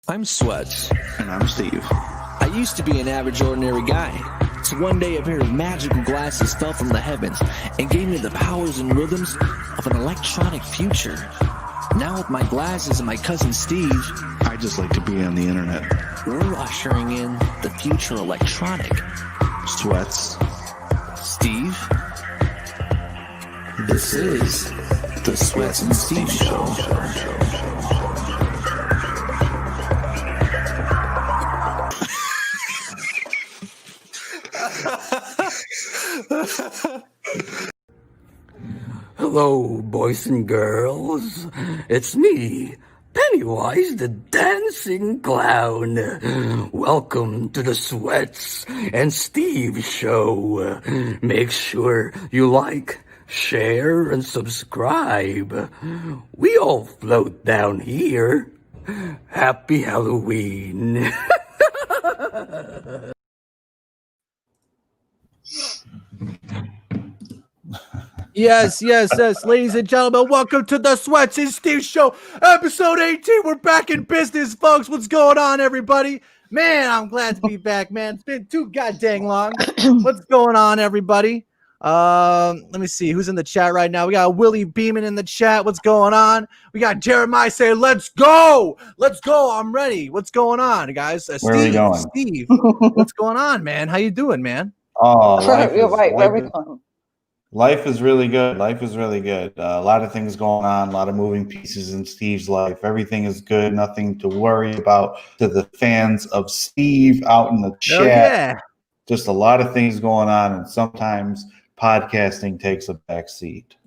I'm SWETZ. And I'm Steve. I used to be an average, ordinary guy. So one day a pair of magical glasses fell from the heavens and gave me the powers and rhythms of an electronic future. Now with my glasses and my cousin Steve, I just like to be on the internet. we're ushering in the future electronic. SWETZ. Steve, this is the SWETZ and Steve Show. Hello, boys and girls. It's me, Pennywise the Dancing Clown. Welcome to the SWETZ and Steve Show. Make sure you like, share, and subscribe. We all float down here. Happy Halloween. Yes, ladies and gentlemen, welcome to the SWETZ and Steve Show, episode 18. We're back in business, folks. What's going on, everybody? Man, I'm glad to be back, man. It's been too goddamn long. What's going on, everybody? Let me see who's in the chat right now. We got Willie Beeman in the chat. What's going on? We got Jeremiah saying, "Let's go, I'm ready." What's going on, guys? Where are we going? Steve, what's going on, man? How you doing, man? Oh, Life is really good. Life is really good. A lot of things going on, a lot of moving pieces in Steve's life. Everything is good. Nothing to worry about. To the fans of Steve out in the chat, yeah. Just a lot of things going on, and sometimes podcasting takes a back seat.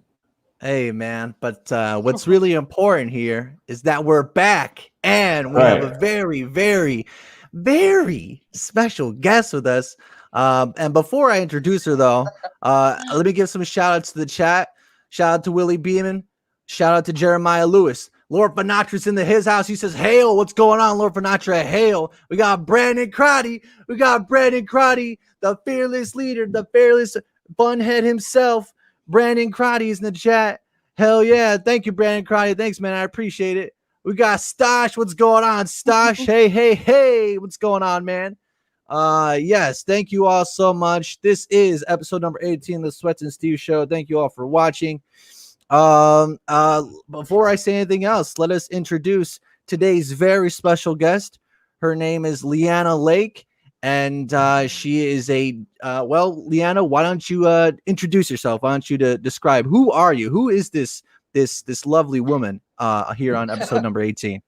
Hey, man, but what's really important here is that we're back, and we have a very, very, very special guest with us. And before I introduce her, though, let me give some shout outs to the chat. Shout out to Willie Beeman. Shout out to Jeremiah Lewis. Lord Vanatra's in his house. He says, "Hail, what's going on, Lord Vanatra? Hail." We got Brandon Crotty. The fearless leader, the fearless bunhead himself. Brandon Crotty is in the chat. Hell yeah. Thank you, Brandon Crotty. Thanks, man. I appreciate it. We got Stosh. What's going on, Stosh? Hey. What's going on, man? Yes, thank you all so much. This is episode number 18 of the SWETZ and Steve Show. Thank you all for watching. Before I say anything else, let us introduce today's very special guest. Her name is Leanna Lake, and she is Leanna, why don't you introduce yourself? Why don't you describe who are you? Who is this lovely woman here on episode number 18?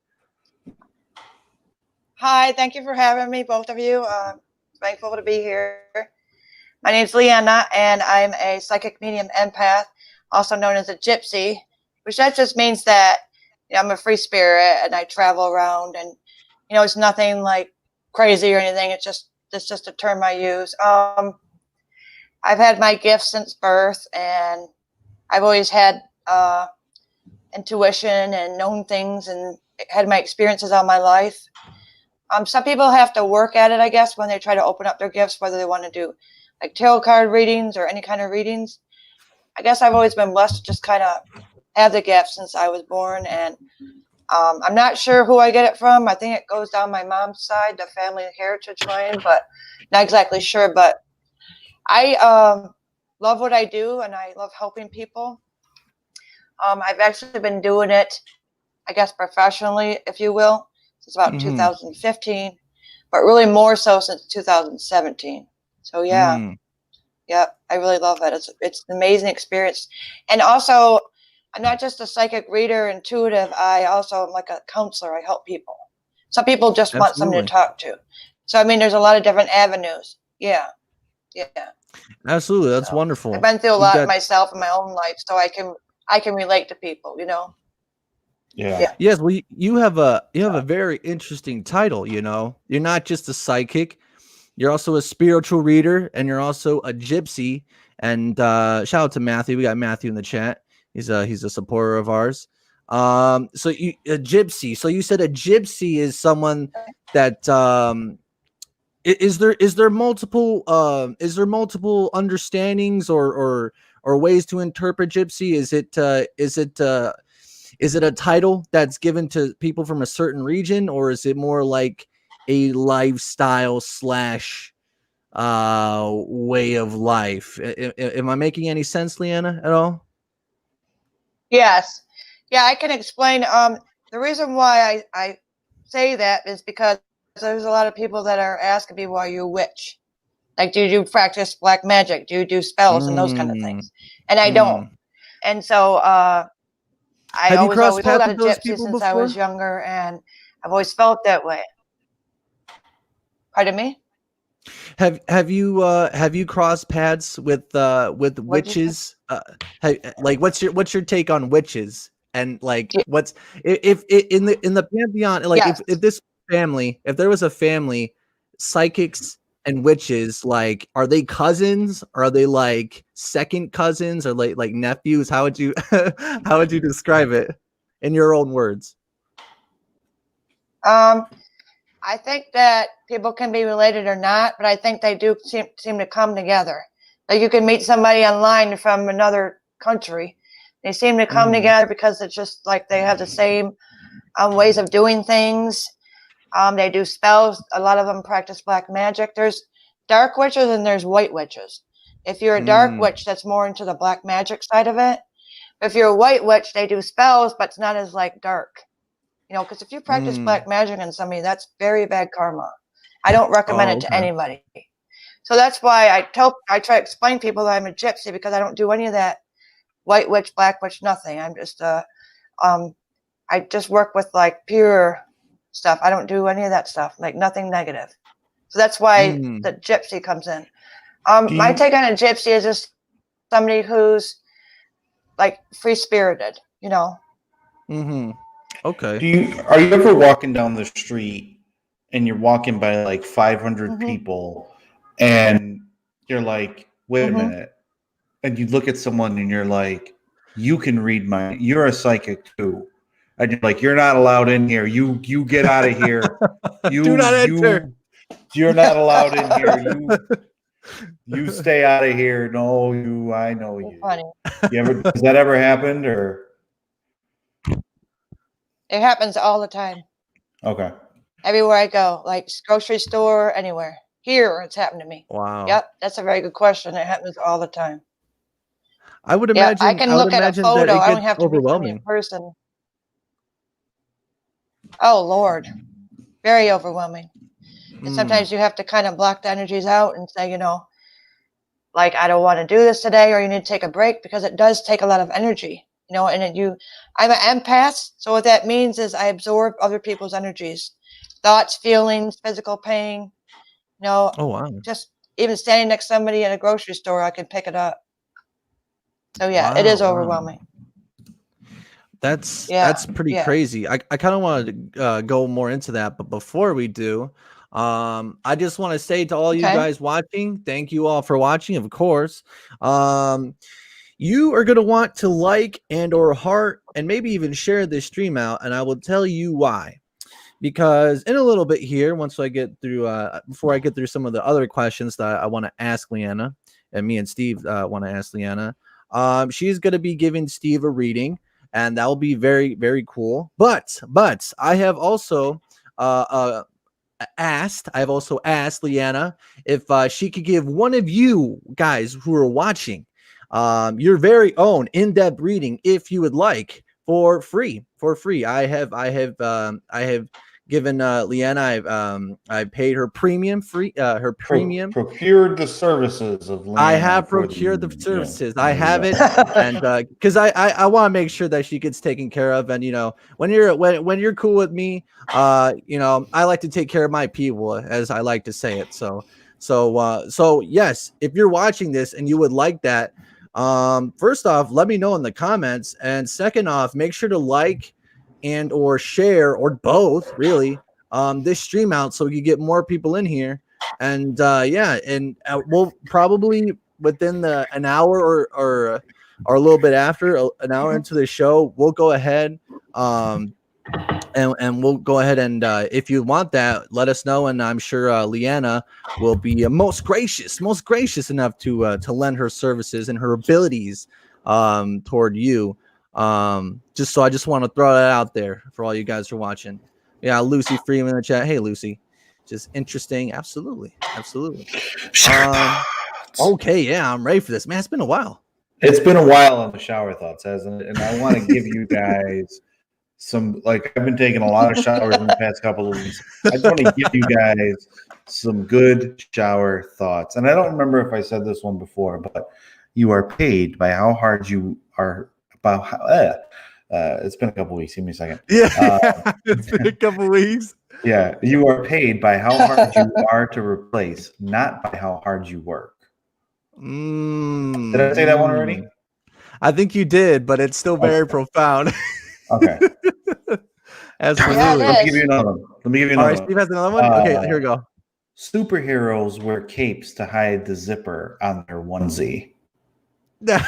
Hi, thank you for having me, both of you. Thankful to be here. My name's Leanna, and I'm a psychic medium empath, also known as a Gypsy, which that just means that I'm a free spirit and I travel around, and it's nothing like crazy or anything. It's just a term I use. I've had my gifts since birth, and I've always had intuition and known things and had my experiences all my life. Some people have to work at it, I guess, when they try to open up their gifts, whether they want to do like tarot card readings or any kind of readings. I guess I've always been blessed to just kind of have the gift since I was born. And I'm not sure who I get it from. I think it goes down my mom's side, the family heritage line, but not exactly sure. But I love what I do, and I love helping people. I've actually been doing it, I guess, professionally, if you will. It's about 2015, but really more so since 2017. So yeah, I really love it. It's an amazing experience. And also, I'm not just a psychic reader, intuitive. I also am like a counselor. I help people. Some people just want somebody to talk to. So, I mean, there's a lot of different avenues. Yeah. Absolutely. That's wonderful. I've been through a lot myself in my own life, so I can relate to people, Yeah. Yes, well, you have a very interesting title. You're not just a psychic, you're also a spiritual reader, and you're also a gypsy. And shout out to Matthew. We got Matthew in the chat. He's a supporter of ours. So you a gypsy. So you said a gypsy is someone that is there multiple understandings or ways to interpret gypsy? is it a title that's given to people from a certain region, or is it more like a lifestyle slash way of life? Am I making any sense, Leanna, at all? Yes. Yeah, I can explain. The reason why I say that is because there's a lot of people that are asking me, "Why you a witch? Like, do you practice black magic? Do you do spells and those kind of things?" And I don't. And so I Have you always crossed told paths out with of those gypsy people since I was before? younger, and I've always felt that way. Pardon me? Have you crossed paths with What'd you say? witches? Like what's your take on witches? And like Ye- what's if in the pantheon, like Yes. if this family, if there was a family, psychics and witches, like are they cousins? Are they like second cousins or like nephews? How would you how would you describe it in your own words? I think that people can be related or not, but I think they do seem to come together. Like you can meet somebody online from another country. They seem to come together because it's just like they have the same ways of doing things. They do spells. A lot of them practice black magic. There's dark witches and there's white witches. If you're a dark witch, that's more into the black magic side of it. If you're a white witch, they do spells, but it's not as like dark. You know, because if you practice black magic on somebody, that's very bad karma. I don't recommend it to anybody. So that's why I try to explain to people that I'm a gypsy, because I don't do any of that white witch, black witch, nothing. I'm just I just work with like pure stuff. I don't do any of that stuff, like nothing negative. So that's why the gypsy comes in. My take on a gypsy is just somebody who's like free spirited, you know. Okay. Are you ever walking down the street and you're walking by like 500 people and you're like, wait a minute, and you look at someone and you're like, you can read you're a psychic too, and you're like, you're not allowed in here. You get out of here. Do not enter. You're not allowed in here. You stay out of here. No, I know you. Funny. Has that ever happened or? It happens all the time. Okay. Everywhere I go, like grocery store, anywhere. Here, it's happened to me. Wow. Yep, that's a very good question. It happens all the time. I would imagine. I can look at a photo. I don't have to meet somebody in overwhelming. person. Oh Lord, very overwhelming. And sometimes you have to kind of block the energies out and say, you know, like I don't want to do this today, or you need to take a break, because it does take a lot of energy. You know, and I'm an empath, so what that means is I absorb other people's energies, thoughts, feelings, physical pain. You know, Oh wow. just even standing next to somebody in a grocery store, I can pick it up. So yeah, it is overwhelming. That's pretty yeah. crazy. I kind of want to go more into that, but before we do, I just want to say to all you guys watching, thank you all for watching, of course. You are going to want to like and or heart and maybe even share this stream out, and I will tell you why. Because in a little bit here, once I get through, before I get through some of the other questions that I want to ask Leanna, and me and Steve want to ask Leanna, she's going to be giving Steve a reading, and that will be very, very cool. But I have also asked Leanna if she could give one of you guys who are watching your very own in-depth reading, if you would like, for free. I have given Leanna, I paid her premium procured the services of Leanna. I have procured the services. I have it, and because I want to make sure that she gets taken care of. And you know, when you're cool with me, you know, I like to take care of my people, as I like to say it. So yes, if you're watching this and you would like that, first off, let me know in the comments, and second off, make sure to like and or share, or both, really, this stream out so we can get more people in here. And yeah, and we'll probably within an hour or a little bit after an hour into the show, we'll go ahead and we'll go ahead and if you want that, let us know, and I'm sure Leanna will be most gracious enough to lend her services and her abilities toward you. Just so I just want to throw that out there for all you guys who are watching. Yeah, Lucy Freeman in the chat. Hey, Lucy. Just interesting. Absolutely. Okay, yeah, I'm ready for this. Man, it's been a while. It's been a while on the shower thoughts, hasn't it? And I want to give you guys some, like, I've been taking a lot of showers in the past couple of weeks. I just want to give you guys some good shower thoughts. And I don't remember if I said this one before, but you are paid by how hard you are about how, it's been a couple weeks. Give me a second. Yeah, it's been a couple weeks. Yeah, you are paid by how hard you are to replace, not by how hard you work. Did I say that one already? I think you did, but it's still very profound. Okay. Absolutely. Yeah, Let me give you another one. All right, Steve has another one? Okay, here we go. Superheroes wear capes to hide the zipper on their onesie. Now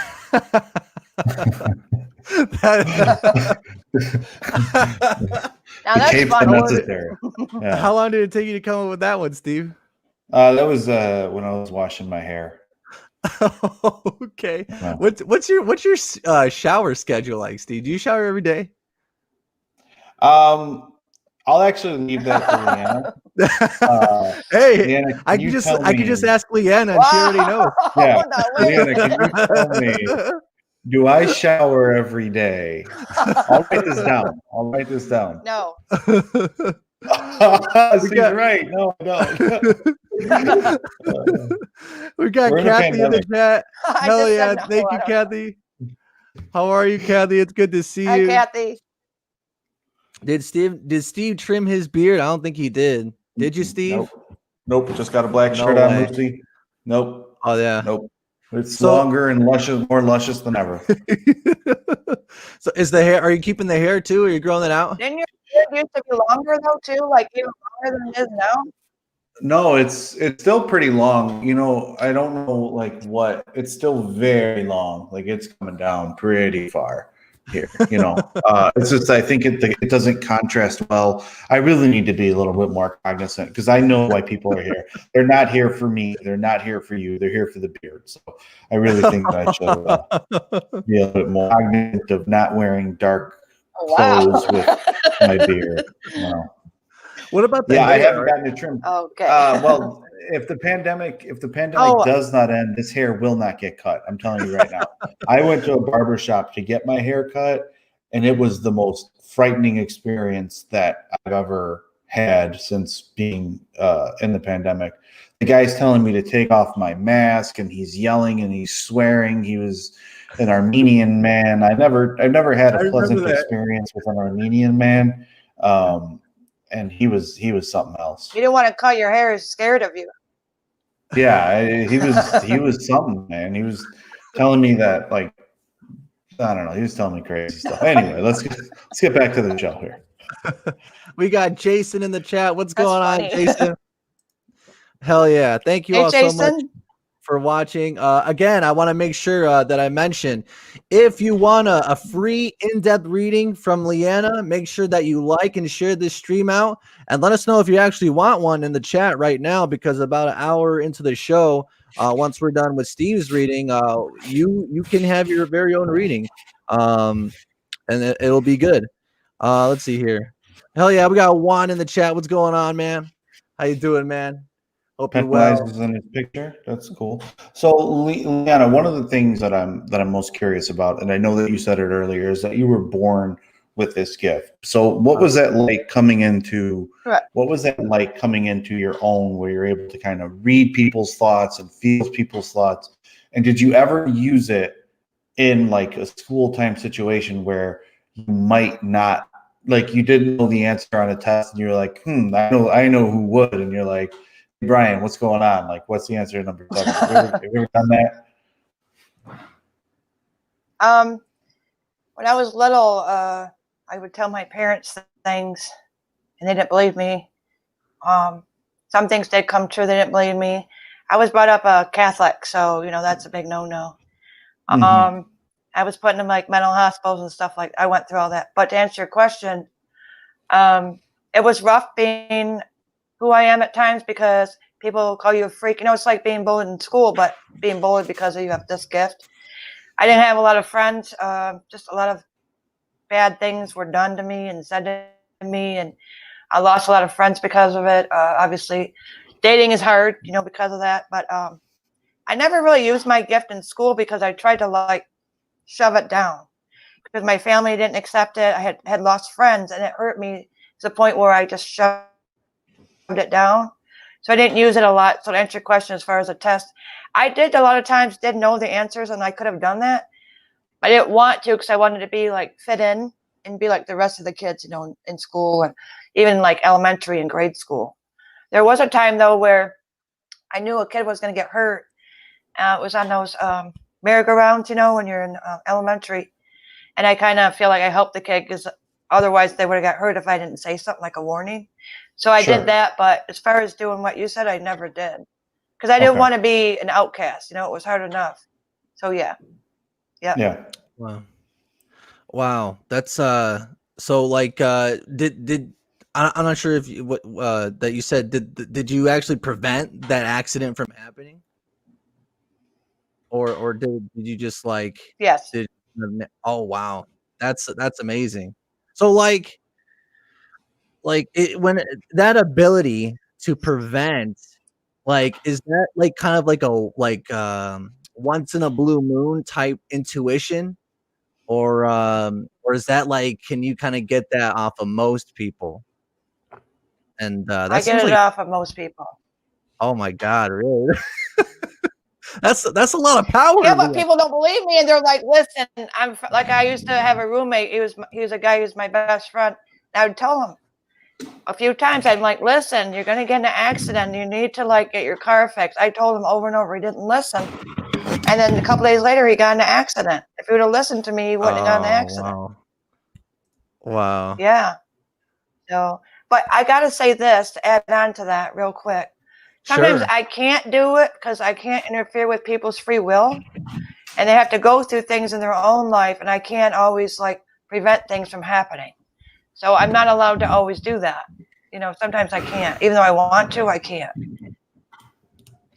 that's Capes fun. are necessary. Yeah. How long did it take you to come up with that one, Steve? That was when I was washing my hair. Okay. Yeah. What's your shower schedule like, Steve? Do you shower every day? I'll actually leave that to Leanna. Hey, Leanna, I could just ask Leanna, and she already knows. Yeah, No, wait. Leanna, can you tell me, do I shower every day? I'll write this down. No. She's right. No, I don't. We got We're in a Kathy in the pandemic. chat. I Hell just yeah. said no, Thank I you, don't. Kathy. How are you, Kathy? It's good to see Hi, you. Kathy. Did Steve trim his beard? I don't think he did. Did you, Steve? Nope. Just got a black No shirt on, way. Lucy. Nope. Oh yeah. Nope. It's So- longer and more luscious than ever. So is the hair? Are you keeping the hair too? Or are you growing it out? Didn't your beard used to be longer though too? Like even longer than it is now? No, it's still pretty long. You know, I don't know like what. It's still very long. Like it's coming down pretty far here. You know, it's just I think it doesn't contrast well. I really need to be a little bit more cognizant because I know why people are here. They're not here for me. They're not here for you. They're here for the beard. So I really think that I should be a little bit more cognizant of not wearing dark Oh, wow. clothes with my beard. You know. What about the Yeah, I hair? haven't gotten it trimmed. Okay. Well, if the pandemic Oh. does not end, this hair will not get cut. I'm telling you right now. I went to a barber shop to get my hair cut, and it was the most frightening experience that I've ever had since being in the pandemic. The guy's telling me to take off my mask, and he's yelling and he's swearing. He was an Armenian man. I've never had a pleasant experience with an Armenian man. And he was something else. You didn't want to cut your hair, he's scared of you. Yeah, he was something, man. He was telling me that, like, I don't know. He was telling me crazy stuff. Anyway, let's get back to the show here. We got Jason in the chat. What's going on, funny. Jason? Hell yeah. Thank you Hey, all Jason. so much for watching. Again, I want to make sure that I mention, if you want a free in-depth reading from Leanna, make sure that you like and share this stream out, and let us know if you actually want one in the chat right now, because about an hour into the show, once we're done with Steve's reading, you can have your very own reading, and it'll be good. Let's see here. Hell yeah, we got Juan in the chat. What's going on, man? How you doing, man? Hope you're well. Pennywise is in his picture. That's cool. So, Leanna, one of the things that I'm most curious about, and I know that you said it earlier, is that you were born with this gift. So, what was that like coming into? Correct. What was that like coming into your own, where you're able to kind of read people's thoughts and feel people's thoughts? And did you ever use it in like a school time situation where you might not, like, you didn't know the answer on a test, and you're like, I know who would, and you're like, Brian, what's going on? Like, what's the answer to number 7? Have you ever done that? When I was little, I would tell my parents things, and they didn't believe me. Some things did come true; they didn't believe me. I was brought up a Catholic, so that's a big no-no. Mm-hmm. I was put in like mental hospitals and stuff like. I went through all that. But to answer your question, it was rough being who I am at times, because people call you a freak. It's like being bullied in school, but being bullied because you have this gift. I didn't have a lot of friends, just a lot of bad things were done to me and said to me, and I lost a lot of friends because of it. Obviously, dating is hard, because of that. But I never really used my gift in school because I tried to like shove it down because my family didn't accept it. I had lost friends, and it hurt me to the point where I just shoved it down. So I didn't use it a lot. So to answer your question, as far as a test, I did a lot of times didn't know the answers, and I could have done that. I didn't want to because I wanted to be like fit in and be like the rest of the kids, in school and even like elementary and grade school. There was a time though where I knew a kid was going to get hurt. It was on those merry-go-rounds, when you're in elementary. And I kind of feel like I helped the kid because otherwise they would have got hurt if I didn't say something like a warning. So I did that. But as far as doing what you said, I never did because I didn't want to be an outcast. It was hard enough. So yeah. Yeah. Wow. That's so like did I'm not sure if what that you said did you actually prevent that accident from happening? Or did you just like Yes. oh wow. That's amazing. So like that ability to prevent, like, is that like kind of like a once in a blue moon type intuition, or is that like, can you kind of get that off of most people? And that I get seems it like, off of most people. oh my God, really? That's a lot of power. Yeah, but people don't believe me, and they're like, "Listen, I'm like I used to have a roommate. He was a guy who's my best friend. And I would tell him a few times. I'm like, "Listen, you're gonna get in an accident. You need to like get your car fixed." I told him over and over. He didn't listen, and then a couple days later, he got in an accident. If he would have listened to me, he wouldn't have gotten in an accident. Wow. Yeah. So, but I gotta say this to add on to that real quick. Sometimes I can't do it because I can't interfere with people's free will, and they have to go through things in their own life, and I can't always like prevent things from happening. So I'm not allowed to always do that. Sometimes I can't, even though I want to, I can't.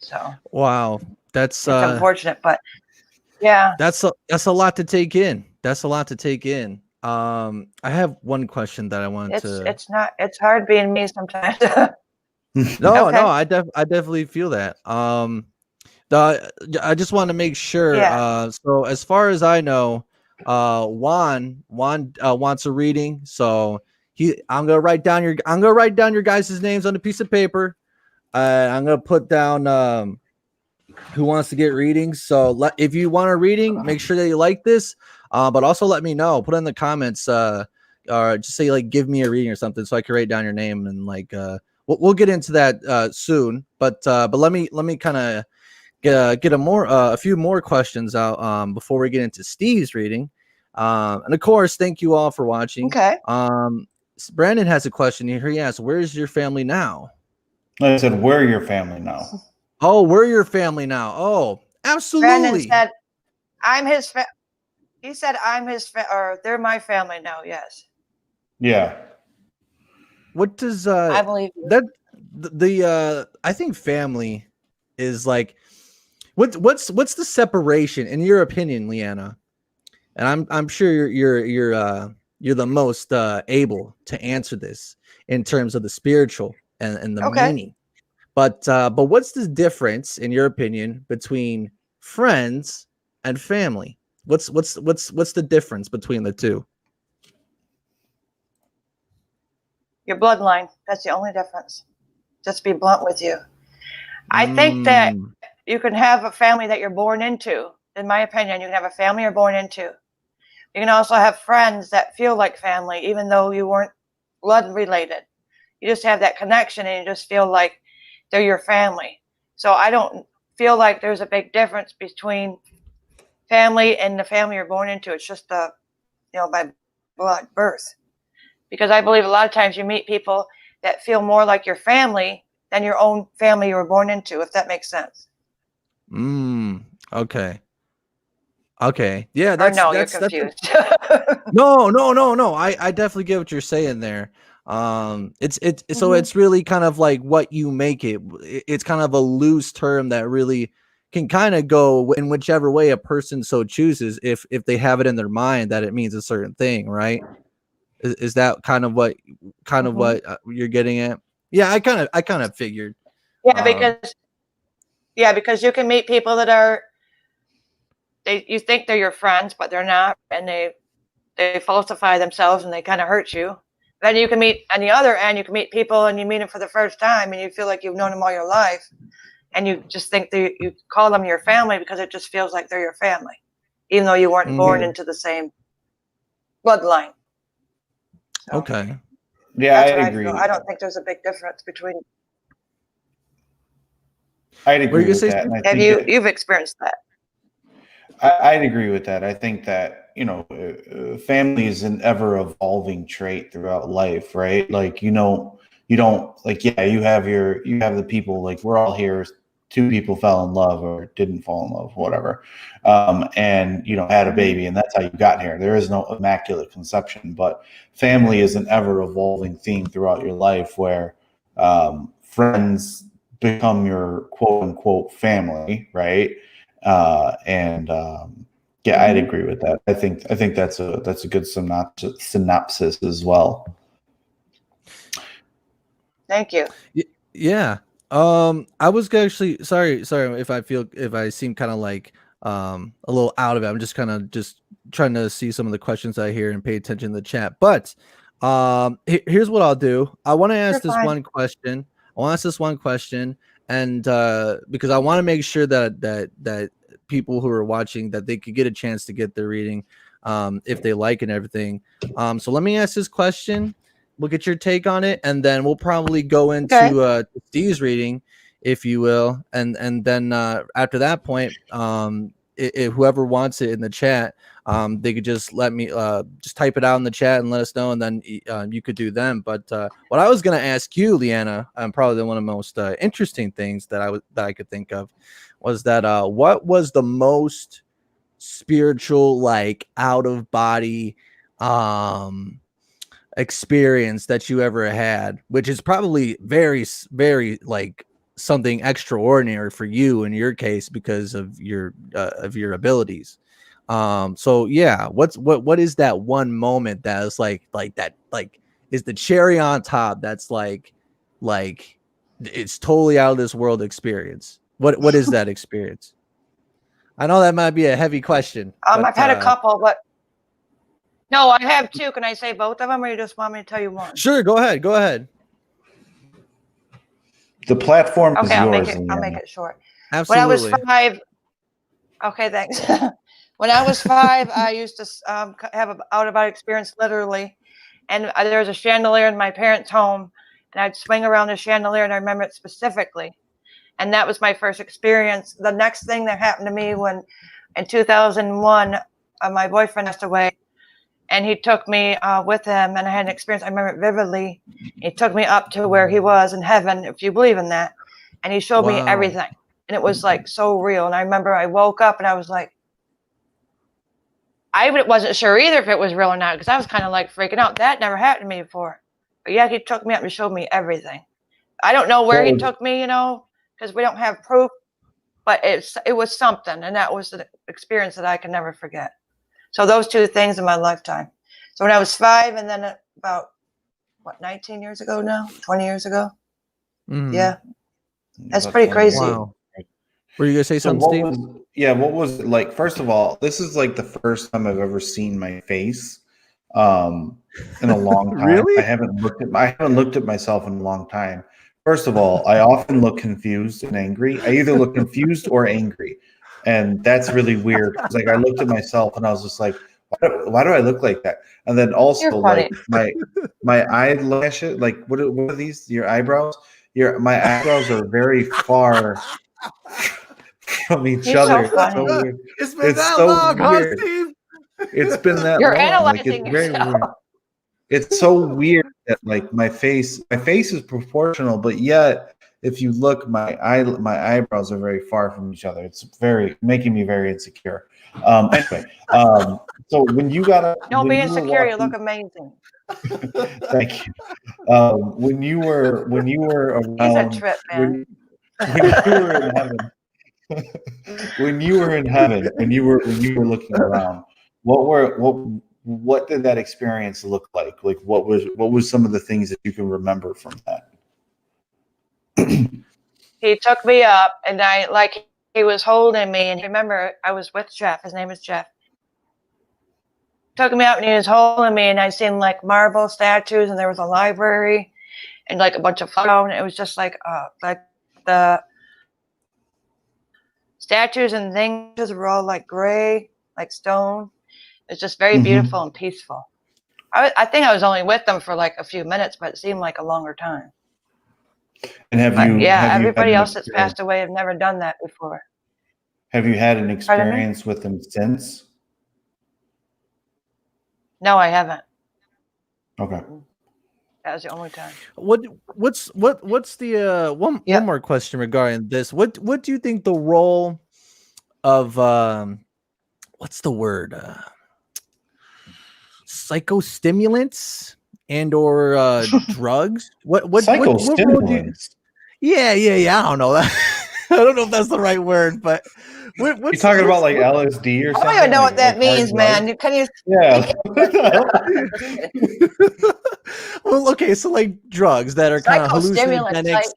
So wow, that's it's unfortunate, but yeah, that's a lot to take in. That's a lot to take in. I have one question that I wanted to. It's hard being me sometimes. No, Okay. I definitely feel that. I just want to make sure. Yeah. So as far as I know, Juan wants a reading. So I'm gonna write down your guys' names on a piece of paper. I'm gonna put down who wants to get readings. So if you want a reading, make sure that you like this. But also let me know. Put in the comments. Or just say like, give me a reading or something, so I can write down your name and like. We'll get into that soon, but let me kind of get a few more questions out before we get into Steve's reading. And of course, thank you all for watching. Okay. Brandon has a question here. He asks, "Where's your family now?" I said, "We're your family now." Oh, we're your family now. Oh, absolutely. Brandon said, "I'm his." He said, "I'm his," or they're my family now. Yes. Yeah. What does I believe you. that the I think family is like, what's the separation in your opinion, Leanna? And I'm sure you're the most able to answer this in terms of the spiritual and the meaning. But what's the difference in your opinion between friends and family? What's the difference between the two? Your bloodline. That's the only difference. Just be blunt with you. I think that you can have a family that you're born into. In my opinion, you can have a family you're born into. You can also have friends that feel like family, even though you weren't blood related. You just have that connection and you just feel like they're your family. So I don't feel like there's a big difference between family and the family you're born into. It's just by blood, birth. Because I believe a lot of times you meet people that feel more like your family than your own family you were born into, if that makes sense. Okay. Yeah, that's you're confused. No. I definitely get what you're saying there. So it's really kind of like what you make it. It's kind of a loose term that really can kind of go in whichever way a person so chooses if they have it in their mind that it means a certain thing, right? Is that kind of what you're getting at? Yeah, I kind of figured. Yeah, because you can meet people that are you think they're your friends, but they're not, and they falsify themselves and they kind of hurt you. Then you can meet on the other end, you can meet people and you meet them for the first time and you feel like you've known them all your life, and you just think you call them your family because it just feels like they're your family, even though you weren't born into the same bloodline. So, okay. Yeah, I agree. I don't think there's a big difference between. I'd agree with that. Have you've experienced that? I'd agree with that. I think that, family is an ever evolving trait throughout life, right? Like, you don't like, yeah, you have the people, like, we're all here. Two people fell in love or didn't fall in love, whatever. And, had a baby, and that's how you got here. There is no immaculate conception, but family is an ever evolving theme throughout your life where, friends become your quote unquote family, right? Yeah, I'd agree with that. I think that's a good synopsis as well. Thank you. Yeah. I was actually sorry if I seem kind of like a little out of it. I'm just trying to see some of the questions I hear and pay attention to the chat. But here's what I'll do. I want to ask this one question. And because I want to make sure that people who are watching, that they could get a chance to get their reading if they like and everything. So let me ask this question. We'll get your take on it, and then we'll probably go into Steve's reading, if you will, and then after that point, if whoever wants it in the chat, they could just let me just type it out in the chat and let us know, and then you could do them. But what I was going to ask you, Leanna, probably one of the most interesting things that I could think of was that what was the most spiritual, like, out of body experience that you ever had, which is probably very, very, like, something extraordinary for you in your case because of your abilities. So yeah, what is that one moment that is like that, like, is the cherry on top, that's like it's totally out of this world experience? What is that experience? I know that might be a heavy question. I've had a couple, but no, I have two. Can I say both of them, or you just want me to tell you one? Sure, go ahead. The platform is yours. I'll make it short. Absolutely. When I was 5, okay, thanks. When I was 5, I used to have an out-of-body experience, literally. And there was a chandelier in my parents' home, and I'd swing around the chandelier, and I remember it specifically. And that was my first experience. The next thing that happened to me when, in 2001, my boyfriend passed away, and he took me with him, and I had an experience. I remember it vividly. He took me up to where he was in heaven, if you believe in that, and he showed me everything. And it was like so real. And I remember I woke up and I was like, I wasn't sure either if it was real or not, because I was kind of like freaking out. That never happened to me before. But yeah, he took me up and showed me everything. I don't know where he took me, because we don't have proof, but it was something. And that was an experience that I can never forget. So those two things in my lifetime. So when I was 5, and then about 19 years ago now, 20 years ago. Mm-hmm. Yeah. That's pretty crazy. Wow. Were you going to say something, Steve? What was it like? First of all, this is like the first time I've ever seen my face in a long time. Really? I haven't looked at myself in a long time. First of all, I often look confused and angry. I either look confused or angry. And that's really weird. It's like I looked at myself and I was just like, why do I look like that? And then also, like, my eyelashes, like, what are these? Your eyebrows? My eyebrows are very far from each other. So weird. It's been that long, huh, Steve? It's been that You're long. analyzing it's very yourself. weird. It's so weird that, like, my face is proportional, but yet if you look, my eyebrows are very far from each other. It's making me very insecure. Anyway, so when you got up, don't be insecure. You look amazing. Thank you. When you were around, He's a trip, man. when you were in heaven, When you were in heaven, when you were looking around, what did that experience look like? Like what was some of the things that you can remember from that? He took me up, and he was holding me, and remember, I was with Jeff. His name is Jeff. Took me up, and he was holding me, and I seen like marble statues, and there was a library, and like a bunch of flowers. And it was just like the statues and things were all like gray, like stone. It's just very beautiful and peaceful. I think I was only with them for like a few minutes, but it seemed like a longer time. And everybody else that's passed away have never done that before. Have you had an experience with them since? No, I haven't. Okay. That was the only time. What's the one more question regarding this? What do you think the role of what's the word? Psychostimulants and or drugs? What Psychostimulants? Yeah. I don't know that. I don't know if that's the right word, but you're talking about like LSD or something? I don't even know what that means, man. Can you? Yeah. Well, okay, so like drugs that are kind of hallucinogenics,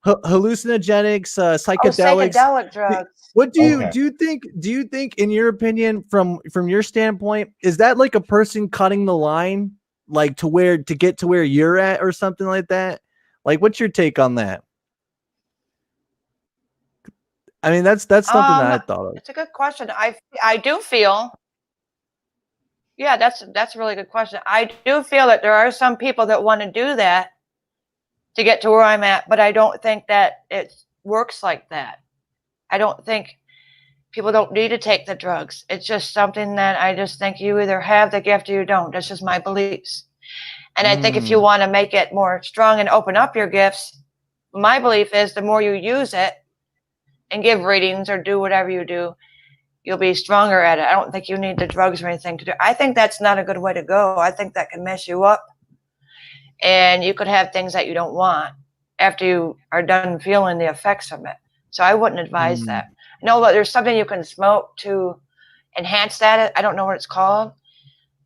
psychedelics. Psychedelic drugs. What do you think? Do you think, in your opinion, from your standpoint, is that like a person cutting the line, like to get to where you're at, or something like that? Like, what's your take on that? I mean, that's something that I thought of. It's a good question. I do feel. Yeah, that's a really good question. I do feel that there are some people that want to do that to get to where I'm at, but I don't think that it works like that. I don't think people don't need to take the drugs. It's just something that I just think you either have the gift or you don't. That's just my beliefs. And I think if you want to make it more strong and open up your gifts, my belief is the more you use it and give readings or do whatever you do, you'll be stronger at it. I don't think you need the drugs or anything to do. I think that's not a good way to go. I think that can mess you up. And you could have things that you don't want after you are done feeling the effects of it. So I wouldn't advise that. No, but there's something you can smoke to enhance that. I don't know what it's called,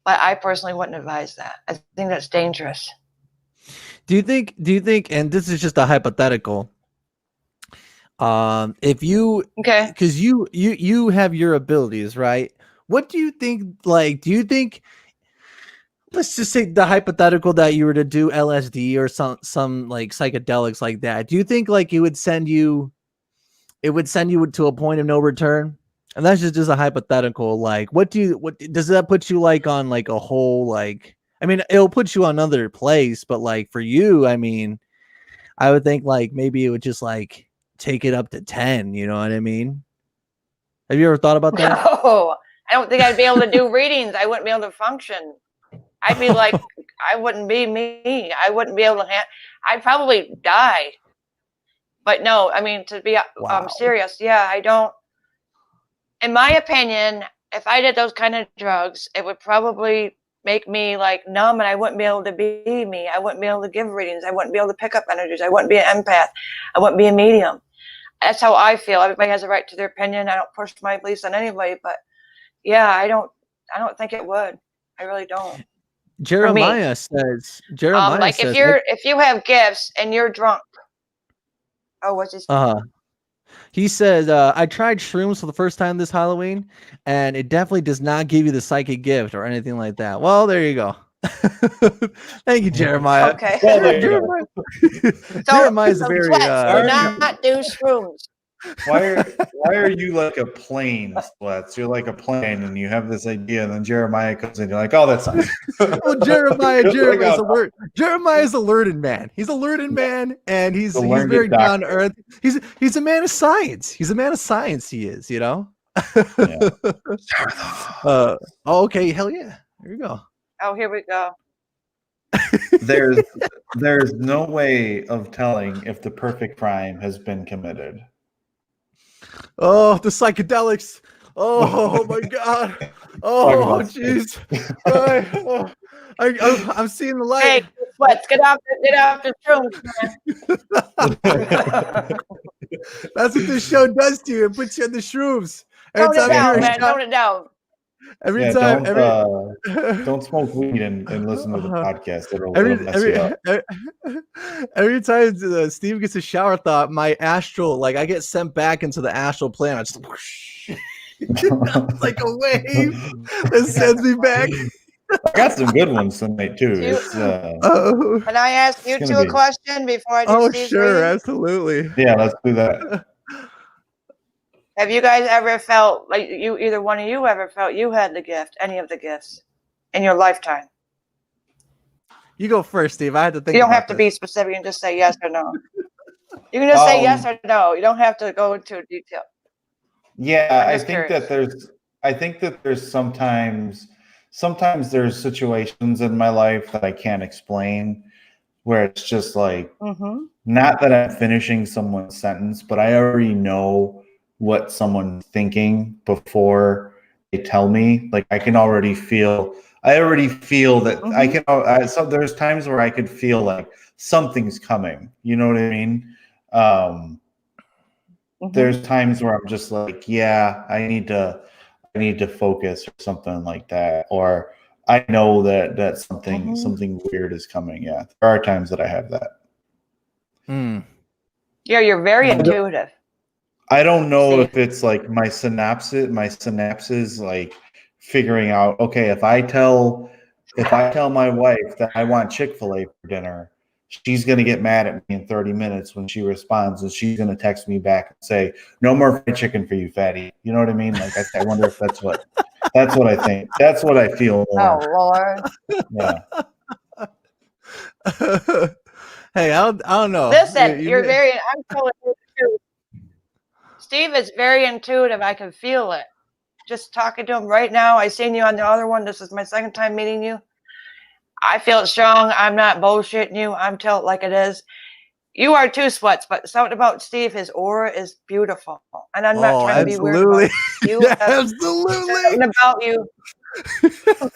but I personally wouldn't advise that. I think that's dangerous. Do you think, and this is just a hypothetical, if you, because you have your abilities, right? What do you think? Like, do you think, let's just say the hypothetical that you were to do LSD or some like psychedelics like that, do you think like it would send you to a point of no return? And that's just a hypothetical. Like, what does that put you like on like a whole, like, I mean, it'll put you on another place, but like for you, I mean, I would think like maybe it would just like take it up to 10, you know what I mean? Have you ever thought about that? No, I don't think I'd be able to do readings. I wouldn't be able to function. I'd be like, I wouldn't be me. I wouldn't be able to I'd probably die. But no, I mean, to be serious, yeah, I don't. In my opinion, if I did those kind of drugs, it would probably make me like numb, and I wouldn't be able to be me. I wouldn't be able to give readings. I wouldn't be able to pick up energies. I wouldn't be an empath. I wouldn't be a medium. That's how I feel. Everybody has a right to their opinion. I don't push my beliefs on anybody, but yeah, I don't think it would. I really don't. Jeremiah says, like if you have gifts and you're drunk. Oh, what's his name? He said, I tried shrooms for the first time this Halloween, and it definitely does not give you the psychic gift or anything like that. Well, there you go. Thank you, Jeremiah. Okay. Well, Jeremiah's a very do not do shrooms. Why are you like a plane, SWETZ? You're like a plane, and you have this idea, and then Jeremiah comes in. You're like, oh, that's nice. Well, Jeremiah's alert. Jeremiah's a learned man. He's a learned man, and he's very down to earth. He's a man of science. He's a man of science. He is, you know. Yeah. Okay, hell yeah. Here we go. Oh, here we go. There's no way of telling if the perfect crime has been committed. Oh, the psychedelics. Oh my God. Oh, jeez. I'm seeing the light. Hey, SWETZ, get off the shrooms, man. That's what this show does to you. It puts you in the shrooms. Tone it down, man. shot, Tone it down. every time, Don't smoke weed and listen to the podcast. It'll mess you up. every time Steve gets a shower thought, my astral, like I get sent back into the astral plane. I just like a wave that sends me back. I got some good ones tonight too. Can I ask you two a question before I do Steve's sure, reading? absolutely. Yeah, let's do that. Have you guys ever felt like either one of you ever felt you had the gift, any of the gifts in your lifetime? You go first, Steve. I had to think. You don't have to be specific and just say yes or no. You can just say yes or no. You don't have to go into detail. Yeah, I think that there's sometimes there's situations in my life that I can't explain where it's just like, not that I'm finishing someone's sentence, but I already know what someone's thinking before they tell me. Like I already feel that I can, so there's times where I could feel like something's coming, you know what I mean? There's times where I'm just like, yeah, I need to focus or something like that. Or I know that something weird is coming. Yeah. There are times that I have that. Yeah, you're very intuitive. I don't know if it's like my synapses like figuring out, okay, if I tell my wife that I want Chick-fil-A for dinner, she's going to get mad at me in 30 minutes when she responds, and she's going to text me back and say, no more fried chicken for you, fatty. You know what I mean? Like, I wonder if that's what I think. That's what I feel more. Oh, Lord. Yeah. Hey, I don't know. Listen, I'm totally intuitive. Steve is very intuitive. I can feel it. Just talking to him right now. I seen you on the other one. This is my second time meeting you. I feel it strong. I'm not bullshitting you. I'm telling it like it is. You are too, SWETZ, but something about Steve, his aura is beautiful. And I'm not trying to be weird about you. Yeah, absolutely. Something about you.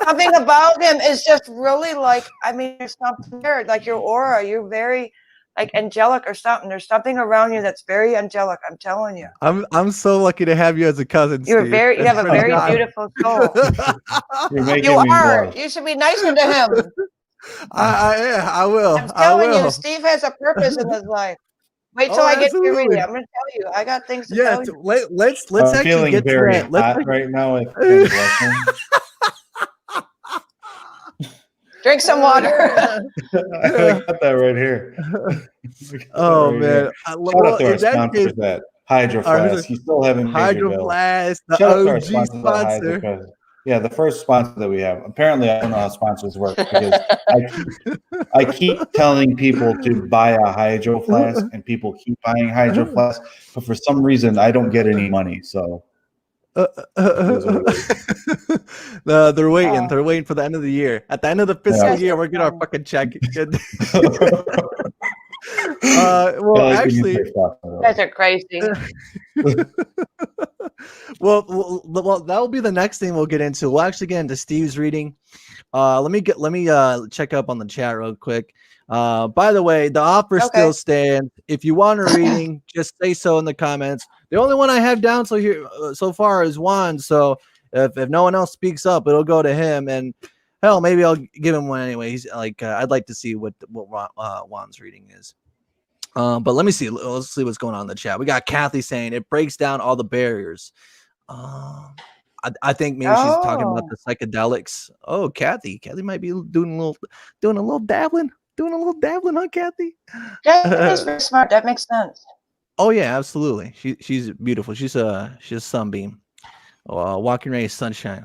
Something about him is just really like, I mean, there's something there, like your aura. You're very like angelic or something. There's something around you that's very angelic. I'm telling you. I'm so lucky to have you as a cousin. You Steve. have a very beautiful soul. You're making me blush. You should be nicer to him. I will. I'm telling you, Steve has a purpose in his life. Wait till I get to your reading. I'm going to tell you. I got things to tell you. Let's I'm actually feeling get very to that. hot right now. I'm blushing. Drink some water. I got that right here. Oh right man! here. Shout out to our sponsors at Hydro Flask. You still haven't paid your bill. Hydro Flask, the Shout out to our OG sponsor. Yeah, the first sponsor that we have. Apparently, I don't know how sponsors work because I keep telling people to buy a Hydro Flask, and people keep buying Hydro Flask, but for some reason, I don't get any money. So. They're waiting. They're waiting for the end of the year. At the end of the fiscal year, we're getting our fucking check. Well, actually, you guys are crazy. well, that'll be the next thing we'll get into. We'll actually get into Steve's reading. Let me check up on the chat real quick. By the way, the offer still stands. If you want a reading, just say so in the comments. The only one I have down so far is Juan. So if no one else speaks up, it'll go to him. And hell, maybe I'll give him one anyway. He's like, I'd like to see what Juan's reading is. But let me see. Let's see what's going on in the chat. We got Kathy saying it breaks down all the barriers. I think maybe she's talking about the psychedelics. Oh, Kathy might be doing a little dabbling. Huh, Kathy? Kathy's very smart. That makes sense. Oh yeah, absolutely. She's beautiful. She's a sunbeam. Walking ray of sunshine.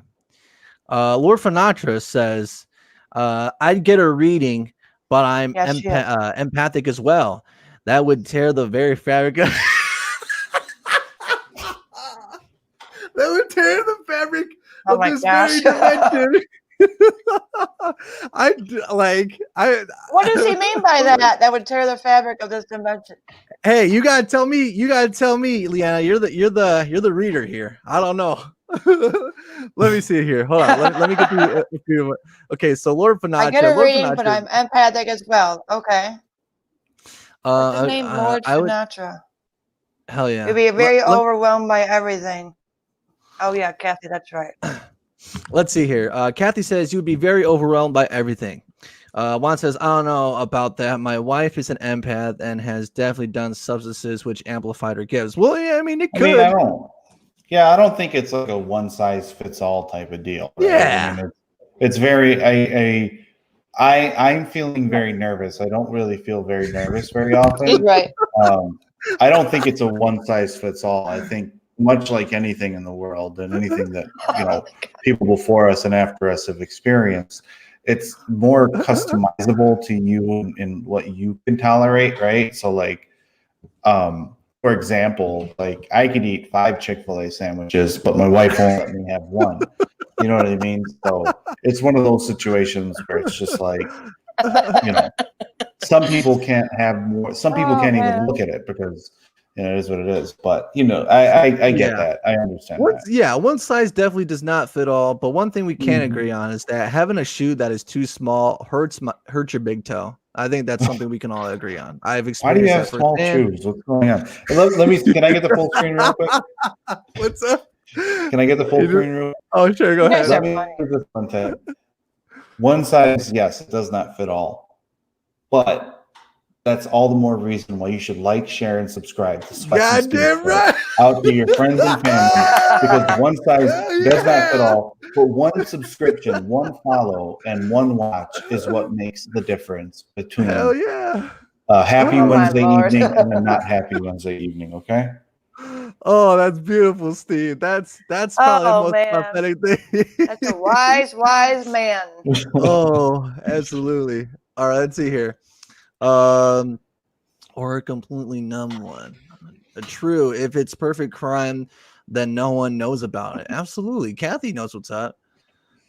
Lord Finatra says, I'd get a reading, but I'm empathic as well. That would tear the very fabric. That would tear the fabric of this very dimension. What does he mean by that? That would tear the fabric of this dimension. Hey, you gotta tell me, Leanna. You're the reader here. I don't know. Let me see here. Hold on. Let me get through. Okay, so Lord Finatra. I get a reading, but I'm empathic as well. Okay. What's the name Lord Finatra? Hell yeah. You'd be very overwhelmed by everything. Oh yeah, Kathy, that's right. Let's see here. Kathy says you'd be very overwhelmed by everything. Juan says, I don't know about that. My wife is an empath and has definitely done substances which amplified her gifts. Well, yeah, I mean, it could. I don't think it's like a one size fits all type of deal. Right? Yeah. I mean, it's very. I'm feeling very nervous. I don't really feel very nervous very often. He's right. I don't think it's a one size fits all. I think much like anything in the world and anything that people before us and after us have experienced, it's more customizable to you in what you can tolerate, right? So like for example, like I could eat 5 Chick-fil-A sandwiches, but my wife won't let me have one. You know what I mean? So it's one of those situations where it's just like, some people can't have more. Some people can't even look at it because it is what it is. But I get that. I understand that. Yeah, one size definitely does not fit all. But one thing we can agree on is that having a shoe that is too small hurts your big toe. I think that's something we can all agree on. I've experienced. Why do you have small shoes? What's going on? Let me. Can I get the full screen real quick? What's up? Can I get the full screen real quick? Oh, sure. Go ahead. Let me do this one thing. One size, yes, it does not fit all. But that's all the more reason why you should like, share, and subscribe to SWETZ Goddamn right. out to your friends and family, because one size does not fit all. But one subscription, one follow, and one watch is what makes the difference between happy Wednesday evening and a not happy Wednesday evening. Okay. Oh, that's beautiful, Steve. That's probably the most authentic thing. That's a wise man. Oh, absolutely. All right, let's see here. Or a completely numb one. True. If it's perfect crime, then no one knows about it. Absolutely. Kathy knows what's up.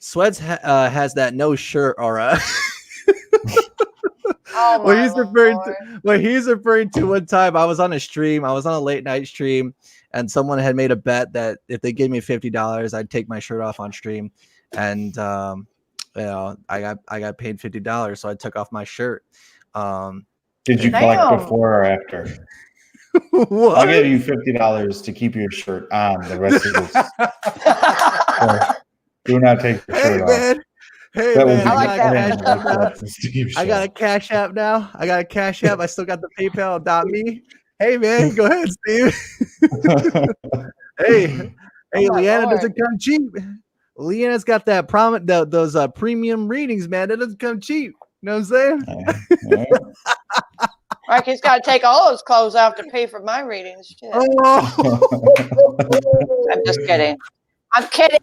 SWETZ has that no shirt aura. What he's referring to one time, I was on a stream. I was on a late night stream, and someone had made a bet that if they gave me $50, I'd take my shirt off on stream. And I got paid $50, so I took off my shirt. Did you collect before or after? I'll give you $50 to keep your shirt on the rest of this. Do not take your shirt off. Hey, that man, I got a Cash App now. I got a Cash App. I still got the PayPal.me. Hey, man, go ahead, Steve. Hey, Leanna doesn't come cheap. Leanna's got that those premium readings, man. That doesn't come cheap. You know what I'm saying? Like he's got to take all his clothes off to pay for my readings. Shit. Oh. I'm just kidding. I'm kidding.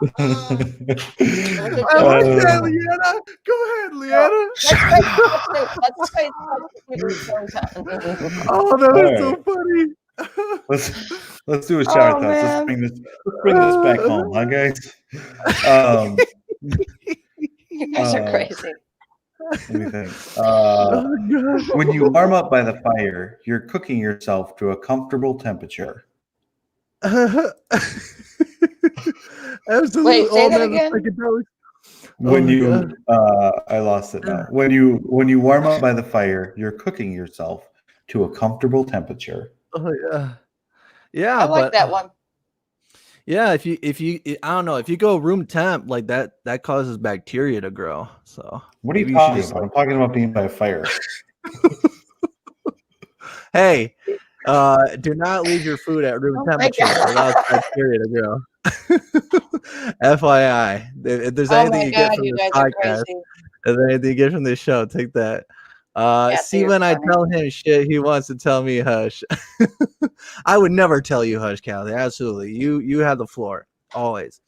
Leanna. Go ahead, Leanna. Oh, that was so funny. Let's do a shower test. Let's bring this back home, huh, guys? You guys are crazy. Let me think. When you warm up by the fire, you're cooking yourself to a comfortable temperature. Absolutely. Wait, say that again. When you, I lost it now. When you warm up by the fire, you're cooking yourself to a comfortable temperature. Oh yeah. I like that one. Yeah, if you, I don't know, if you go room temp like that causes bacteria to grow. So what are you talking about? I'm talking about being by fire. Hey, do not leave your food at room temperature. It allows bacteria to grow. FYI, if there's anything you get from this podcast, if there's anything you get from this show, take that. See, when I tell him shit, he wants to tell me hush. I would never tell you hush, Callie. Absolutely, you have the floor always.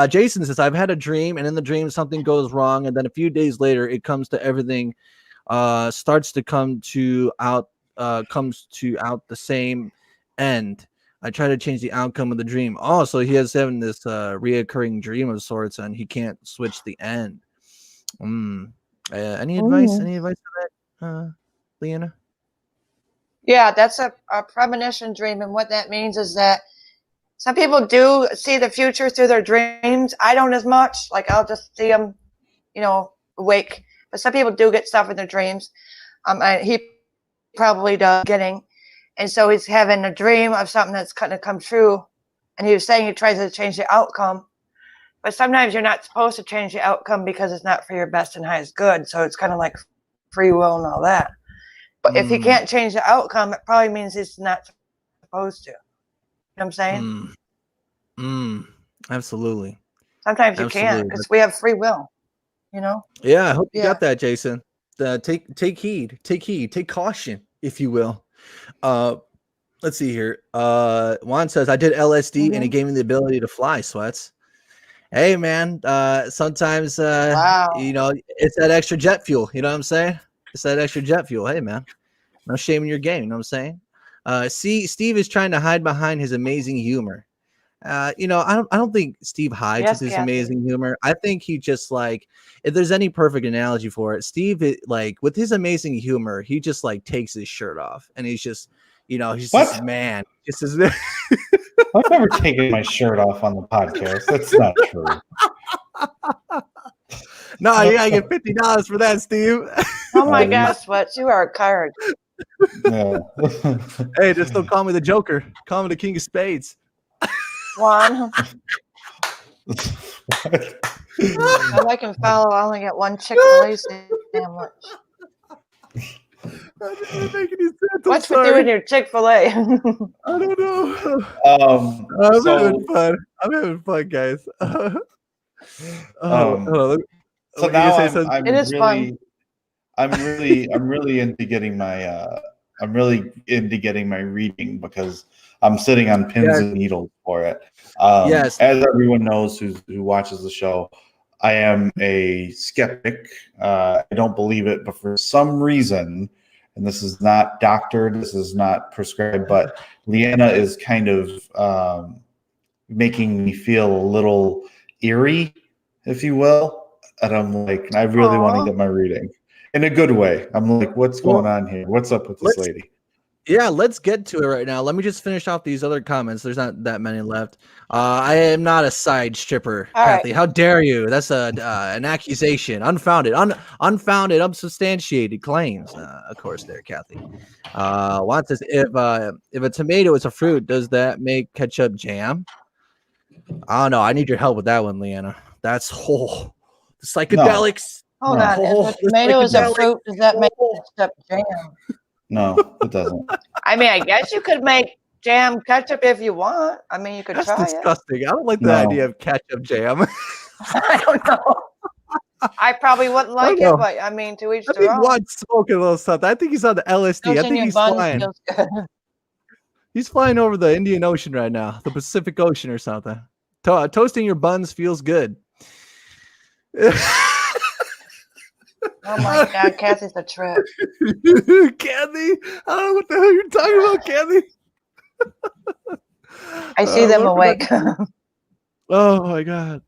Jason says, I've had a dream, and in the dream something goes wrong, and then a few days later it comes to everything starts to comes to out the same end. I try to change the outcome of the dream. Oh, so he has having this reoccurring dream of sorts, and he can't switch the end. Any advice? Any advice for that, Leanna? Yeah, that's a premonition dream, and what that means is that some people do see the future through their dreams. I don't as much. Like I'll just see them, awake. But some people do get stuff in their dreams. He probably does getting. And so he's having a dream of something that's going to come true. And he was saying he tries to change the outcome. But sometimes you're not supposed to change the outcome because it's not for your best and highest good. So it's kind of like free will and all that. But if he can't change the outcome, it probably means he's not supposed to. You know what I'm saying? Absolutely. Sometimes you can't because we have free will, you know? Yeah, I hope you got that, Jason. Take heed, take caution, if you will. Let's see here. Juan says, I did LSD and it gave me the ability to fly, Sweats. Hey, man, sometimes, you know, it's that extra jet fuel. You know what I'm saying? It's that extra jet fuel. Hey, man, no shame in your game. You know what I'm saying? See, Steve is trying to hide behind his amazing humor. You know, I don't think Steve hides with his amazing humor. I think he just like, if there's any perfect analogy for it, Steve, like with his amazing humor, he just like takes his shirt off and he's just, you know, he's just man. Just as I've never taken my shirt off on the podcast. That's not true. No, you gotta get $50 for that, Steve. Oh my gosh, SWETZ, you are a card. Yeah. Hey, just don't call me the Joker. Call me the King of Spades. Juan. If I can follow, I only get one Chick-fil-A sandwich. What's with you and your Chick-fil-A? I don't know. I'm having fun, guys. So now I'm really into getting my reading because I'm sitting on pins and needles for it. As everyone knows who watches the show, I am a skeptic. I don't believe it, but for some reason, and this is not doctored, this is not prescribed, but Leanna is kind of making me feel a little eerie, if you will. And I'm like, I really want to get my reading in a good way. I'm like, what's going on here? What's up with this lady? Yeah, let's get to it right now. Let me just finish off these other comments. There's not that many left. I am not a side stripper, Kathy. How dare you? That's an accusation, unfounded, unsubstantiated claims. Of course, there, Kathy. Juan says, if a tomato is a fruit, does that make ketchup jam? I don't know. I need your help with that one, Leanna. That's the psychedelics. Hold on. If a tomato is a fruit, does that make ketchup jam? No, it doesn't. I mean, I guess you could make jam ketchup if you want. I mean, you could try it. That's disgusting. I don't like the idea of ketchup jam. I don't know. I probably wouldn't like it, but I mean, to each their own. Juan's smoking a little stuff. I think he's on the LSD. I think he's flying. He's flying over the Indian Ocean right now, the Pacific Ocean or something. Toasting your buns feels good. Oh my God, Kathy's a trip. Kathy, I don't know what the hell you're talking about, Kathy. I see them awake. Oh my God,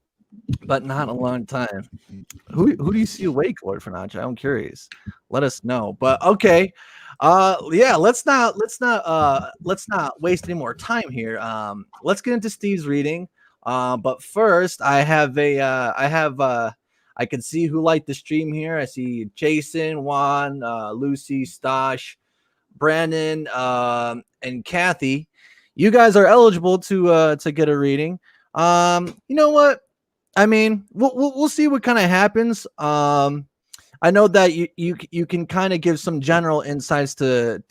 but not in a long time. Who do you see awake, Lord Fernandes? I'm curious. Let us know. But okay, yeah, let's not waste any more time here. Let's get into Steve's reading. But first, I can see who liked the stream here. I see Jason, Juan, Lucy, Stosh, Brandon, and Kathy. You guys are eligible to get a reading. You know what? I mean, we'll see what kind of happens. I know that you can kind of give some general insights to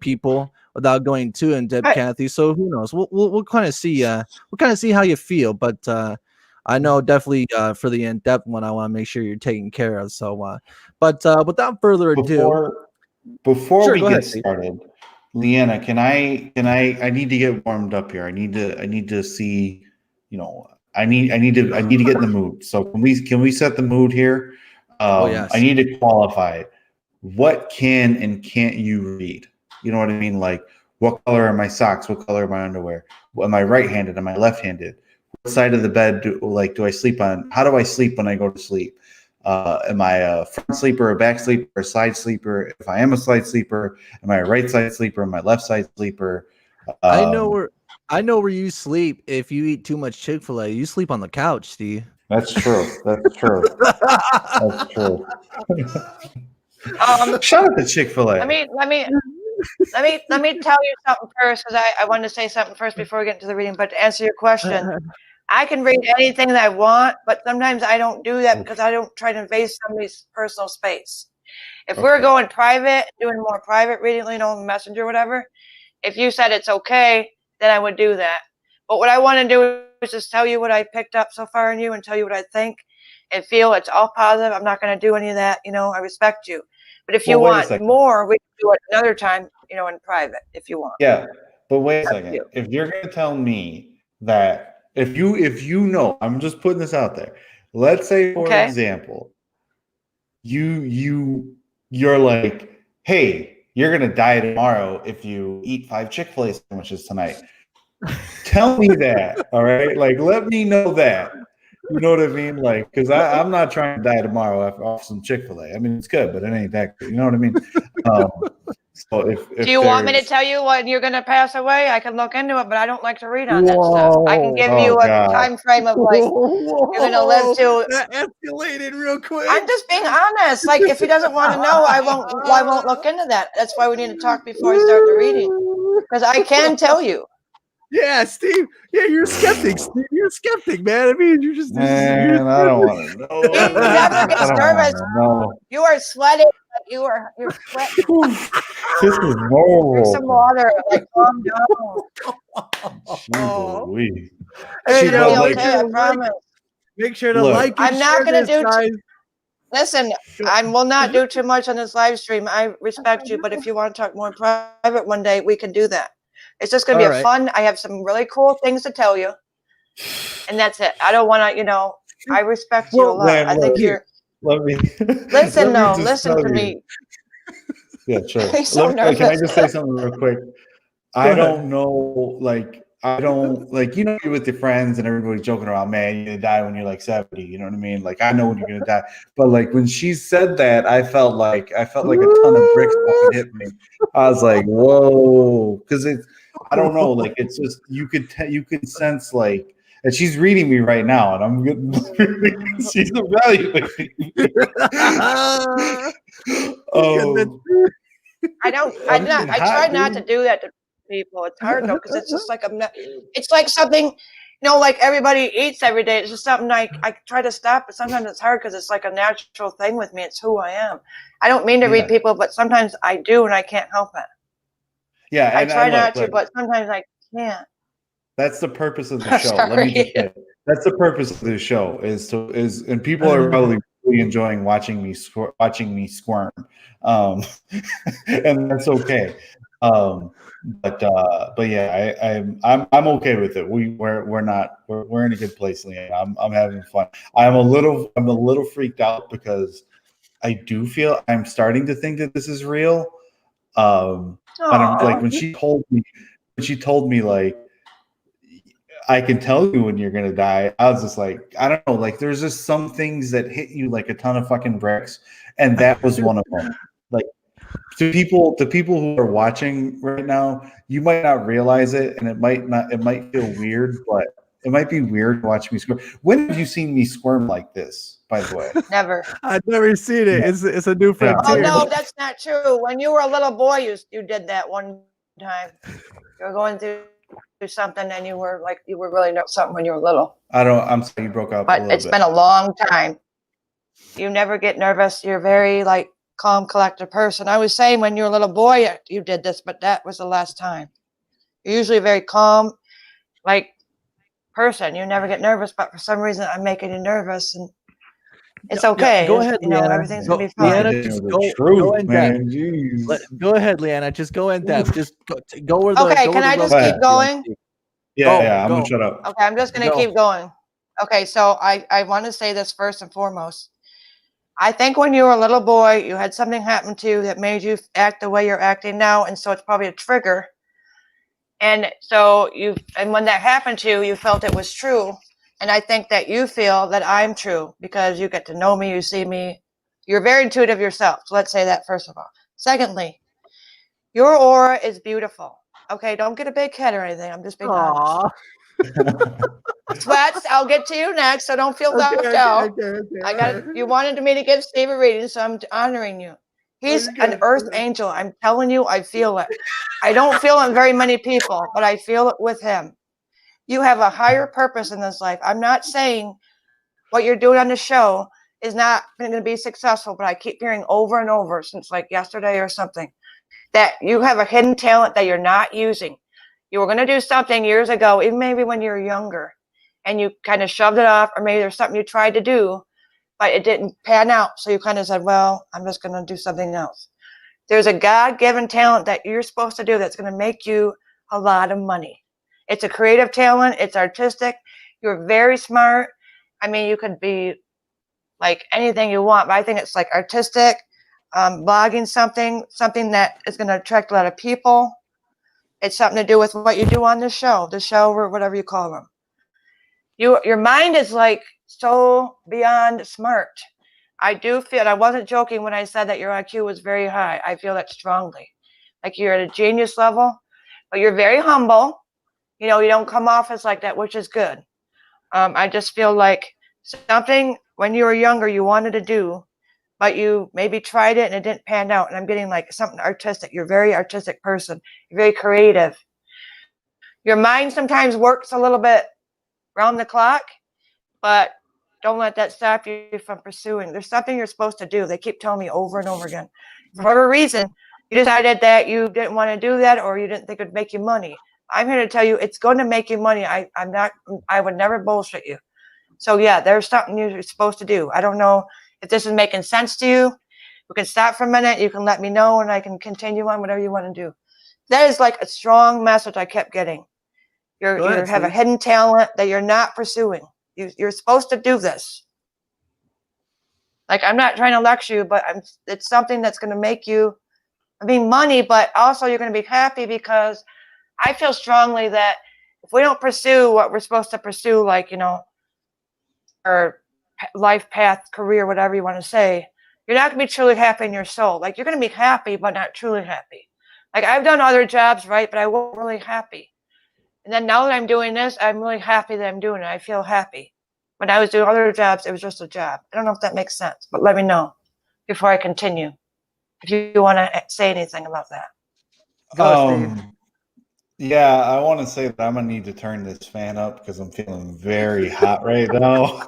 people without going too in depth, Kathy. So who knows? We'll kind of see. We'll kind of see how you feel, but. I know definitely for the in-depth one, I want to make sure you're taken care of. So, but without further ado, before we get started, Leanna, I need to get warmed up here. I need to see, you know, I need to get in the mood. So can we set the mood here? Yes. I need to qualify. What can and can't you read? You know what I mean? Like, what color are my socks? What color are my underwear? Am I right-handed? Am I left-handed? What side of the bed do I sleep on? How do I sleep when I go to sleep? Am I a front sleeper, a back sleeper, a side sleeper? If I am a side sleeper, am I a right side sleeper? Am I left side sleeper? I know where you sleep. If you eat too much Chick-fil-A, you sleep on the couch, Steve. That's true. That's true. That's true. Shout out to Chick-fil-A. Let me let me tell you something first, because I wanted to say something first before we get into the reading. But to answer your question, I can read anything that I want, but sometimes I don't do that because I don't try to invade somebody's personal space. If we're going private, doing more private reading, Messenger, whatever, if you said it's okay, then I would do that. But what I want to do is just tell you what I picked up so far in you and tell you what I think and feel. It's all positive. I'm not going to do any of that. I respect you. But if you want more, we can do it another time, in private if you want. Yeah, but wait a second. If you're going to tell me that if you know, I'm just putting this out there. Let's say, for example, you're like, hey, you're going to die tomorrow if you eat 5 Chick-fil-A sandwiches tonight. Tell me that, all right? Like, let me know that. You know what I mean? Like, because I'm not trying to die tomorrow off some Chick-fil-A. I mean, it's good, but it ain't that good. You know what I mean? So if do you want me to tell you when you're going to pass away? I can look into it, but I don't like to read on that stuff. I can give you a time frame of like you're going to live to. That escalated real quick. I'm just being honest. Like, if he doesn't want to know, I won't look into that. That's why we need to talk before we start the reading, because I can tell you. Yeah, Steve. Yeah, you're a skeptic, Steve. You're a skeptic, man. I mean, you're just. Man, I don't want to know. He never gets nervous. You are sweating. You're sweating. This is horrible. Drink some water. Like, calm down. Hey, okay, I promise. Make sure to like. I'm not going to do. Listen, I will not do too much on this live stream. I respect you, but if you want to talk more private one day, we can do that. It's just going to be fun. I have some really cool things to tell you, and that's it. I don't want to, I respect you a lot. I think you're. Listen to me. Yeah, sure. He's so nervous. Can I just say something real quick? I don't know, you're with your friends and everybody's joking around, man, you're going to die when you're like 70. You know what I mean? Like, I know when you're going to die. But like when she said that, I felt like a ton of bricks hit me. I was like, whoa. Because I don't know. Like, it's just, you could sense like, and she's reading me right now, and I'm getting, she's evaluating me. I try not to do that to people. It's hard though, because it's just like it's like something, like everybody eats every day. It's just something I try to stop, but sometimes it's hard because it's like a natural thing with me. It's who I am. I don't mean to read people, but sometimes I do, and I can't help it. Yeah, I try not to, but sometimes I can't. That's the purpose of the show. Let me just say, that's the purpose of the show and people are probably really enjoying watching me squirm, and that's okay. But yeah, I'm okay with it. We're in a good place, Leanna. I'm having fun. I'm a little freaked out because I do feel I'm starting to think that this is real. And I'm like when she told me like, I can tell you when you're gonna die. I was just like, I don't know, like there's just some things that hit you like a ton of fucking bricks, and that was one of them. Like to people who are watching right now, you might not realize it, and it might feel weird, but it might be weird to watch me squirm. When have you seen me squirm like this, by the way? Never. I've never seen it. It's a new frontier. Oh no, that's not true. When you were a little boy, you did that one time. You were going through something and you were really something when you were little. I'm sorry, you broke up. But it's been a long time. You never get nervous. You're very like calm, collected person. I was saying when you were a little boy, you did this, but that was the last time. You're usually a very calm, like person. You never get nervous, but for some reason I'm making you nervous, and it's okay. Go ahead, Leanna. Everything's gonna be fine. Leanna, just go in depth. Go ahead, Leanna. Just go in depth. Just go where the. Okay, can I just keep going? Yeah, I'm gonna shut up. Okay, I'm just gonna keep going. Okay, so I want to say this first and foremost. I think when you were a little boy, you had something happen to you that made you act the way you're acting now, and so it's probably a trigger. And so when that happened to you, you felt it was true. And I think that you feel that I'm true because you get to know me, you see me. You're very intuitive yourself. So let's say that first of all. Secondly, your aura is beautiful. Okay, don't get a big head or anything. I'm just being honest. SWETZ, I'll get to you next, so don't feel left out. Okay. You wanted me to give Steve a reading, so I'm honoring you. He's an earth angel. I'm telling you, I feel it. I don't feel it in very many people, but I feel it with him. You have a higher purpose in this life. I'm not saying what you're doing on the show is not going to be successful, but I keep hearing over and over since like yesterday or something that you have a hidden talent that you're not using. You were going to do something years ago, even maybe when you were younger, and you kind of shoved it off, or maybe there's something you tried to do, but it didn't pan out. So you kind of said, well, I'm just going to do something else. There's a God-given talent that you're supposed to do that's going to make you a lot of money. It's a creative talent. It's artistic. You're very smart. I mean, you could be like anything you want, but I think it's like artistic, blogging something that is going to attract a lot of people. It's something to do with what you do on the show or whatever you call them. Your mind is like so beyond smart. I do feel, I wasn't joking when I said that your IQ was very high. I feel that strongly. Like you're at a genius level, but you're very humble. You know, you don't come off as like that, which is good. I just feel like something when you were younger you wanted to do, but you maybe tried it and it didn't pan out. And I'm getting like something artistic. You're a very artistic person. You're very creative. Your mind sometimes works a little bit round the clock, but don't let that stop you from pursuing. There's something you're supposed to do. They keep telling me over and over again. For whatever reason, you decided that you didn't want to do that, or you didn't think it would make you money. I'm here to tell you it's going to make you money. I would never bullshit you. So yeah, there's something you're supposed to do. I don't know if this is making sense to you. You can stop for a minute. You can let me know and I can continue on whatever you want to do. That is like a strong message I kept getting. You have a hidden talent that you're not pursuing. You're supposed to do this. Like, I'm not trying to lecture you, but it's something that's going to make you, money, but also you're going to be happy, because I feel strongly that if we don't pursue what we're supposed to pursue, like, you know, our life path, career, whatever you want to say, you're not going to be truly happy in your soul. Like, you're going to be happy, but not truly happy. Like, I've done other jobs, right, but I wasn't really happy. And then now that I'm doing this, I'm really happy that I'm doing it. I feel happy. When I was doing other jobs, it was just a job. I don't know if that makes sense, but let me know before I continue, if you want to say anything about that. Go, Steve. Yeah, I want to say that I'm gonna need to turn this fan up because I'm feeling very hot right now.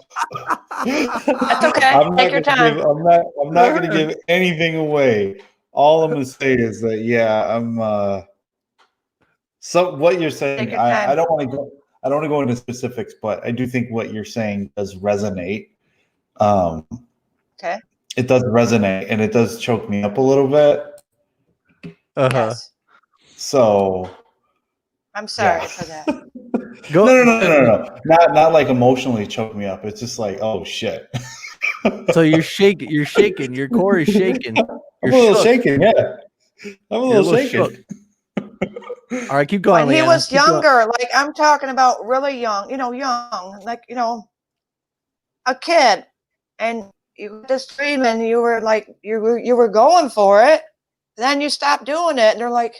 That's okay. Take your time. I'm not gonna give anything away. All I'm gonna say is that I'm so what you're saying, I don't want to go into specifics, but I do think what you're saying does resonate. Okay. It does resonate, and it does choke me up a little bit. Yes. So I'm sorry for that. No. Not like emotionally choke me up. It's just like, oh shit. So you're shaking. Your core is shaking. I'm a little shaking. Yeah, I'm a little shaking. All right, keep going. When he Leanna. was younger, like I'm talking about really young, like, a kid, and you had this dream and you were like, you were going for it. Then you stopped doing it, and they're like,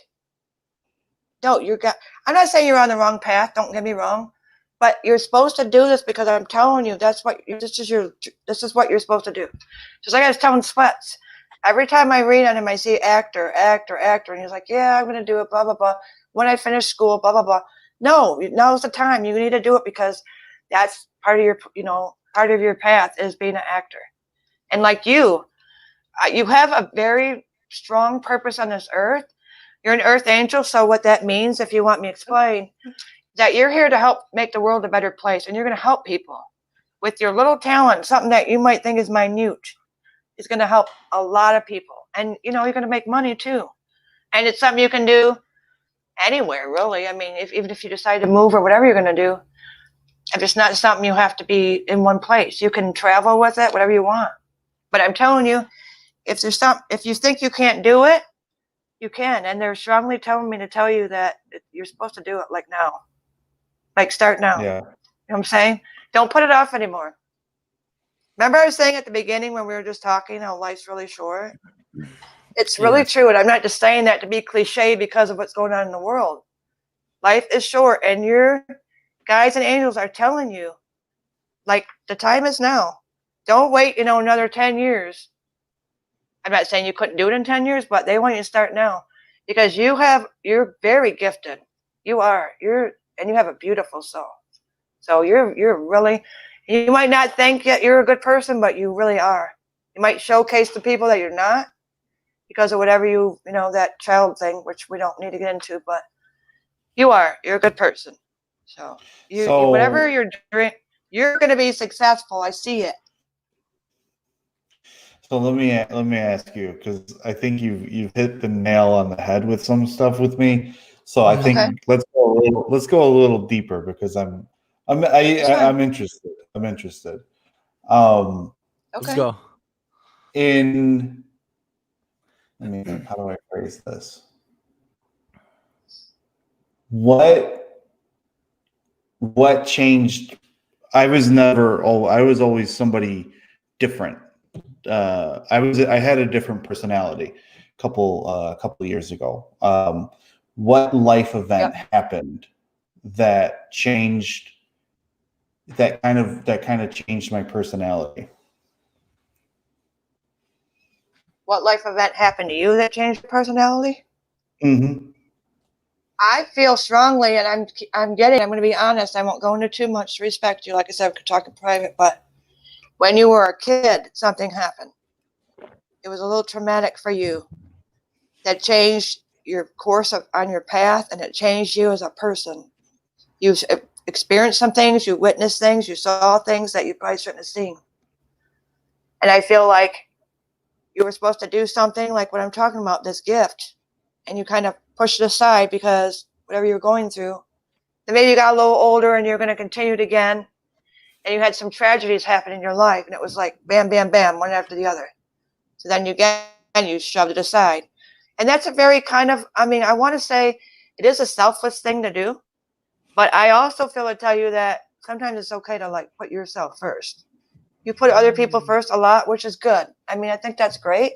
no, I'm not saying you're on the wrong path. Don't get me wrong, but you're supposed to do this because I'm telling you, this is what you're supposed to do. Just like I was telling SWETZ, every time I read on him, I see actor, and he's like, yeah, I'm going to do it, blah, blah, blah. When I finish school, blah, blah, blah. No, now's the time. You need to do it because that's part of your path is being an actor. And like you have a very strong purpose on this earth. You're an earth angel. So what that means, if you want me to explain, that you're here to help make the world a better place. And you're going to help people with your little talent, something that you might think is minute. It's going to help a lot of people. And, you're going to make money too. And it's something you can do anywhere, really. Even if you decide to move or whatever you're going to do, if it's not something you have to be in one place, you can travel with it, whatever you want. But I'm telling you, if you think you can't do it, you can. And they're strongly telling me to tell you that you're supposed to do it like now. Like start now. Yeah. You know what I'm saying? Don't put it off anymore. Remember I was saying at the beginning when we were just talking how life's really short? It's really true. And I'm not just saying that to be cliche because of what's going on in the world. Life is short, and your guides and angels are telling you, like, the time is now. Don't wait, another 10 years. I'm not saying you couldn't do it in 10 years, but they want you to start now because you're very gifted. You are. And you have a beautiful soul. So you're really, you might not think that you're a good person, but you really are. You might showcase to people that you're not because of whatever that child thing, which we don't need to get into, but you're a good person. So whatever you're doing, you're going to be successful. I see it. So let me ask you, because I think you've hit the nail on the head with some stuff with me. So I think let's go a little deeper because I'm interested. I'm interested. Let's go. Let me think, how do I phrase this? What changed? I was always somebody different. I had a different personality a couple years ago. What life event happened that changed that kind of changed my personality? What life event happened to you that changed your personality? Mm-hmm. I feel strongly, and I'm going to be honest. I won't go into too much to respect you. Like I said, we could talk in private, but when you were a kid, something happened. It was a little traumatic for you that changed your course on your path, and it changed you as a person. You've experienced some things, you witnessed things, you saw things that you probably shouldn't have seen. And I feel like you were supposed to do something like what I'm talking about, this gift, and you kind of pushed it aside because whatever you were going through, then maybe you got a little older and you're going to continue it again, and you had some tragedies happen in your life, and it was like bam, bam, bam, one after the other. So then you shoved it aside. And that's a very kind of, I want to say it is a selfless thing to do, but I also feel to tell you that sometimes it's okay to like put yourself first. You put other people first a lot, which is good. I think that's great.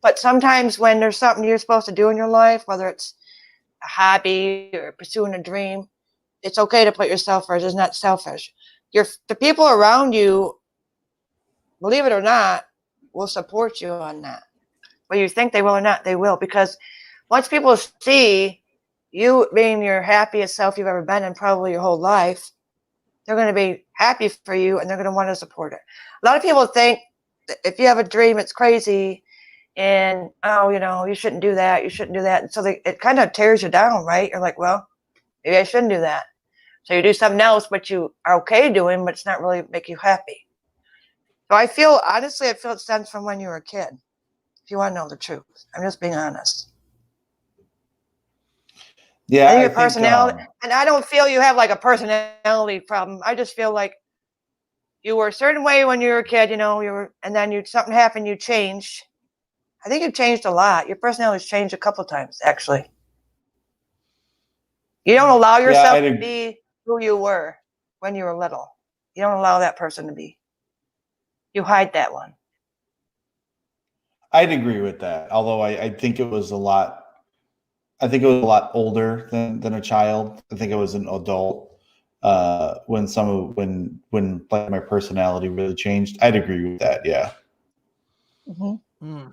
But sometimes when there's something you're supposed to do in your life, whether it's a hobby or pursuing a dream, it's okay to put yourself first. It's not selfish. The people around you, believe it or not, will support you on that. Whether you think they will or not, they will. Because once people see you being your happiest self you've ever been in probably your whole life, they're going to be happy for you and they're going to want to support it. A lot of people think that if you have a dream, it's crazy and, you shouldn't do that. You shouldn't do that. And so it kind of tears you down, right? You're like, well, maybe I shouldn't do that. So you do something else, but you are okay doing, but it's not really make you happy. So honestly, I feel it stems from when you were a kid. If you want to know the truth, I'm just being honest. Yeah, I think your personality, and I don't feel you have like a personality problem. I just feel like you were a certain way when you were a kid, and then something happened, you changed. I think you've changed a lot. Your personality's changed a couple times, actually. You don't allow yourself to be who you were when you were little. You don't allow that person to be. You hide that one. I'd agree with that. Although I think it was a lot. I think it was a lot older than a child. I think I was an adult when like my personality really changed. I'd agree with that. Yeah. Mm-hmm.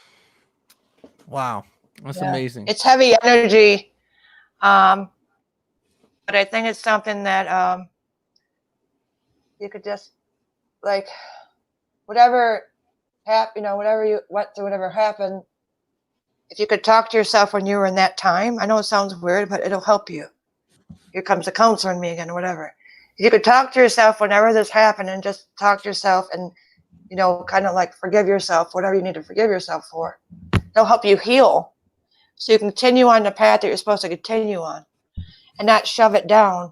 Wow, that's amazing. It's heavy energy, but I think it's something that you could just like whatever happened, whatever you went through, whatever happened. If you could talk to yourself when you were in that time, I know it sounds weird, but it'll help you. Here comes the counselor in me again, or whatever. If you could talk to yourself whenever this happened and just talk to yourself and, kind of like forgive yourself, whatever you need to forgive yourself for, it'll help you heal. So you continue on the path that you're supposed to continue on and not shove it down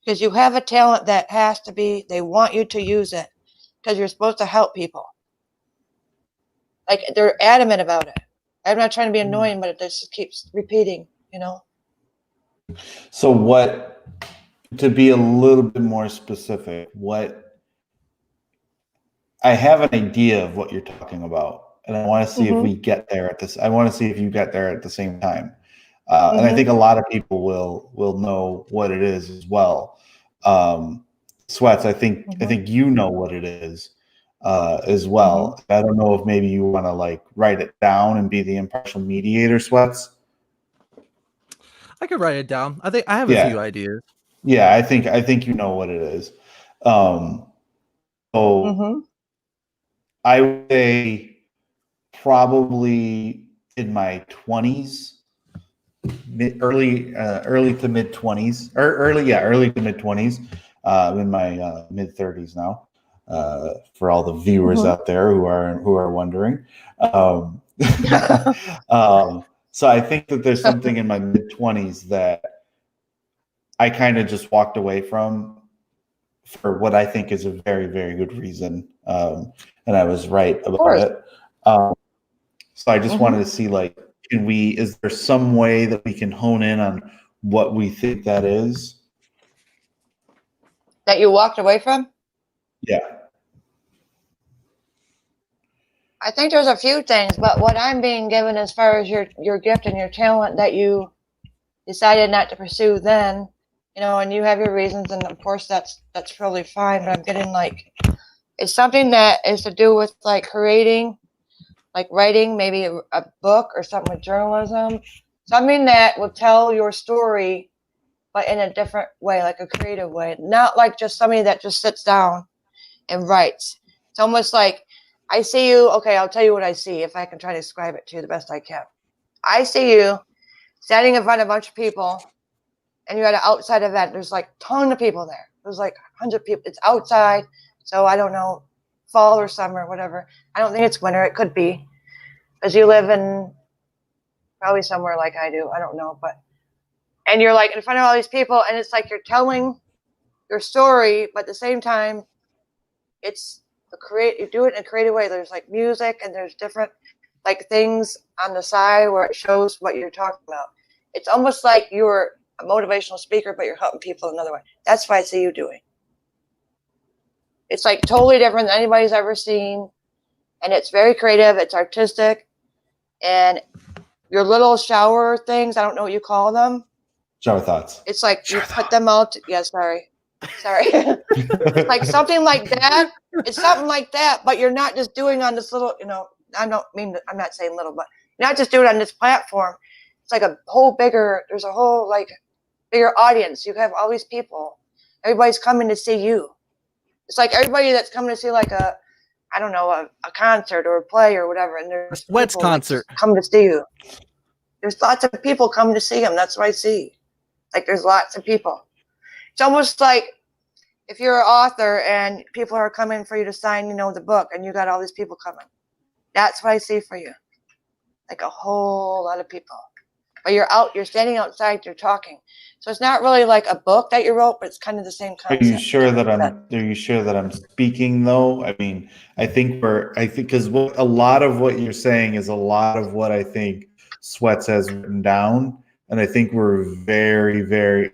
because you have a talent that has to be, they want you to use it because you're supposed to help people. Like they're adamant about it. I'm not trying to be annoying, but it just keeps repeating, So to be a little bit more specific, I have an idea of what you're talking about, and I want to see if we get there at this. I want to see if you get there at the same time. And I think a lot of people will know what it is as well. SWETZ, I think you know what it is. as well. I don't know if maybe you want to like write it down and be the impartial mediator, Sweats. I could write it down. I think I have a Yeah. few ideas. Yeah, I think you know what it is. So I would say probably in my 20s, early to mid 20s, or early to mid 20s. I'm in my mid 30s now. For all the viewers out there who are wondering. So I think that there's something in my mid 20s that I kind of just walked away from for what I think is a very, very good reason. And I was right about it. So I just wanted to see, like, is there some way that we can hone in on what we think that is? That you walked away from? Yeah. I think there's a few things, but what I'm being given as far as your gift and your talent that you decided not to pursue then, you know, and you have your reasons, and of course that's really fine, but I'm getting like, it's something that is to do with like creating, like writing, maybe a book or something with journalism, something that will tell your story, but in a different way, like a creative way, not like just somebody that just sits down and writes. It's almost like, I see you, okay, I'll tell you what I see, if I can try to describe it to you the best I can. I see you standing in front of a bunch of people, and you're at an outside event. There's like a ton of people there. There's like 100 people. It's outside, so I don't know, fall or summer, whatever. I don't think it's winter. It could be, because you live in probably somewhere like I do. I don't know, but, and you're like in front of all these people, and it's like you're telling your story, but at the same time, it's you do it in a creative way. There's like music, and there's different like things on the side where it shows what you're talking about. It's almost like you're a motivational speaker, but you're helping people another way. That's what I see you doing. It's like totally different than anybody's ever seen, and it's very creative. It's artistic, and your little shower things, I don't know what you call them. Shower thoughts. It's like you put them out. Yeah, sorry. It's like something like that. It's something like that, but you're not just doing on this little, you know, I'm not saying little, but you're not just doing it on this platform. It's like there's a whole like bigger audience. You have all these people. Everybody's coming to see you. It's like everybody that's coming to see like a concert or a play or whatever. And there's a SWETZ concert coming to see you. There's lots of people coming to see him. That's what I see. Like there's lots of people. It's almost like if you're an author and people are coming for you to sign, you know, the book, and you got all these people coming. That's what I see for you. Like a whole lot of people. But you're standing outside, you're talking. So it's not really like a book that you wrote, but it's kind of the same concept. Are you sure that I'm speaking though? I mean, I think because a lot of what you're saying is a lot of what I think SWETZ has written down. And I think we're very, very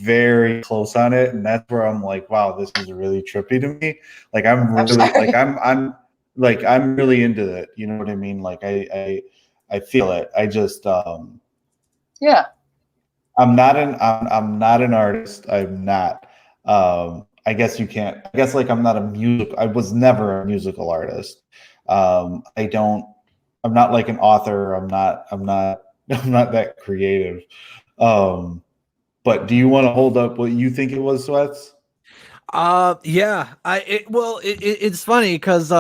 very close on it. And that's where I'm like, wow, this is really trippy to me. Like I'm really into it. You know what I mean? Like I feel it. I just yeah. I'm not an artist. I'm not. I guess like I'm not I was never a musical artist. I'm not like an author. I'm not that creative. But do you want to hold up what you think it was, SWETZ? Yeah. It's funny because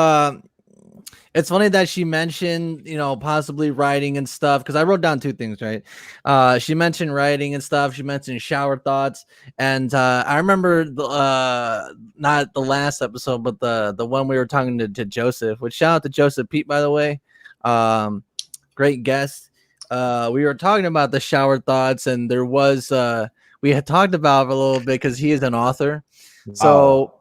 it's funny that she mentioned, you know, possibly writing and stuff, because I wrote down two things, right? She mentioned writing and stuff. She mentioned shower thoughts, and I remember not the last episode, but the one we were talking to Joseph. Which shout out to Joseph Pete, by the way, great guest. We were talking about the shower thoughts, and there was we had talked about it a little bit because he is an author. Wow. So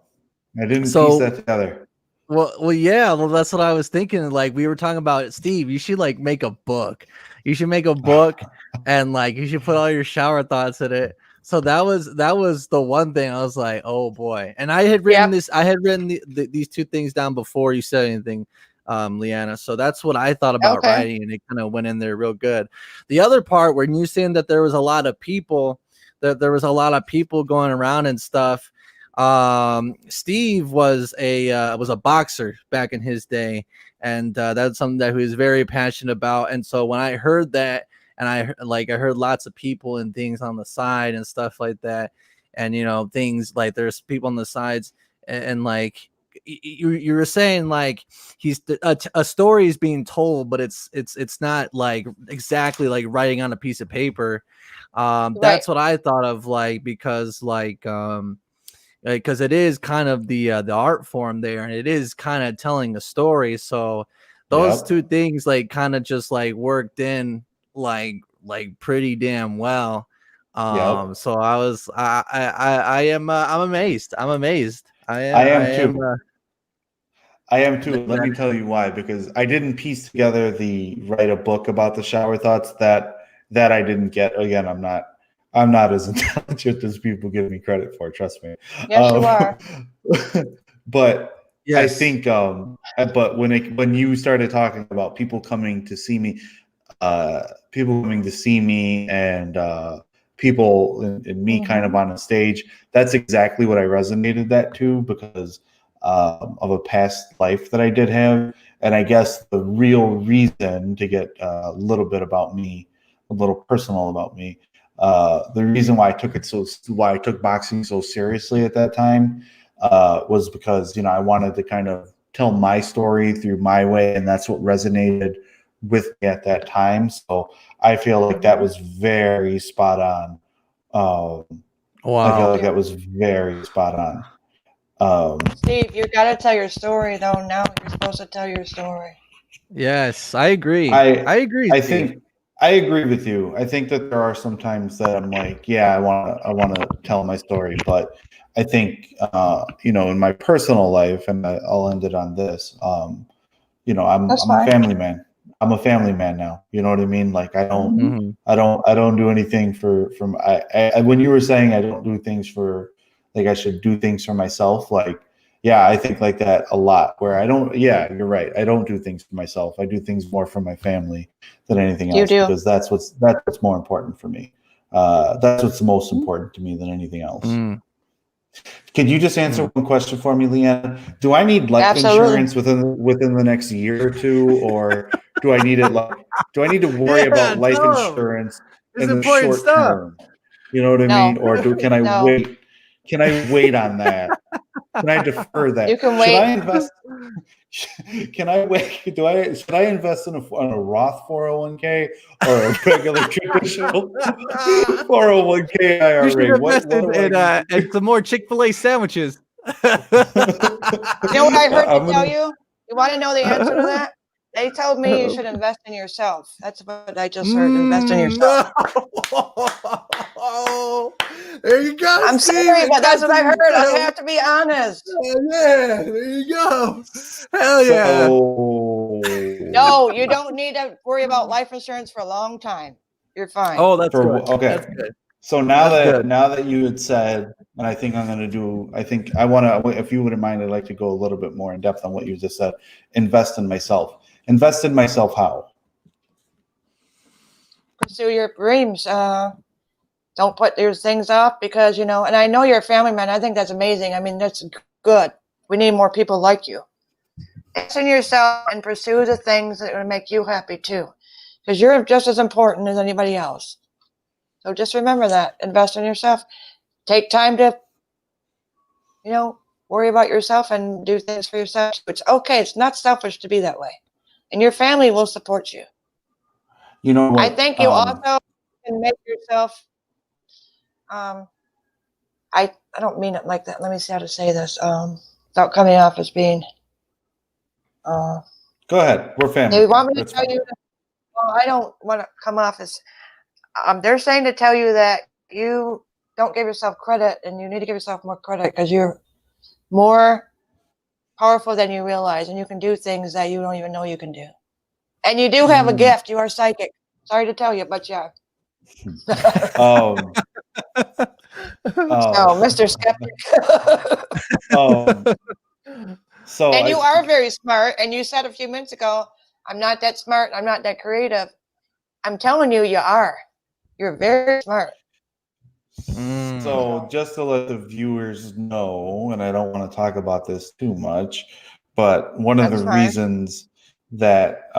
I didn't piece that together. Well, yeah. Well, that's what I was thinking. Like we were talking about, Steve, you should like make a book. You should make a book, and like you should put all your shower thoughts in it. So that was the one thing I was like, oh boy. And I had written this. I had written these two things down before you said anything, Leanna. So that's what I thought about writing, and it kind of went in there real good. The other part when you saying that there was a lot of people, going around and stuff. Steve was a boxer back in his day, and that's something that he was very passionate about. And so when I heard that, and I heard lots of people and things on the side and stuff like that, and things like there's people on the sides, and like you were saying, like a story is being told, but it's not like exactly like writing on a piece of paper. Right. That's what I thought of, like, because because it is kind of the art form there, and it is kind of telling a story. So those two things like kind of just like worked in like pretty damn well. So I am I'm amazed. I'm am too. I am too. Let me tell you why. Because I didn't piece together the write a book about the shower thoughts that I didn't get. Again, I'm not as intelligent as people give me credit for. Trust me. Yes, you are. But yes. I think. But when you started talking about people coming to see me, and people and me kind of on a stage, that's exactly what I resonated that to, because of a past life that I did have. And I guess the real reason, to get a little bit about me, a little personal about me, the reason why I took boxing so seriously at that time was because I wanted to kind of tell my story through my way, and that's what resonated with me at that time. So I feel like that was very spot on. Wow. I feel like that was very spot on. Steve, you got to tell your story, though. Now you're supposed to tell your story. Yes, I agree. I agree. I think I agree with you. I think that there are some times that I'm like, yeah, I want to tell my story, but I think in my personal life, and I'll end it on this. I'm a family man. I'm a family man now. You know what I mean? Like I don't do anything when you were saying I don't do things for, like, I should do things for myself. Like, yeah, I think like that a lot, where you're right. I don't do things for myself. I do things more for my family than anything else, because that's what's more important for me. That's what's most important to me than anything else. Can you just answer one question for me, Leanna? Do I need life insurance within the next year or two, or do I need to worry about life insurance in the short term? You know what I mean? Or can I wait? Can I wait on that? Can I defer that? You can wait. Should I invest? Can I wait? Should I invest in a Roth 401k or a regular traditional 401k IRA? You should invest in some more Chick-fil-A sandwiches. You know what I heard tell you? You want to know the answer to that? They told me you should invest in yourself. That's what I just heard. Invest in yourself. There you go. I'm sorry, but that's what I heard. I have to be honest. Yeah, there you go. Hell yeah. No, you don't need to worry about life insurance for a long time. You're fine. Oh, that's good. Okay. That's good. So now that you had said, and I think I want to, if you wouldn't mind, I'd like to go a little bit more in depth on what you just said. Invest in myself. Invest in myself how? Pursue your dreams. Don't put your things off, because, and I know you're a family man. I think that's amazing. I mean, that's good. We need more people like you. Invest in yourself and pursue the things that will make you happy too, because you're just as important as anybody else. So just remember that. Invest in yourself. Take time to, worry about yourself and do things for yourself. It's okay. It's not selfish to be that way. And your family will support you. You know what? I think you also can make yourself, I don't mean it like that. Let me see how to say this without coming off as being. Go ahead. We're family. They want me to tell you. Well, I don't want to come off as. They're saying to tell you that you don't give yourself credit, and you need to give yourself more credit, because you're more powerful than you realize, and you can do things that you don't even know you can do. And you do have a gift. You are psychic. Sorry to tell you, but yeah. Mr. Skeptic. And you are very smart. And you said a few minutes ago, I'm not that smart. I'm not that creative. I'm telling you, you are. You're very smart. So just to let the viewers know, and I don't want to talk about this too much, but one of That's the fine. reasons that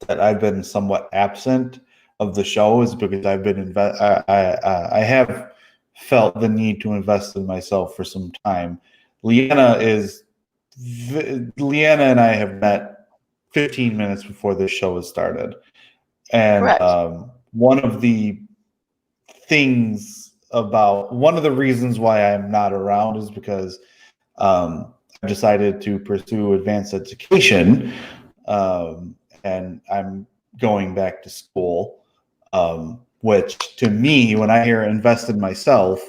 that I've been somewhat absent of the show is because I've been I have felt the need to invest in myself for some time. Leanna and I have met 15 minutes before this show has started, and Correct. one of the reasons why I'm not around is because I decided to pursue advanced education, and I'm going back to school, which to me, when I hear invest in myself,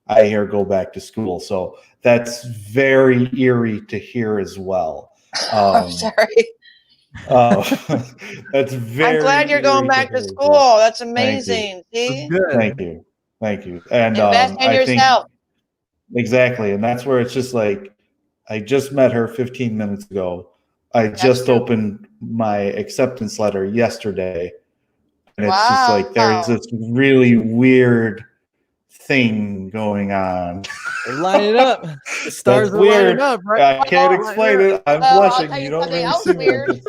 I hear go back to school. So that's very eerie to hear as well. I'm sorry. That's very I'm glad you're going eerie back to hear as well. school. That's Thank you. amazing. See? Good. Thank you. And Invest in I think yourself. exactly, and that's where it's just like I just met her 15 minutes ago. I just true. opened my acceptance letter yesterday, and it's just like there's Wow. this really weird thing going on. They're lining up. The stars That's are lining weird. up, right? I can't explain it. I'm Well, I'll blushing. tell You you don't something really else see me like weird. this.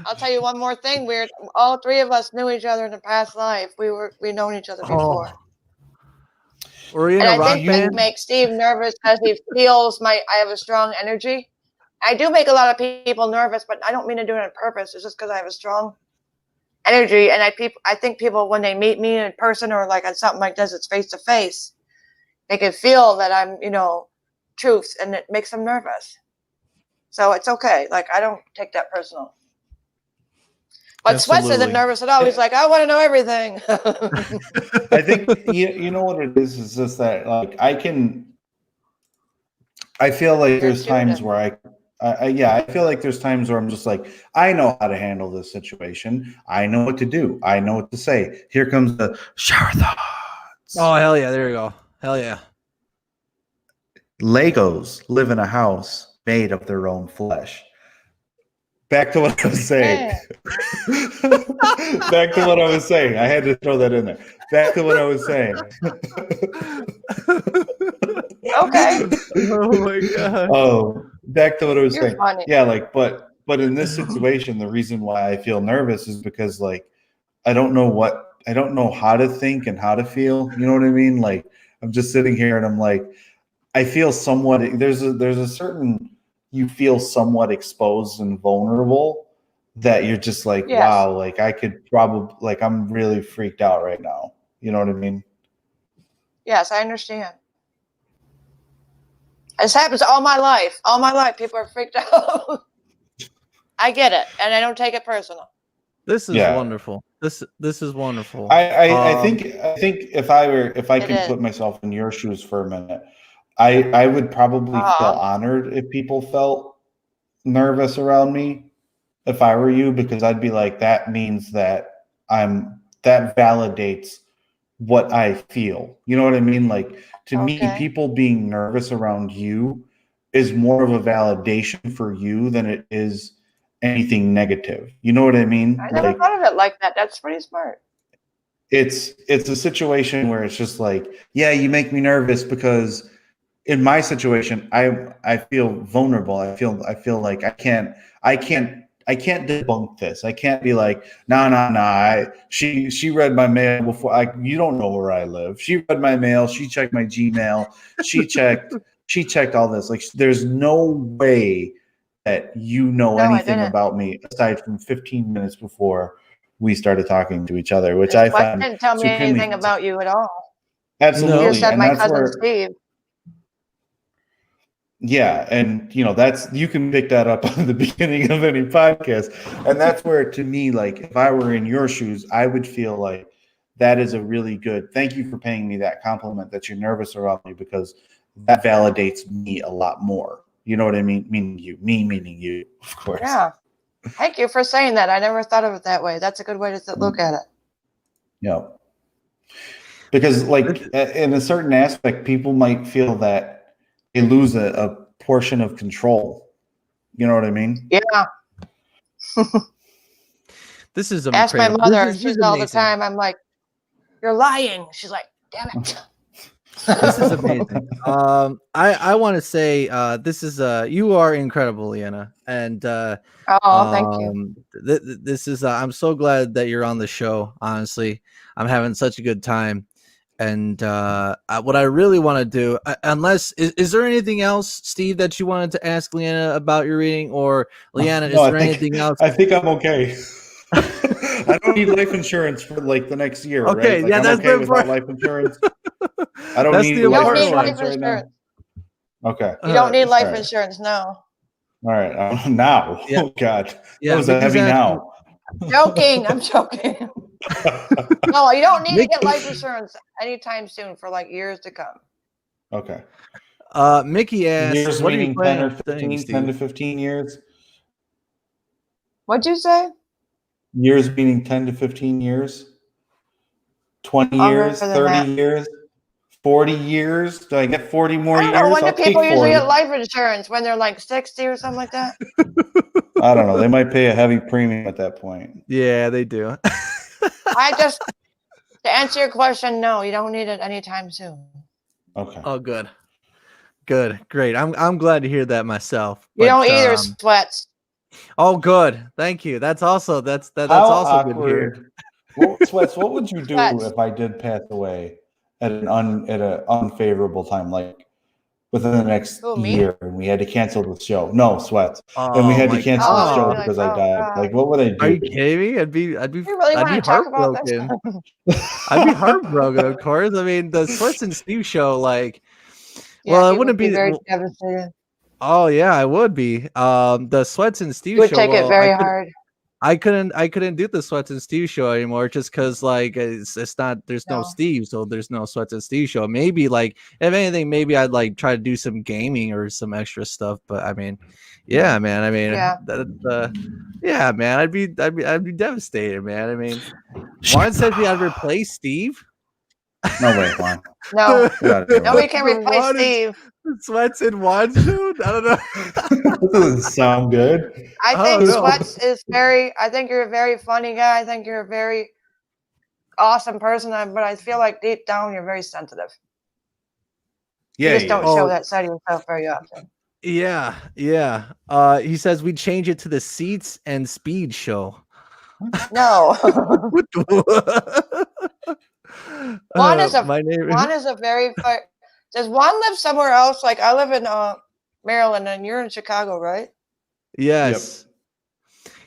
I'll tell you one more thing weird. All three of us knew each other in a past life. We've known each other before. Were you in And a I rock think that band? makes Steve nervous because he feels I have a strong energy. I do make a lot of people nervous, but I don't mean to do it on purpose. It's just because I have a strong energy, and I think people, when they meet me in person or like on something like this, it's face to face, they can feel that I'm, truth, and it makes them nervous. So it's okay. Like, I don't take that personal. But SWETZ isn't Absolutely. nervous at all. He's like, I want to know everything. I think you know what it is. It's just that like I feel like there's times where I feel like there's times where I'm just like, I know how to handle this situation. I know what to do. I know what to say. Here comes the shower thoughts. Oh, hell yeah. There you go. Hell yeah. Legos live in a house made of their own flesh. Back to what I was saying. Back to what I was saying. I had to throw that in there. Back to what I was saying. Okay. Oh my god. Oh, back to what I was You're saying. funny. Yeah, like, but in this situation, the reason why I feel nervous is because like I don't know how to think and how to feel. You know what I mean? Like I'm just sitting here and I'm like, I feel somewhat. There's a certain you feel somewhat exposed and vulnerable that you're just like, Yes. wow, like I could probably like I'm really freaked out right now. You know what I mean? Yes, I understand. This happens all my life. All my life, people are freaked out. I get it, and I don't take it personal. This is Yeah. wonderful. This is wonderful. I think if I could is. put myself in your shoes for a minute, I would probably feel honored if people felt nervous around me if I were you, because I'd be like, that means that that validates what I feel. You know what I mean? Like to me, people being nervous around you is more of a validation for you than it is anything negative. You know what I mean? I never thought of it like that. That's pretty smart. It's a situation where it's just like, yeah, you make me nervous because in my situation, I feel vulnerable. I feel like I can't debunk this. I can't be like, nah. She read my mail before. You don't know where I live. She read my mail. She checked my Gmail. She checked all this. Like, there's no way that you know anything about me aside from 15 minutes before we started talking to each other, which I find didn't tell me anything about you at all. Absolutely. You just said and my that's cousin where, Steve. Yeah, and you can pick that up on the beginning of any podcast, and that's where, to me, like if I were in your shoes, I would feel like that is a really good. Thank you for paying me that compliment that you're nervous around me, because that validates me a lot more. You know what I mean? Meaning you, of course. Yeah. Thank you for saying that. I never thought of it that way. That's a good way to look at it. Yeah. Because, like, in a certain aspect, people might feel that they lose a portion of control. You know what I mean? Yeah. This is Ask my incredible. mother. This She's is all the amazing. time. I'm like, You're lying. She's like, damn it. This is amazing. I want to say this is you are incredible, Leanna, and Thank you. This is I'm so glad that you're on the show. Honestly, I'm having such a good time, and what I really want to do, unless is there anything else, Steve, that you wanted to ask Leanna about your reading, or Leanna, is there anything else? I think I'm okay. I don't need life insurance for like the next year, Okay, right? Like, yeah, I'm that's okay the without part. life insurance. I don't That's need the life You don't need insurance life right now. insurance. Okay. You don't need life Alright. insurance, no. All right. Now. Yeah. Oh God. Yeah, That was a Mickey's heavy asking- now. Joking. I'm joking. No, you don't need to get Mickey- life insurance anytime soon for like years to come. Okay. Mickey asked, Years "What are you meaning 10 planning or on studying, 15, 10 to Steve?" 15 years. What'd you say? Years meaning 10 to 15 years. 20 Longer years, than 30 that. years, 40 years. Do I get 40 more I don't know. years? When do I'll take people usually 40. get life insurance? When they're like 60 or something like that? I don't know. They might pay a heavy premium at that point. Yeah, they do. To answer your question, no, you don't need it anytime soon. Okay. Oh, good, great. I'm glad to hear that myself. You but, don't either, SWETZ. Oh, good. Thank you. That's also that's How also good to hear. awkward. Well, SWETZ, what would you do SWETZ. if I did pass away at an unfavorable time, like within the next Who, me? year, and we had to cancel the show? No, SWETZ. Oh, And we had to my cancel the God. show Oh, you'd be because like, I oh, died. God. Like, what would I do? Are you kidding me? I'd be You really want to talk about this? heartbroken. I'd be heartbroken, of course. I mean, the SWETZ and Steve show, like, Yeah, well, it you wouldn't would be be. very devastated. Oh yeah, I would be. The SWETZ and Steve You would show. take it Well, very hard. I couldn't do the SWETZ and Steve show anymore just because like it's not there's no No. Steve, so there's no SWETZ and Steve show. Maybe like if anything, maybe I'd like try to do some gaming or some extra stuff. But I mean, yeah, man. I mean, Yeah. yeah, man. I'd be devastated, man. I mean, Juan says he had to replace Steve. No way, Juan. No, Get out of here, nobody Juan. can replace Juan is- Steve. SWETZ and Juan show. I don't know. That doesn't sound good. I Oh, think no. SWETZ is I think you're a very funny guy. I think you're a very awesome person, but I feel like deep down you're very sensitive. Yeah, You just don't Oh. show that side of yourself very often. Yeah. He says we'd change it to the Seats and Speed show. No. Juan is my name. Juan is a very does Juan live somewhere else? Like I live in Maryland and you're in Chicago, right? Yes.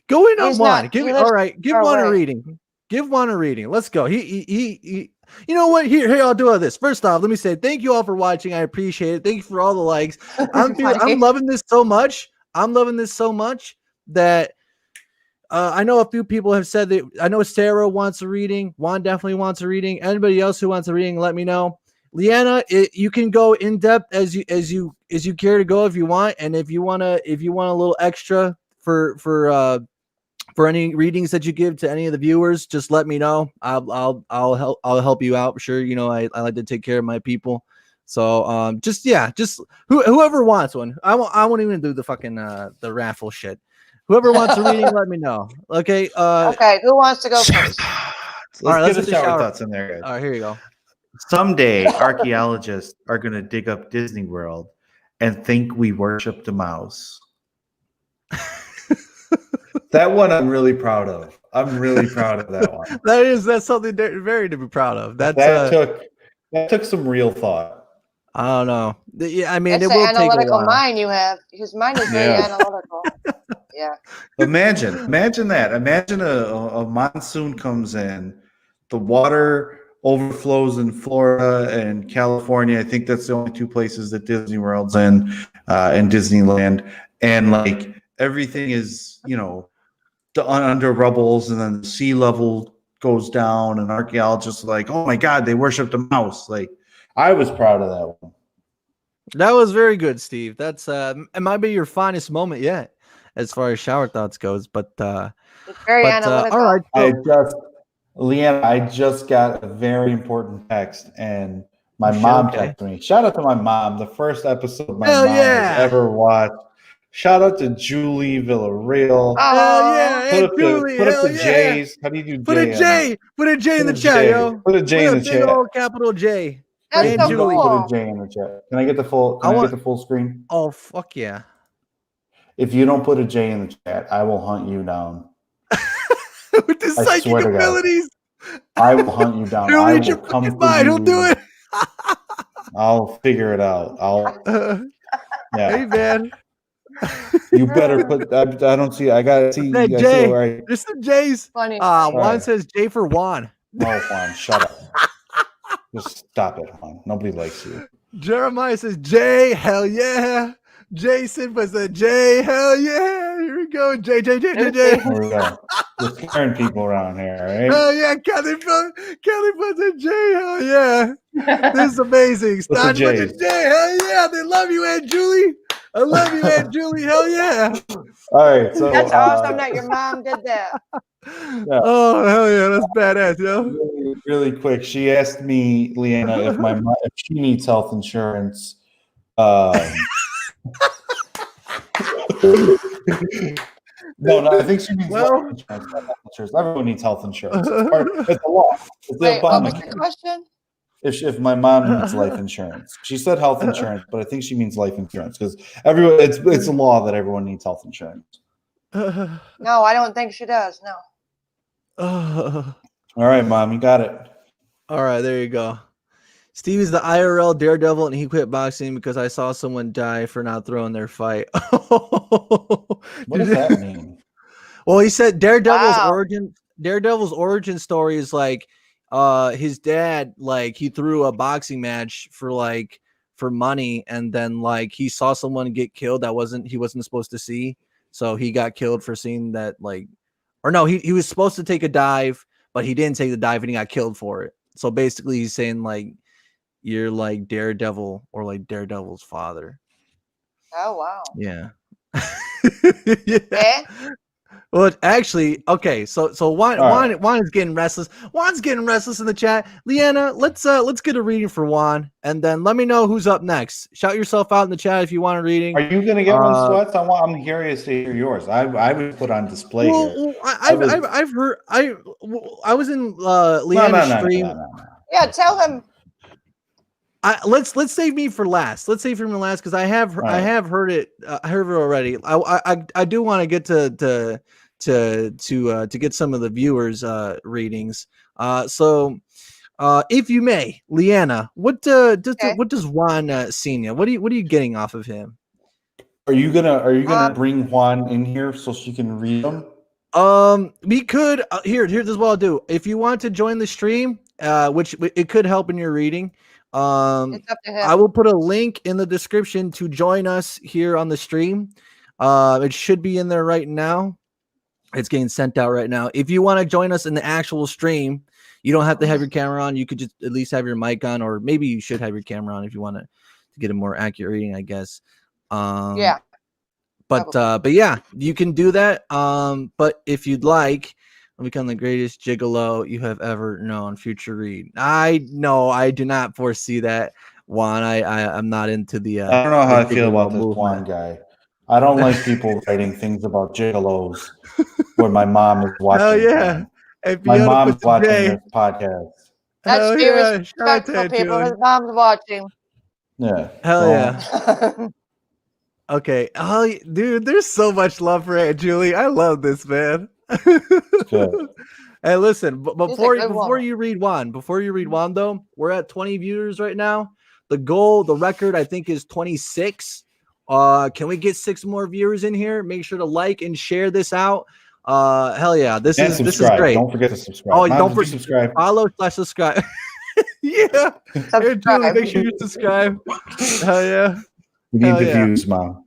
Go in on He's Juan. not- Give he me lives all right. Give far Juan a away. reading. Give Juan a reading. Let's go. He you know what? Here, I'll do all this. First off, let me say thank you all for watching. I appreciate it. Thank you for all the likes. I'm loving this so much. I'm loving this so much that I know a few people have said that. I know Sarah wants a reading. Juan definitely wants a reading. Anybody else who wants a reading, let me know. Leanna, you can go in depth as you care to go if you want, and if you want a little extra for any readings that you give to any of the viewers, just let me know. I'll help you out. Sure, you know I like to take care of my people. So just whoever wants one. I won't even do the fucking the raffle shit. Whoever wants a reading, let me know. Okay. Okay, who wants to go first? All right, let's get get a the shower shower. thoughts in there, guys. All right, here you go. Someday, archaeologists are going to dig up Disney World and think we worshipped a mouse. That one I'm really proud of. I'm really proud of that one. That's something very to be proud of. That took some real thought. I don't know. Yeah, I mean, It's it an will take a analytical while. mind you have because mine is very Yeah. analytical. Yeah. Imagine that. Imagine a monsoon comes in, the water overflows in Florida and California. I think that's the only two places that Disney World's in Disneyland, and like everything is, under rubbles, and then the sea level goes down, and archaeologists are like, oh my God, they worshipped a mouse. Like, I was proud of that one. That was very good, Steve. That's it might be your finest moment yet, as far as shower thoughts goes. But It's very analytical. all right. Leanna, I just got a very important text, and my Oh, shit, mom okay. texted me. Shout out to my mom, the first episode my Hell mom yeah. has ever watched. Shout out to Julie Villarreal. Oh, Hey, Put Julie, up hell the yeah. J's. How do you do Put a J? J in Put the a chat, J. yo. Put a J in the Big chat. old capital J. For that's If Aunt so you don't Julie. put a cool. J in the chat, can I get the full? I want- get the full screen? Oh, fuck yeah. If you don't put a J in the chat, I will hunt you down. With the I psychic swear to God. abilities. I will hunt you down. He'll I read your will come fucking for mind. you. He'll do it. I'll figure it out. Hey, Yeah. man. You better put. I don't see. I gotta see. That I see J. it right. There's some J's. Funny. Juan Right. says J for Juan. No, Juan, shut up. Just stop it, Juan. Nobody likes you. Jeremiah says J. Hell yeah. Jason puts a J. Hell yeah. Here we go. J. There we go. We're scaring people around here, all right? Hell yeah. Kelly puts a J. Hell yeah. This is amazing. What's Stan the puts a J's? J. Hell yeah. They love you, Aunt Julie. I love you, Aunt Julie. Hell yeah. All right, so That's awesome that your mom did that. Yeah. Oh, hell yeah. That's badass, yo. really, really quick. She asked me, Leanna, if she needs health insurance. No, I think she needs Well- life insurance. Not health insurance. Everyone needs health insurance. It's the law. It's the Wait, what was Obamacare. the question? If my mom needs life insurance, she said health insurance, but I think she means life insurance because everyone. It's a law that everyone needs health insurance. No, I don't think she does. No. All right, Mom, you got it. All right, there you go. Steve is the IRL daredevil, and he quit boxing because I saw someone die for not throwing their fight. What does that mean? Well, he said Daredevil's Wow. origin story is like his dad, like he threw a boxing match for money, and then like he saw someone get killed that he wasn't supposed to see, so he got killed for seeing that, like, or no, he was supposed to take a dive, but he didn't take the dive and he got killed for it. So basically he's saying like you're like Daredevil or like Daredevil's father. Oh, wow. Yeah. Yeah. Well, actually, okay. So Juan is getting restless. Juan's getting restless in the chat. Leanna, let's get a reading for Juan, and then let me know who's up next. Shout yourself out in the chat if you want a reading. Are you gonna get one, Sweats? I'm curious to hear yours. I would put on display here. Well, I've heard. I was in Leanna's stream. No. Yeah, tell him. Let's save me for last. Let's save him for last because I have heard it. I heard it already. I do want to get to get some of the viewers readings. So if you may, Leanna, what does Juan Senior? What are you getting off of him? Are you gonna bring Juan in here so she can read them? We could here's what I'll do. If you want to join the stream, which it could help in your reading. It's up to him. I will put a link in the description to join us here on the stream. It should be in there right now. It's getting sent out right now. If you want to join us in the actual stream, you don't have to have your camera on. You could just at least have your mic on, or maybe you should have your camera on if you want to get a more accurate reading, I guess. Yeah. But yeah, you can do that. But if you'd like, become the greatest gigolo you have ever known. Future read. I do not foresee that, Juan. I'm not into the. I don't know how I feel about this movement. Juan guy. I don't like people writing things about gigolos when my mom is watching. Oh yeah, my mom's watching this podcast. That's be yeah. respectful, people. His mom's watching. Yeah. Hell yeah. Okay. Oh, dude, there's so much love for Aunt Julie. I love this, man. Hey, listen, before you read Juan though, we're at 20 viewers right now. The record I think is 26. Can we get 6 more viewers in here? Make sure to like and share this out. Hell yeah, this is great. Don't forget to subscribe. Oh, don't forget to subscribe. Follow/subscribe. Yeah, Aunt Julie, make sure you subscribe. Hell yeah. We need the views, Mom.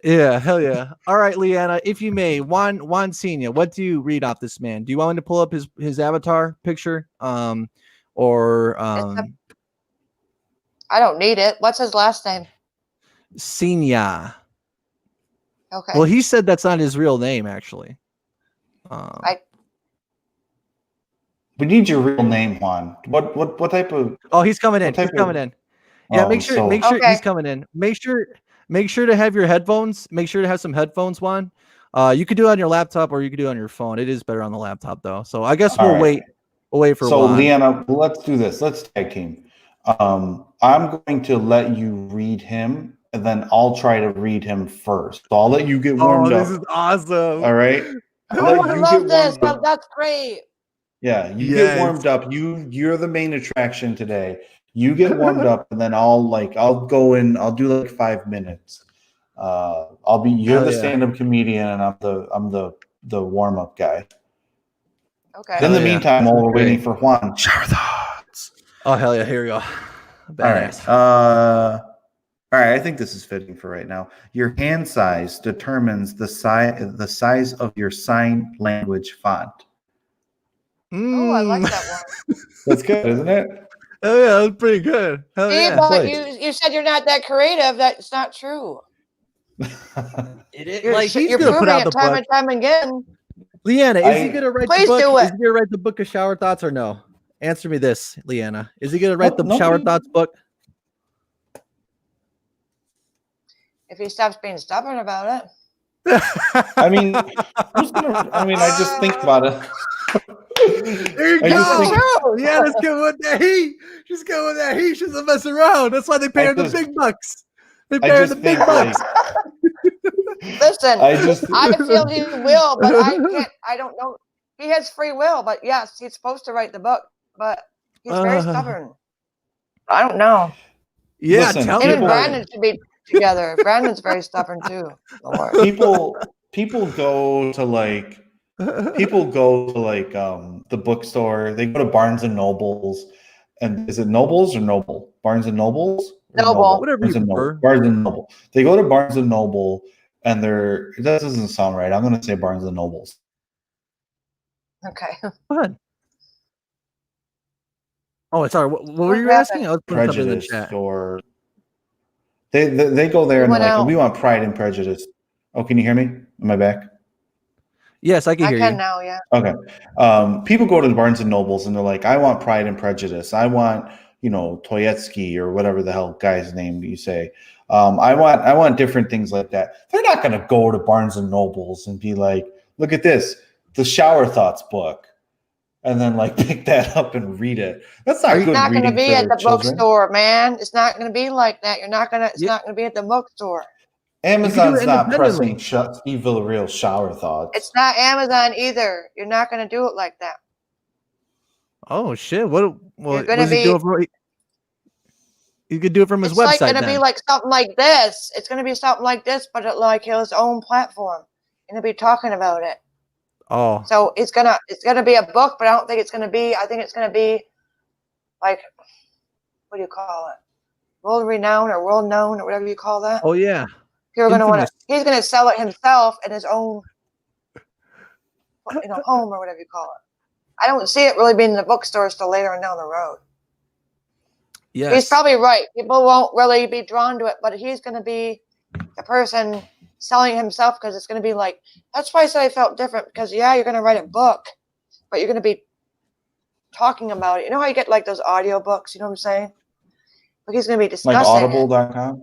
Yeah, hell yeah. All right, Leanna, if you may, Juan Senior, what do you read off this man? Do you want me to pull up his avatar picture? I don't need it. What's his last name? Senior. Okay. Well, he said that's not his real name, actually. We need your real name, Juan. What type of? Oh, he's coming in. He's coming in. Yeah, make sure okay. he's coming in. Make sure make sure to have your headphones. Make sure to have some headphones, Juan. You could do it on your laptop or you could do it on your phone. It is better on the laptop though. So I guess we'll wait. We'll wait for So Juan. Leanna, let's do this. Let's tag team. I'm going to let you read him, and then I'll try to read him first. So I'll let you get warmed up. This is awesome. All right. I'll Oh, let I you love get this. warmed up. That's great. Yeah, you Yes. get warmed up. You're the main attraction today. You get warmed up, and then I'll go in. I'll do like 5 minutes. You're the stand-up comedian, and I'm the warm-up guy. Okay. In the meantime, while we're waiting for Juan, Shower thoughts. Oh hell yeah! Here we go. Badass. all right. I think this is fitting for right now. Your hand size determines the size of your sign language font. Oh, I like that one. That's good, isn't it? Oh yeah, that's pretty good. Hell See, yeah. but Right. you said you're not that creative. That's not true. It is You're, like he's you're gonna put proving out it the time book. and time again. Leanna, is he gonna write Please the book? do it. Is he gonna write the book of shower thoughts or no? Answer me this, Leanna. Is he gonna write the shower Nobody- thoughts book? If he stops being stubborn about it. I mean, I just think about it. There you I just go. think- Yeah, let's go with that heat. She's going with that heat. She doesn't mess around. That's why they pay I her the just- big bucks. They I pay her just the big think, bucks. Listen, I I feel he will, but I can't. I don't know. He has free will, but yes, he's supposed to write the book, but he's very stubborn. I don't know. Yeah, Listen, tell Him me and about Brandon it. should be together. Brandon's very stubborn too. Lord. people go to like the bookstore. They go to Barnes and Nobles, and is it Nobles or Noble? Barnes and Nobles? Or Noble. Whatever Barnes you and prefer. Noble. Barnes and Noble. They go to Barnes and Noble, and that doesn't sound right. I'm going to say Barnes and Nobles. Okay. Go ahead. Oh, sorry. What were What you happened? asking? I was putting something in the Prejudice, chat. or they go there You and went they're like, out. we want Pride and Prejudice. Oh, can you hear me? Am I back? Yes, I can I hear can you. now, yeah. Okay. People go to the Barnes and Nobles and they're like, I want Pride and Prejudice. I want, Toyetsky or whatever the hell guy's name you say. I want different things like that. They're not going to go to Barnes and Nobles and be like, look at this, the Shower Thoughts book, and then like pick that up and read it. That's not good It's not going to reading be for at their the children. bookstore, man. It's not going to be like that. It's not going to be at the bookstore. Amazon's it not independently. pressing Steve Villareal's Shower Thoughts. It's not Amazon either. You're not going to do it like that. Oh shit! What gonna does he be- do it from? He could do it from his It's like website. going to be then. like something like this. It's going to be something like this, but like his own platform. And he'll be talking about it. Oh, So it's gonna be a book, but I don't think it's gonna be. I think it's gonna be like, what do you call it? World renowned or world known or whatever you call that. oh yeah. You're gonna want to. Infamous. He's gonna sell it himself in his own, home or whatever you call it. I don't see it really being in the bookstores till later on down the road. Yes. He's probably right. People won't really be drawn to it, but he's gonna be the person selling himself because it's gonna be like. That's why I said I felt different because you're gonna write a book, but you're gonna be talking about it. You know how you get like those audio books? You know what I'm saying? Like he's gonna be discussing Like it. Audible.com?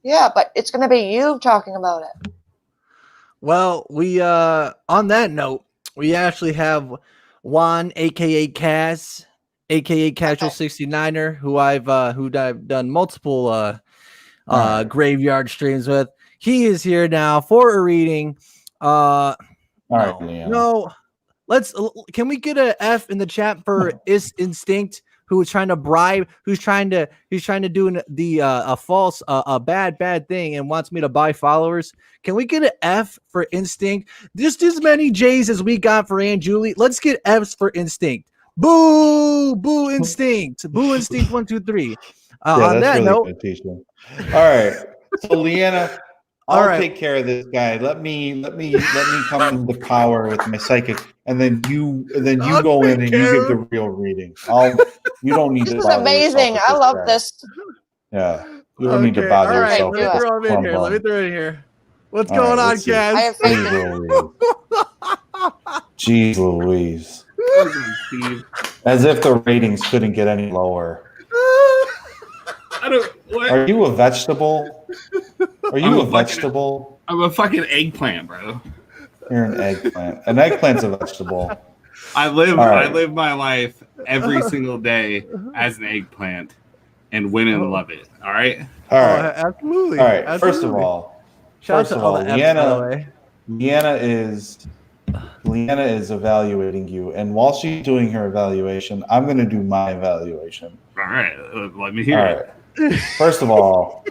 Yeah, but it's gonna be you talking about it. Well, we on that note, we actually have Juan, aka Kaz, aka Casual 69er, who I've done multiple graveyard streams with. He is here now for a reading. All right, Leanna. No, can we get a F in the chat for Is Instinct, who is trying to bribe, who's trying to do a false a bad thing and wants me to buy followers? Can we get an F for Instinct? Just as many J's as we got for Aunt Julie. Let's get F's for Instinct. Boo Instinct. Boo Instinct 1 2 3. On that really note, good, Tisha. All right. So Leanna, I'll All right. take care of this guy. Let me come into power with my psychic, and then you I'll go in take and care you of give the real reading. You don't need This to. is bother amazing. yourself I with love guy. this. Yeah, you don't need to Okay, bother all right, yourself. do Let me it. throw him in here. Let me throw it in here. What's All going right, on, let's see. I Kaz? have faith in Jeez Louise. As if the ratings couldn't get any lower. Are you a vegetable? Are you a vegetable? I'm a fucking eggplant, bro. You're an eggplant. An eggplant's a vegetable. I live right. my life every single day as an eggplant and win and love it. All right. All right. Absolutely. All right. Absolutely. First of all, Shout out to all the F's, by the way. Leanna is evaluating you, and while she's doing her evaluation, I'm going to do my evaluation. All right. Let me hear it. Right. First of all,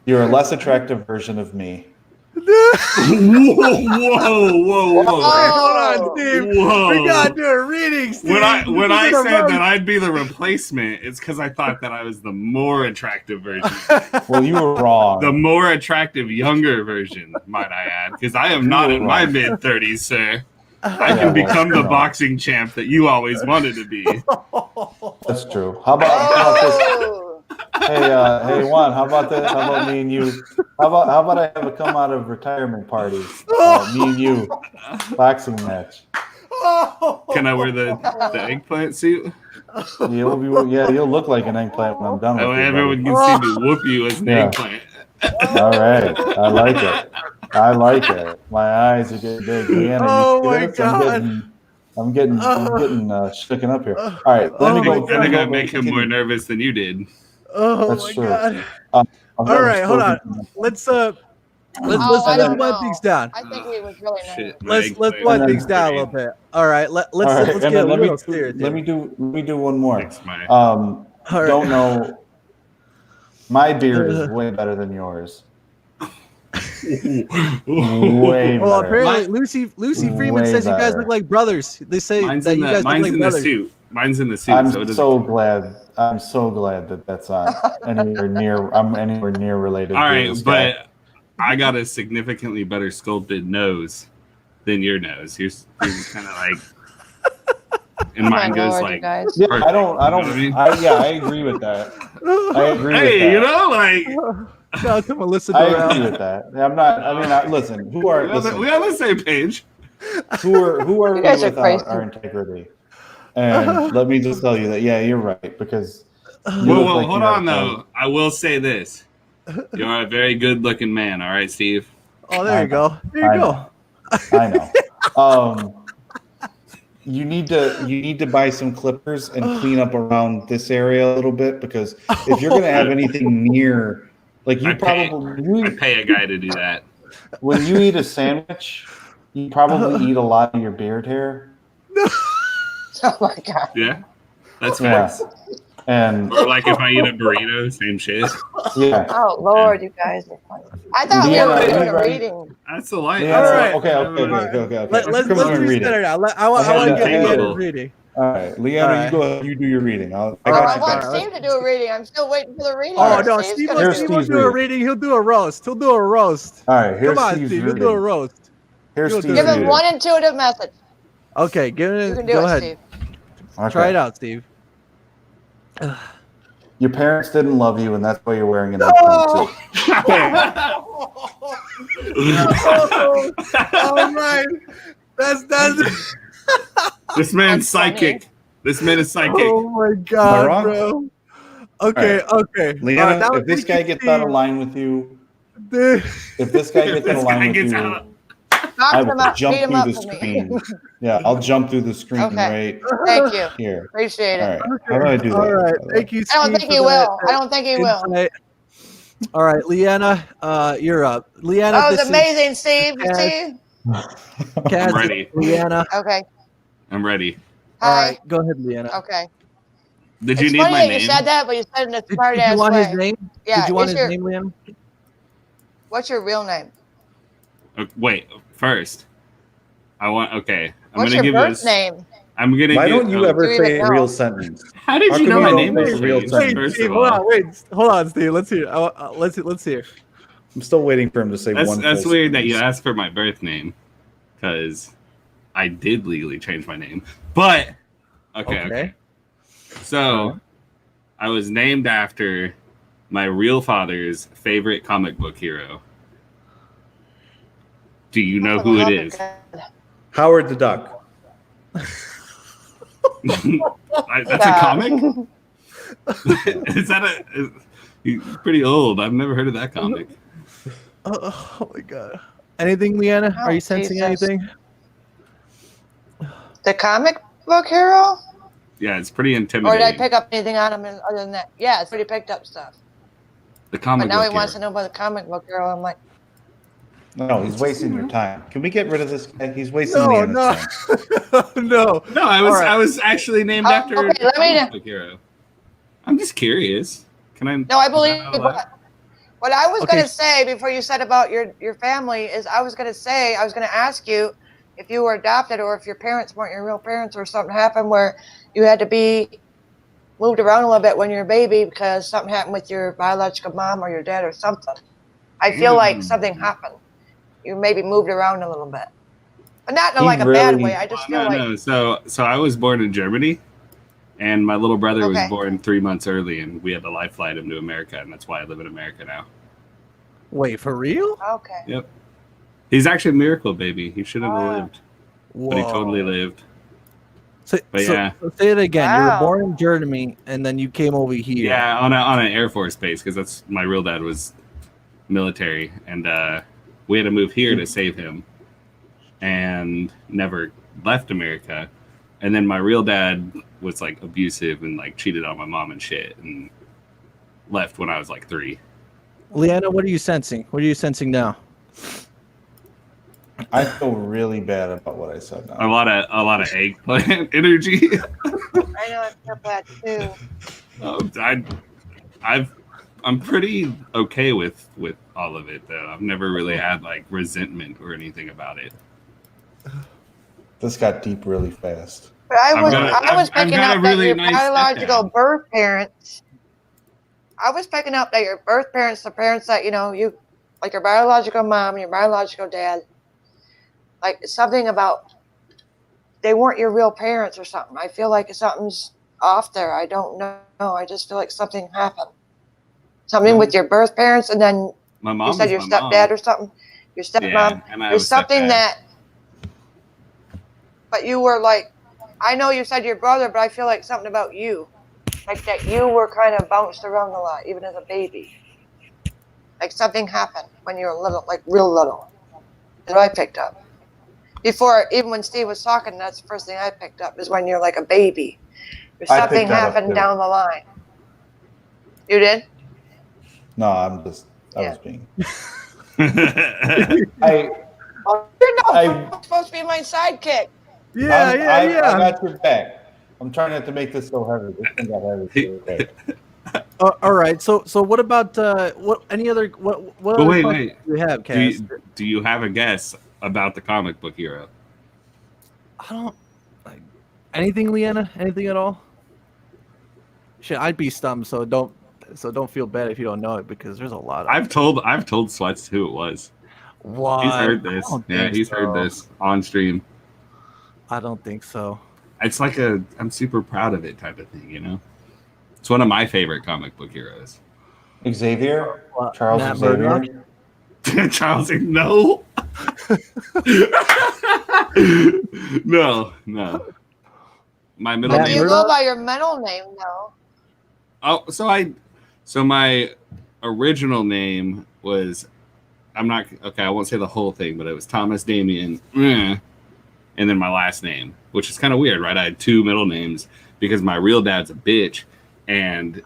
you're a less attractive version of me. Whoa. Hold on, Steve. Whoa. We gotta do a reading, Steve. When I said that I'd be the replacement, it's because I thought that I was the more attractive version. Well, you were wrong. The more attractive younger version, might I add, because I am not in my mid-30s, sir. I can become the boxing champ that you always wanted to be. That's true. How about this? Hey, Juan. How about this? How about me and you? How about I have a come out of retirement party? Me and you, boxing match. Can I wear the eggplant suit? You'll look like an eggplant when I'm done with you. Everyone can see me whoop you as an eggplant. All right, I like it. My eyes are getting big. Leanna, oh my God. I'm getting shaken up here. All right, let me go. I think I make him more nervous than you did. Oh That's my true. God. All right, hold on. Let's wind things down. I think he was really nice. Shit, Let's wind things down a little bit. All right, let's get a little serious. Let me do one more. All right. Don't know. My beard is way better than yours. Way better. Well, apparently Lucy Freeman says you guys look like brothers. They say that you guys look like brothers. Mine's in the suit. I'm so glad that that's not anywhere near. I'm anywhere near related. All to right, this but guy. I got a significantly better sculpted nose than your nose. Yours is kind of like, and mine goes Lord, like. guys. Yeah, perfect, I don't. you know what I mean? I agree with that. I agree. Hey, with that. you know, like. Shout out to Melissa I Durrell. agree with that. I'm not. I mean, listen. We are on the same page. Who are we You guys are without crazy. our integrity? And let me just tell you that. Yeah, you're right because. Well, hold on though. I will say this: you're a very good-looking man. All right, Steve. Oh, there you go. There you go. I know. You need to buy some clippers and clean up around this area a little bit because if you're going to have anything near, like I pay a guy to do that. When you eat a sandwich, you probably eat a lot of your beard hair. Oh my God. Yeah, that's Yeah. facts. And Or like if I eat a burrito, same shit. yeah. Oh Lord, you guys are funny. I thought we were doing a reading. That's the light. Yeah. All right. Okay. Let's reset it out. I want to get Leanna's reading. All right, Leanna, All you go ahead. You do your reading. I I got you want back. Steve to do a reading. I'm still waiting for the reading. Oh no, Steve's Steve gonna Here's do it. won't do a reading. He'll do a roast. All right, here's Come on, Steve's Steve. reading. He'll do a roast. Here's Give Steve's Give him reading. one intuitive message. Okay, give You it. can do Go it, ahead. Steve. Okay. Try it out, Steve. Your parents didn't love you, and that's why you're wearing an eggplant suit. Oh right. That's. This man's That's funny. psychic. This man is psychic. Oh my Am I God, wrong? bro. Okay, okay. Leanna, now if this guy gets out of line with you, Steve. if this guy gets out This of line guy with gets you, out. Knock I him will up. jump Beat him through up the for me. screen. Yeah, I'll jump through the screen Okay. right Thank you. here. Appreciate it. All right. How do I do that? All right, thank you, Steve. I don't think he for will. that I don't think he will. insight. All right, Leanna, you're up. Leanna, That was this amazing, Steve. Cass. Steve. is Cass, I'm ready. Leanna. Okay. I'm ready. All Hi. right, go ahead, Leanna. Okay. Did you It's need funny my that name? you said that, but you said it in a Did smart you ass want way. his name? Yeah. Did you want is his your- name, Leanna? What's your real name? Wait, first. Okay. What's your birth name? I'm gonna Why give, don't you ever Do you say even a real know? sentence? How did How you come know you my don't name say was a real changed, sentence? first Steve, of hold all? on, wait, hold on, Steve. Let's hear. Let's hear. I'm still waiting for him to say one. That's full weird that you sentence. asked for my birth name, because I did legally change my name. But okay. So I was named after my real father's favorite comic book hero. Do you know who it is? Howard the Duck. That's a comic? Is that he's pretty old. I've never heard of that comic. Oh my god. Anything, Leanna? Oh, Are you sensing Jesus. anything? The comic book hero? Yeah, it's pretty Or intimidating. did I pick up anything on him other than that? Yeah, it's pretty picked up stuff. The comic But now book he wants to hero. know about the comic book hero. I'm like, No, he's wasting your time. Can we get rid of this guy? He's wasting Leanna's time. No. No, I was actually named Oh, after okay, let me- comic book hero. I'm just curious. Can I? no, I believe is that allowed? what I was Okay. going to say before you said about your family is I was going to ask you if you were adopted or if your parents weren't your real parents or something happened where you had to be moved around a little bit when you're a baby because something happened with your biological mom or your dad or something. I feel like something happened. You maybe moved around a little bit, but not in He like a bad really- way. I just feel like No. So I was born in Germany, and my little brother was Okay. born 3 months early, and we had to life flight him to America, and that's why I live in America now. Wait, for real? okay. Yep. He's actually a miracle baby. He shouldn't have Wow. lived, but he totally lived. So, But so- yeah. so say it again. You were Wow. born in Germany, and then you came over here. Yeah, on an Air Force base because that's my real dad was military, and we had to move here to save him, and never left America. And then my real dad was like abusive and like cheated on my mom and shit, and left when I was like 3. Leanna, what are you sensing? What are you sensing now? I feel really bad about what I said A now. lot of eggplant energy. I know I feel bad too. I'm pretty okay with all of it though. I've never really had like resentment or anything about it. This got deep really fast. But I was I've picking got a up that really your nice biological stepdad. birth parents. I was picking up that your birth parents, the parents that you like your biological mom, your biological dad, like something about they weren't your real parents or something. I feel like something's off there. I don't know. I just feel like something happened. Something with your birth parents, and then My mom you said was your my stepdad mom. or something. Your stepmom. Yeah, and I have There's a something stepdad. that. But you were like, I know you said your brother, but I feel like something about you, like that you were kind of bounced around a lot, even as a baby. Like something happened when you were little, like real little. That I picked up. Before, even when Steve was talking, that's the first thing I picked up is when you're like a baby. Or I something picked that up, happened too. down the line. You did? No, I was Yeah. being. Oh, you're I- supposed to be my sidekick. I got your back. I'm trying not to make this so heavy. This thing got heavy. Okay. All right. So what about what? Any other what? But other wait, questions do you have, Cass? do you have a guess about the comic book hero? I don't like anything, Leanna. Anything at all? Shit, I'd be stumped. So don't feel bad if you don't know it because there's a lot of. I've told SWETZ who it was. What? He's heard I this. don't Yeah, think he's so. heard this on stream. I don't think so. It's like I'm super proud of it type of thing, you know? It's one of my favorite comic book heroes. Xavier? What, Charles Matt Xavier? Murdock? Charles, no. No. My middle Matt Do name. you Murdock? go by your middle name though? Oh, so my original name was I won't say the whole thing, but it was Thomas Damien, and then my last name, which is kind of weird, right? I had 2 middle names because my real dad's a bitch, and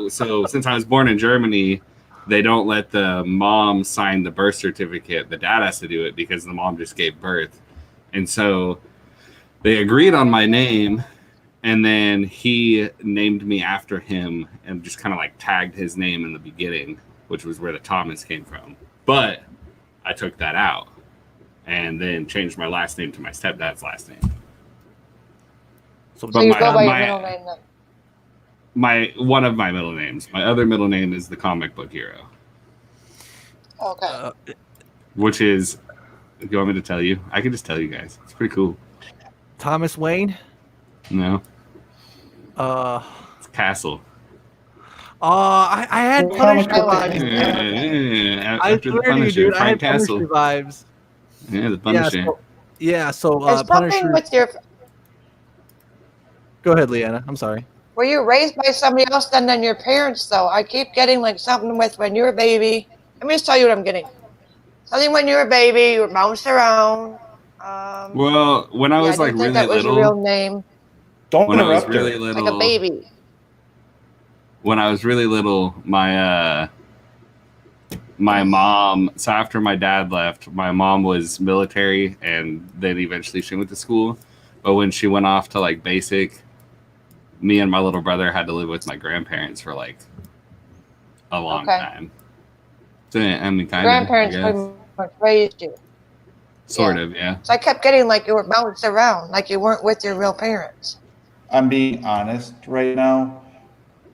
since I was born in Germany, they don't let the mom sign the birth certificate. The dad has to do it because the mom just gave birth, and so they agreed on my name. And then he named me after him and just kind of like tagged his name in the beginning, which was where the Thomas came from. But I took that out and then changed my last name to my stepdad's last name. So So you my- go by your my- middle name then? One of my middle names. My other middle name is the comic book hero, Okay. which is, do you want me to tell you? I can just tell you guys. It's pretty cool. Thomas Wayne. No, Uh, it's Castle. I had Punisher comic book. vibes. I After the swear to you, Punisher, dude, I Frank had Castle. Punisher vibes. Yeah, the Punisher. So There's something Punisher. with your Go ahead, Leanna. I'm sorry. Were you raised by somebody else than your parents, though? I keep getting like something with when you're a baby. Let me just tell you what I'm getting. Something when you were a baby, you were bounced around. Well, when I was I like didn't think really that was your little, real name. Don't when I was interrupt really her. little, Like a baby. when I was really little, my mom, so after my dad left, my mom was military, and then eventually she went to school. But when she went off to like basic, me and my little brother had to live with my grandparents for like a long time. So, I mean, kind of. Grandparents pretty much raised you. Sort of, yeah. So I kept getting like you were bounced around, like you weren't with your real parents. I'm being honest right now.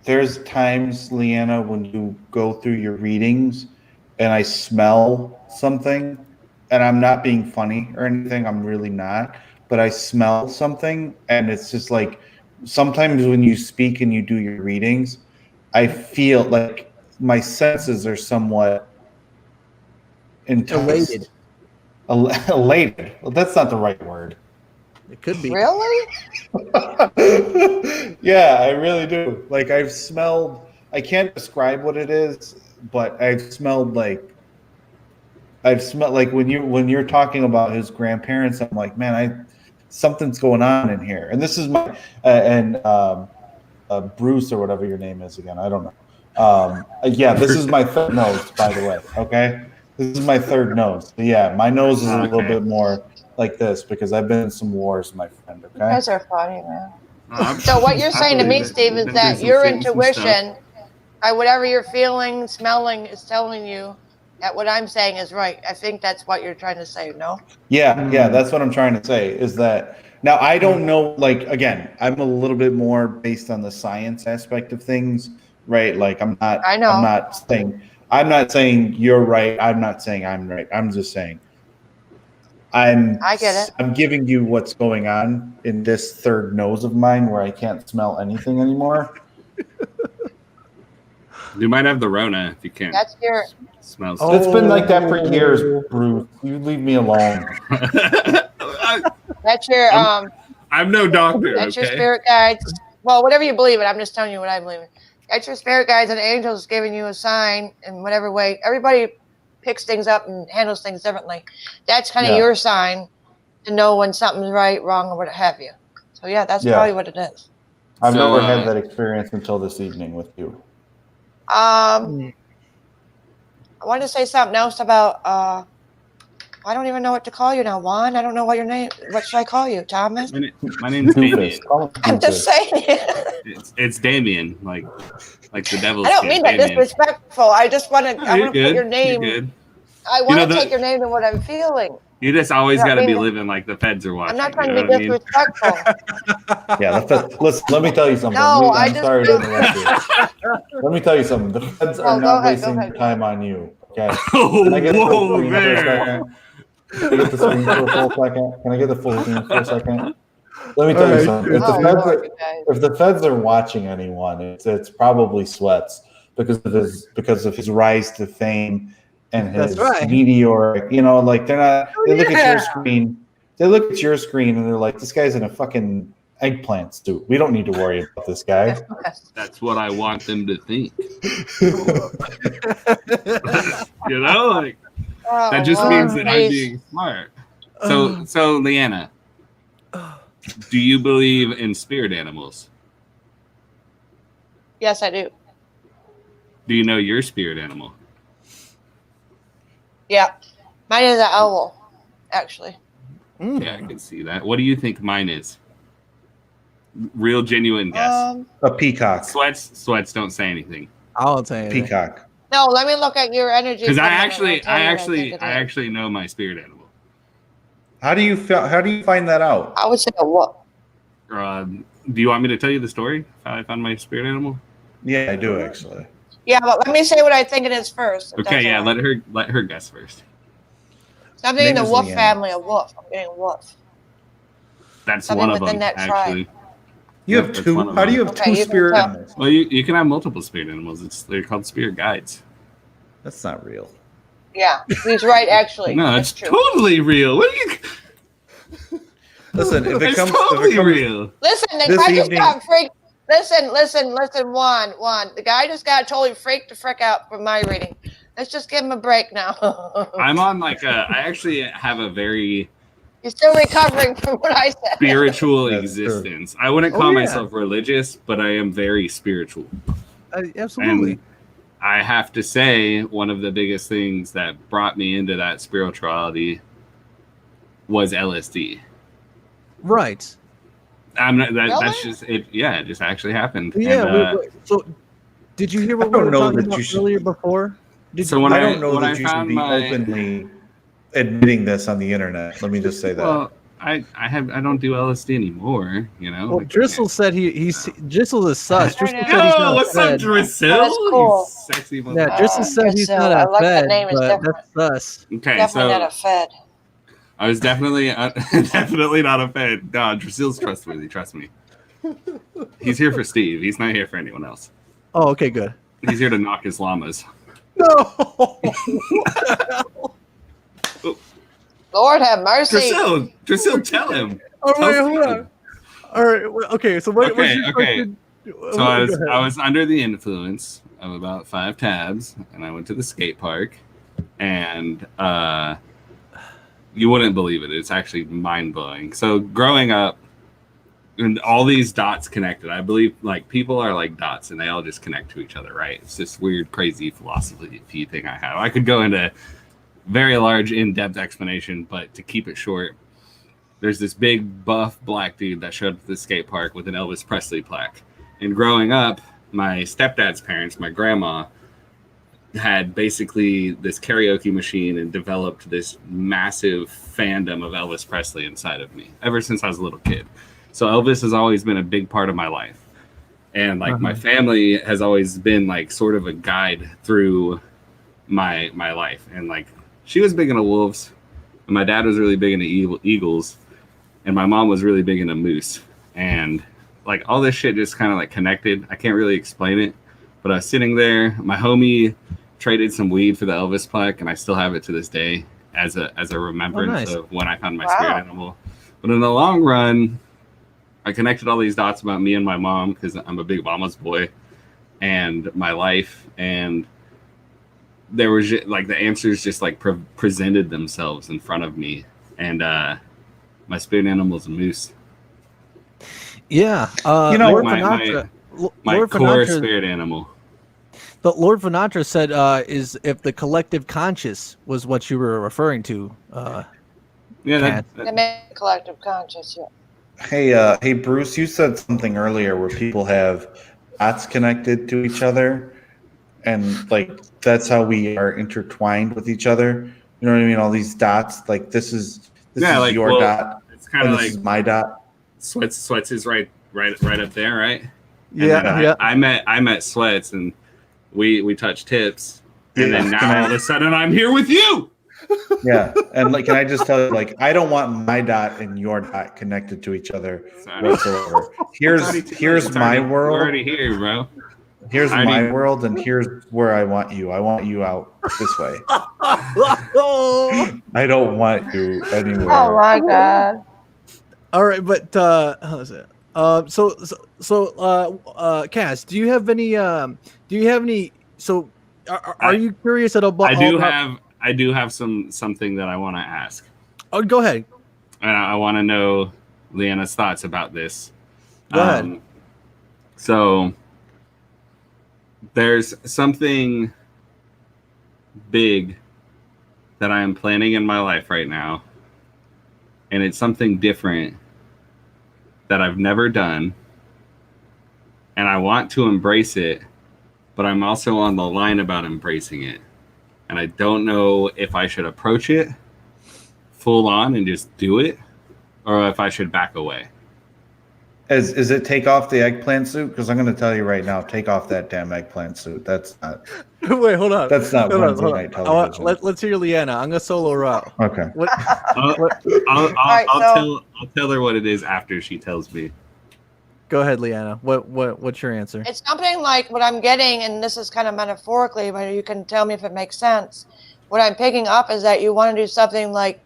There's times, Leanna, when you go through your readings and I smell something, and I'm not being funny or anything, I'm really not, but I smell something, and it's just like sometimes when you speak and you do your readings, I feel like my senses are somewhat Elated. Elated. Well, that's not the right word. It could be. Really? Yeah, I really do. Like I've smelled, I can't describe what it is, but I've smelled like when you're talking about his grandparents, I'm like, man, something's going on in here. And this is my Bruce or whatever your name is again. I don't know. Yeah, this is my third nose, by the way. Okay, this is my third nose. But yeah, my nose is a little bit more like this because I've been in some wars, my friend. Okay, You guys are funny, man. So what you're saying to me, Steve, is that your intuition, whatever you're feeling, smelling, is telling you that what I'm saying is right. I think that's what you're trying to say, no? Yeah, that's what I'm trying to say. Is that now? I don't know. Like again, I'm a little bit more based on the science aspect of things, right? Like I'm not. I know. I'm not saying you're right. I'm not saying I'm right. I'm just saying. I get it. I'm giving you what's going on in this third nose of mine where I can't smell anything anymore. You might have the Rona if you can't. That's your. Smells. It's been like that for years, Bruce. You leave me alone. That's your. I'm no doctor. That's your spirit guides. Well, whatever you believe in, I'm just telling you what I believe in. That's your spirit guides and angels giving you a sign in whatever way. Everybody picks things up and handles things differently. That's kind of your sign to know when something's right, wrong, or what have you. So yeah, that's probably what it is. I've never had that experience until this evening with you. I want to say something else about. I don't even know what to call you now, Juan. I don't know what your name. What should I call you, Thomas? My name's Damien. I'm just saying. It's Damien, like the devil's. I don't mean that disrespectful. I just want to. I want to put your name. I want to take your name to what I'm feeling. You just always got to be living like the feds are watching. I'm not trying to be disrespectful. Yeah, the feds. Listen, let me tell you something. No, I'm sorry to interrupt you. Let me tell you something. The feds are not wasting time on you. Okay. Can I get the full screen for a second? Can I get the screen for a full second? Can I get the full screen for a second? Let me tell you something. If the feds are watching anyone, it's probably SWETZ because of his rise to fame and his meteoric. You know, like they're not. They look at your screen. They look at your screen and they're like, "This guy's in a fucking eggplant suit. We don't need to worry about this guy." That's what I want them to think. You know, like that just means that I'm being smart. So Leanna, do you believe in spirit animals? Yes, I do. Do you know your spirit animal? Yeah, mine is an owl, actually. Yeah, I can see that. What do you think mine is? Real genuine guess. A peacock. SWETZ don't say anything. I'll tell you. Peacock. No, let me look at your energy. Because I actually know my spirit animal. How do you find that out? I would say a wolf. Do you want me to tell you the story? How I found my spirit animal? Yeah, I do actually. Yeah, but let me say what I think it is first. Okay, yeah, let her guess first. Something in the wolf family, a wolf. I'm getting a wolf. That's something one of them, actually. You have two? How do you have two spirit animals? Well, you can have multiple spirit animals. They're called spirit guides. That's not real. Yeah, he's right, actually. No, it's totally real. What are you... Listen, if it it's comes... totally real. Listen, they tried to stop Listen, Juan. The guy just got totally freaked the frick out from my reading. Let's just give him a break now. I'm on I actually have a very You're still recovering from what I said. spiritual That's existence. I wouldn't call myself religious, but I am very spiritual. Absolutely. And I have to say, one of the biggest things that brought me into that spirituality was LSD. Right. I'm not. That's Really? just it. Yeah, it just actually happened. Yeah. And, So, did you hear what I we don't were know talking that about you should- earlier before? So when I don't know when that I you should found be my openly admitting this on the internet. Let me just say that. well, I don't do LSD anymore. You know. Well, Like, Driscoll said Driscoll is sus. Driscoll Yo, said he's Yo, not what's fed. up, Drizzle? That's cool. You sexy Yeah, motherfucker. Driscoll said he's Driscoll. not I a like the fed, name, it's but different. that's sus. Okay, Definitely not a so Fed. I was definitely definitely not a fan. No, Drizzle's trustworthy. Trust me. He's here for Steve. He's not here for anyone else. Oh, okay, good. He's here to knock his llamas. No. Lord have mercy. Drizzle, tell him. Oh, wait, Tell hold Steve. on. All right. Okay. So what? what's your Okay. question? So I was under the influence of about 5 tabs, and I went to the skate park, and you wouldn't believe it. It's actually mind blowing. So growing up, and all these dots connected. I believe like people are like dots, and they all just connect to each other, right? It's this weird, crazy philosophy thing I have. I could go into very large, in-depth explanation, but to keep it short, there's this big, buff black dude that showed up at the skate park with an Elvis Presley plaque. And growing up, my stepdad's parents, my grandma, had basically this karaoke machine and developed this massive fandom of Elvis Presley inside of me ever since I was a little kid. So Elvis has always been a big part of my life. And like my family has always been like sort of a guide through my life. And like she was big into wolves, and my dad was really big into eagles, and my mom was really big into moose. And like all this shit just kind of like connected. I can't really explain it, but I was sitting there. My homie traded some weed for the Elvis plaque, and I still have it to this day as a remembrance of when I found my spirit animal. But in the long run, I connected all these dots about me and my mom because I'm a big mama's boy, and my life, and there was just, like the answers just like presented themselves in front of me, and my spirit animal is a moose. Yeah. Like Lord Vanatra, my Lord core Vanatra, spirit animal. But Lord Vanatra said is if the collective conscious was what you were referring to. Yeah, They make collective conscious, yeah. Hey, Bruce, you said something earlier where people have dots connected to each other, and like that's how we are intertwined with each other. You know what I mean? All these dots, like this is like, your dot, it's kind and of this is my dot. Sweats is right up there, right? Yeah. I met SWETZ, and we touched tips, and then now all of a sudden I'm here with you. Yeah, and like, can I just tell you, like, I don't want my dot and your dot connected to each other whatsoever. Here's my world. We're already here, bro. Here's my world, and here's where I want you. I want you out this way. I don't want you anywhere. Oh my God. All right, but how is it? Cass, do you have any? So, are you curious at all? I do have something that I want to ask. Oh, go ahead. And I want to know Leanna's thoughts about this. Go ahead. So there's something big that I am planning in my life right now, and it's something different that I've never done, and I want to embrace it, but I'm also on the line about embracing it, and I don't know if I should approach it full on and just do it, or if I should back away. Is it take off the eggplant suit? Because I'm going to tell you right now, take off that damn eggplant suit. That's not. Wait, hold on. That's not Wednesday night television. Let's hear Leanna. I'm gonna solo her out. Okay. I'll tell her what it is after she tells me. Go ahead, Leanna. What's your answer? It's something like what I'm getting, and this is kind of metaphorically, but you can tell me if it makes sense. What I'm picking up is that you want to do something like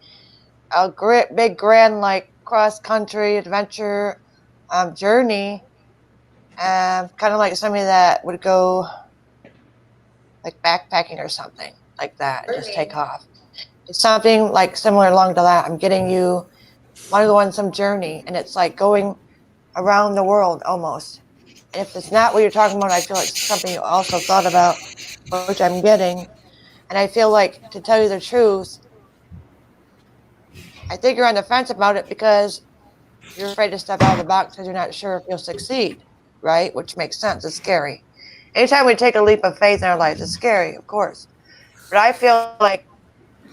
a big, grand, like cross-country adventure journey, Kind of like somebody that would go like backpacking or something like that, and just take off. It's something like similar along to that. I'm getting you want to go on some journey, and it's like going around the world almost. And if it's not what you're talking about, I feel like it's something you also thought about, which I'm getting. And I feel like, to tell you the truth, I think you're on the fence about it because you're afraid to step out of the box because you're not sure if you'll succeed, right? Which makes sense. It's scary. Anytime we take a leap of faith in our lives, it's scary, of course. But I feel like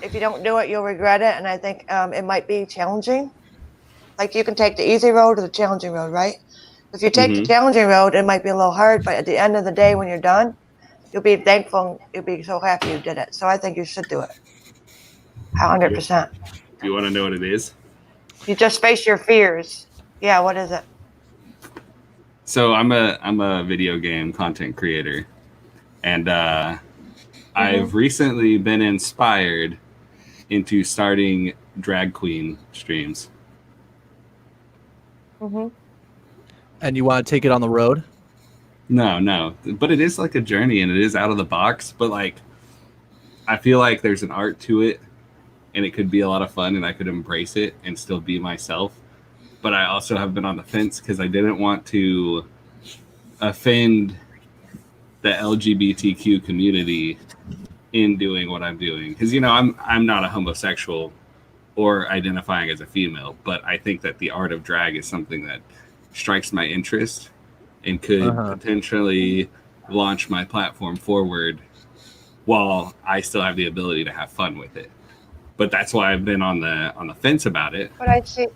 if you don't do it, you'll regret it. And I think it might be challenging. Like you can take the easy road or the challenging road, right? If you take the challenging road, it might be a little hard, but at the end of the day, when you're done, you'll be thankful. You'll be so happy you did it. So I think you should do it. 100%. Do you want to know what it is? You just face your fears. Yeah, what is it? So I'm a video game content creator, and I've recently been inspired into starting drag queen streams. And you want to take it on the road? No, but it is like a journey, and it is out of the box. But like, I feel like there's an art to it, and it could be a lot of fun, and I could embrace it and still be myself. But I also have been on the fence because I didn't want to offend the LGBTQ community in doing what I'm doing. Because, you know, I'm not a homosexual or identifying as a female, but I think that the art of drag is something that strikes my interest and could potentially launch my platform forward while I still have the ability to have fun with it. But that's why I've been on the fence about it. But I see.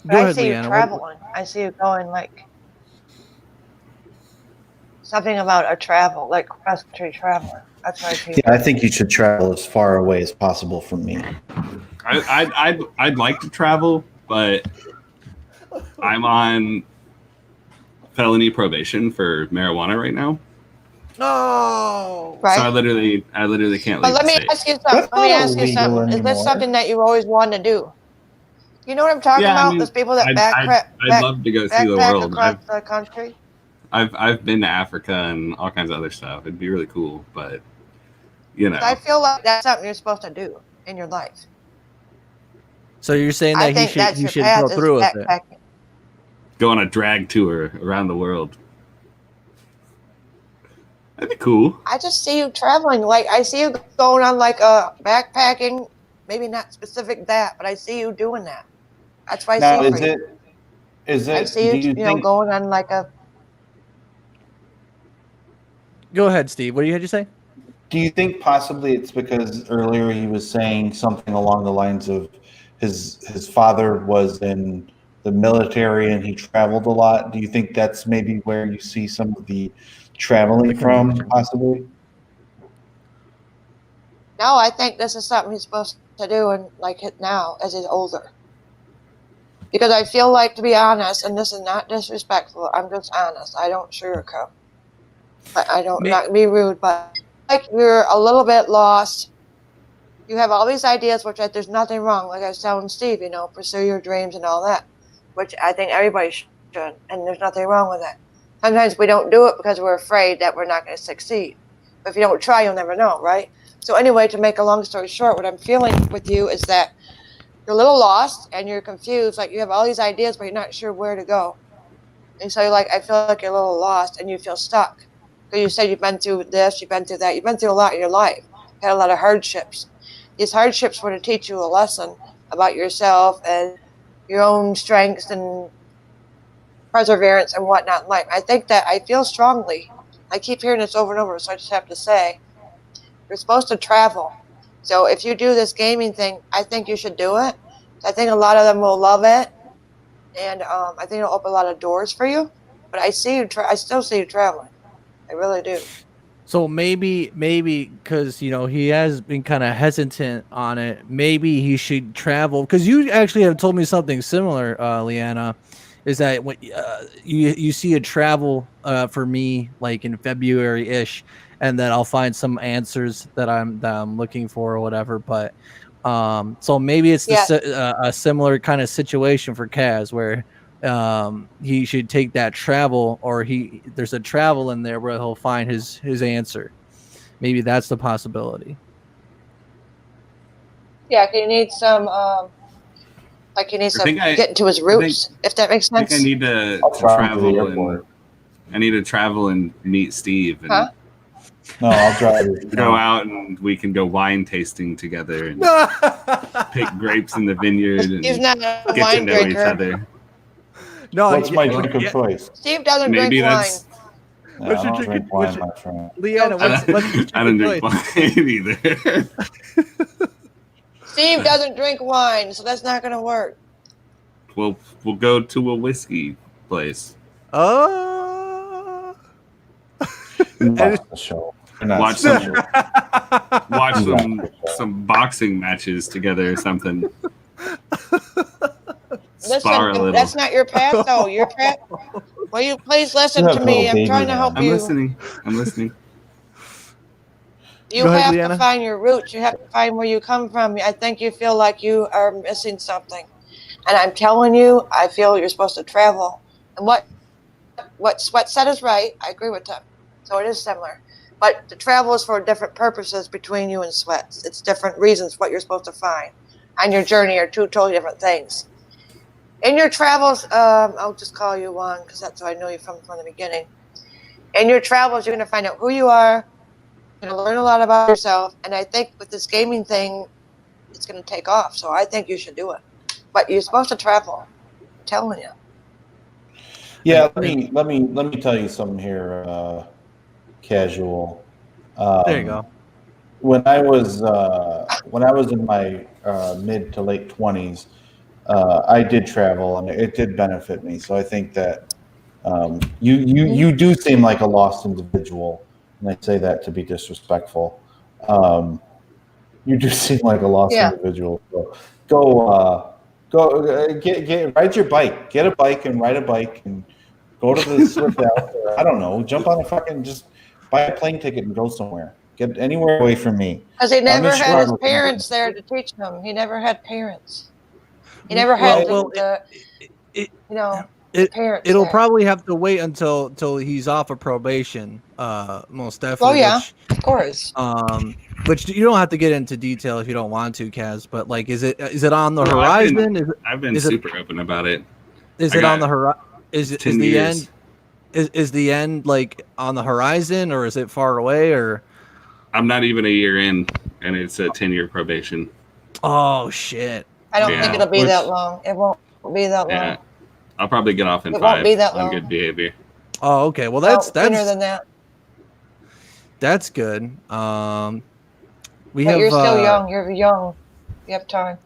Go ahead, I see you Leanna. traveling. I see you going like something about a travel, like cross-country traveler. That's what I see. Yeah, I think you should travel as far away as possible from me. I'd like to travel, but I'm on felony probation for marijuana right now. No. Right. So I literally can't leave. But let the me state. ask you something. Let me ask you something. Is this something that you always wanted to do? You know what I'm talking about? Those people that I'd love to go see the world. Across the country. I've been to Africa and all kinds of other stuff. It'd be really cool, but you know. I feel like that's something you're supposed to do in your life. So you're saying that he should go through with it. Go on a drag tour around the world. That'd be cool. I just see you traveling. Like I see you going on like a backpacking, maybe not specific that, but I see you doing that. That's why I Now, see is you. it? I see you, going on like a. Go ahead, Steve. What did you say? Do you think possibly it's because earlier he was saying something along the lines of his father was in the military and he traveled a lot? Do you think that's maybe where you see some of the traveling from, possibly? No, I think this is something he's supposed to do and like it now as he's older. Because I feel like, to be honest, and this is not disrespectful, I'm just honest. I don't sugarcoat. But I don't not be rude, but like you're a little bit lost. You have all these ideas, which there's nothing wrong. Like I was telling Steve, you know, pursue your dreams and all that, which I think everybody should, and there's nothing wrong with it. Sometimes we don't do it because we're afraid that we're not going to succeed. But if you don't try, you'll never know, right? So anyway, to make a long story short, what I'm feeling with you is that you're a little lost and you're confused. Like you have all these ideas, but you're not sure where to go. And so you're like, I feel like you're a little lost and you feel stuck. Because you said you've been through this, you've been through that. You've been through a lot in your life. You've had a lot of hardships. These hardships were to teach you a lesson about yourself and your own strengths and perseverance and whatnot in life. I think that I feel strongly. I keep hearing this over and over, so I just have to say, you're supposed to travel. So if you do this gaming thing, I think you should do it. I think a lot of them will love it. And I think it'll open a lot of doors for you. But I see you. I still see you traveling. I really do. So maybe because, you know, he has been kind of hesitant on it. Maybe he should travel, because you actually have told me something similar, Leanna, is that when you see a travel for me like in February-ish, and that I'll find some answers that I'm looking for or whatever. But so maybe it's a similar kind of situation for Kaz, where he should take that travel, or there's a travel in there where he'll find his answer. Maybe that's the possibility. Yeah, he needs some like he needs to get into his roots, if that makes sense. I think I need to travel and I need to travel and meet Steve and no, I'll drive you. Go out and we can go wine tasting together and pick grapes in the vineyard and He's not a get wine to know each drinker. other. No, What's my drink of choice? Steve doesn't Maybe drink wine. that's No, I don't drink wine, my friend. Leanna, what's your I don't choice? drink wine either. Steve doesn't drink wine, so that's not going to work. We'll go to a whiskey place. Oh. Watch the show. Watch some boxing matches together or something. Spar a little. That's not your path, though. Your path. Will you please listen to me? I'm trying to help you. I'm listening. You have to find your roots. You have to find where you come from. I think you feel like you are missing something. And I'm telling you, I feel you're supposed to travel. And what SWETZ said is right. I agree with them. So it is similar. But the travel is for different purposes between you and SWETZ. It's different reasons what you're supposed to find on your journey are two totally different things. In your travels, I'll just call you Juan because that's who I know you from the beginning. In your travels, you're going to find out who you are. You're going to learn a lot about yourself. And I think with this gaming thing, it's going to take off. So I think you should do it. But you're supposed to travel. I'm telling you. Yeah, let me tell you something here, casual. There you go. When I was in my mid to late 20s, I did travel and it did benefit me. So I think that you do seem like a lost individual, and I say that to be disrespectful. You do seem like a lost individual. So go ride your bike. Get a bike and ride a bike and go to the SWETZ out there. I don't know. Jump on a fucking just buy a plane ticket and go somewhere. Get anywhere away from me. Because he never had his parents there to teach him. He never had parents. He never had parents. It'll probably have to wait until he's off of probation. Most definitely. Oh yeah, of course. Which you don't have to get into detail if you don't want to, Kaz. But like, is it on the horizon? I've been super open about it. Is it on the horizon? Is the end? Is the end like on the horizon, or is it far away? Or I'm not even a year in, and it's a 10-year probation. Oh shit! I don't think it'll be that long. It won't be that long. Yeah, I'll probably get off in 5 won't be that long. on good behavior. Oh, okay. Well, that's sooner than that. That's good. But you're still young. You're young. You have time.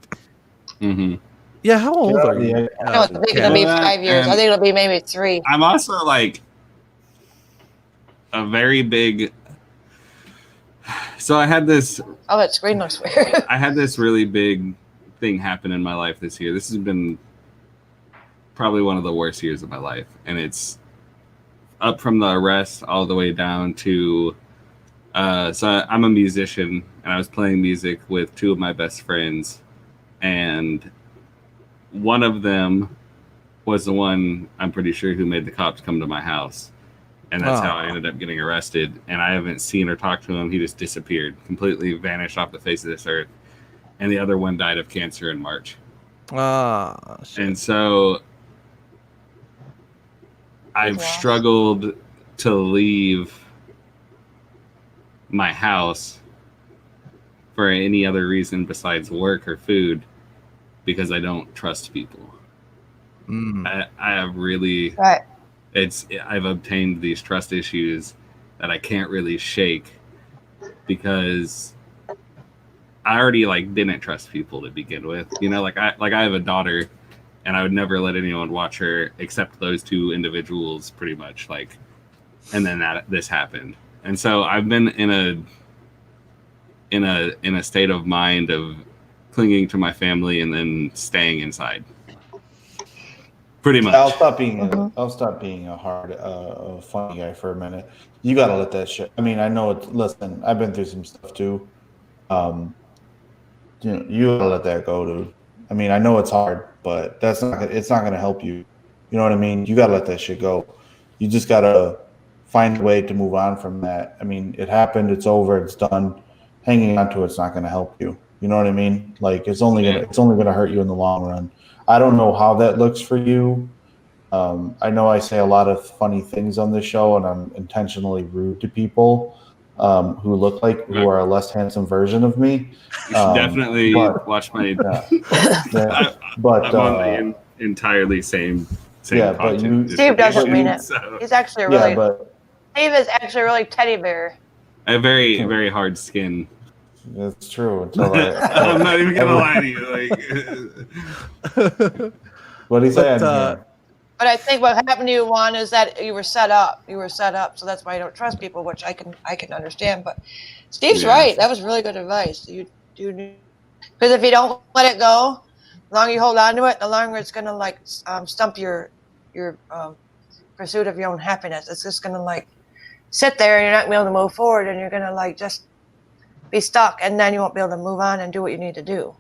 Mm-hmm. Yeah, how old are you? I don't think it'll be 5 years. I think it'll be maybe 3. I'm also like a very big. So I had this. Oh, that screen looks weird. I had this really big thing happen in my life this year. This has been probably one of the worst years of my life, and it's up from the arrest all the way down to. So I'm a musician, and I was playing music with 2 of my best friends, and one of them was the one I'm pretty sure who made the cops come to my house. And that's how I ended up getting arrested. And I haven't seen or talked to him. He just disappeared, completely vanished off the face of this earth. And the other one died of cancer in March. Shit. And so I've struggled to leave my house for any other reason besides work or food because I don't trust people. I have really... Right. I've obtained these trust issues that I can't really shake because I already didn't trust people to begin with. You know, I have a daughter and I would never let anyone watch her except those 2 individuals pretty much and then this happened. And so I've been in a state of mind of clinging to my family and then staying inside. Pretty much. I'll stop being a hard, funny guy for a minute. You gotta let that shit. I mean, I know it's. Listen, I've been through some stuff too. You gotta let that go, dude. I mean, I know it's hard, but it's not gonna help you. You know what I mean? You gotta let that shit go. You just gotta find a way to move on from that. I mean, it happened, it's over, it's done. Hanging on to it's not gonna help you. You know what I mean? Like it's only gonna hurt you in the long run. I don't know how that looks for you. I know I say a lot of funny things on this show, and I'm intentionally rude to people who are a less handsome version of me. You should definitely watch my. But I'm on the entirely same content. Steve doesn't mean it. So. He's actually really. Steve is actually really teddy bear. I have very very hard skin. That's true. I'm not even gonna lie to you. Like, what he said. But I think what happened to you, Juan, is that you were set up. You were set up, so that's why you don't trust people, which I can understand. But Steve's right. That was really good advice. Because if you don't let it go, the longer you hold on to it, the longer it's gonna like stump your pursuit of your own happiness. It's just gonna like sit there, and you're not gonna be able to move forward, and you're gonna like just be stuck, and then you won't be able to move on and do what you need to do.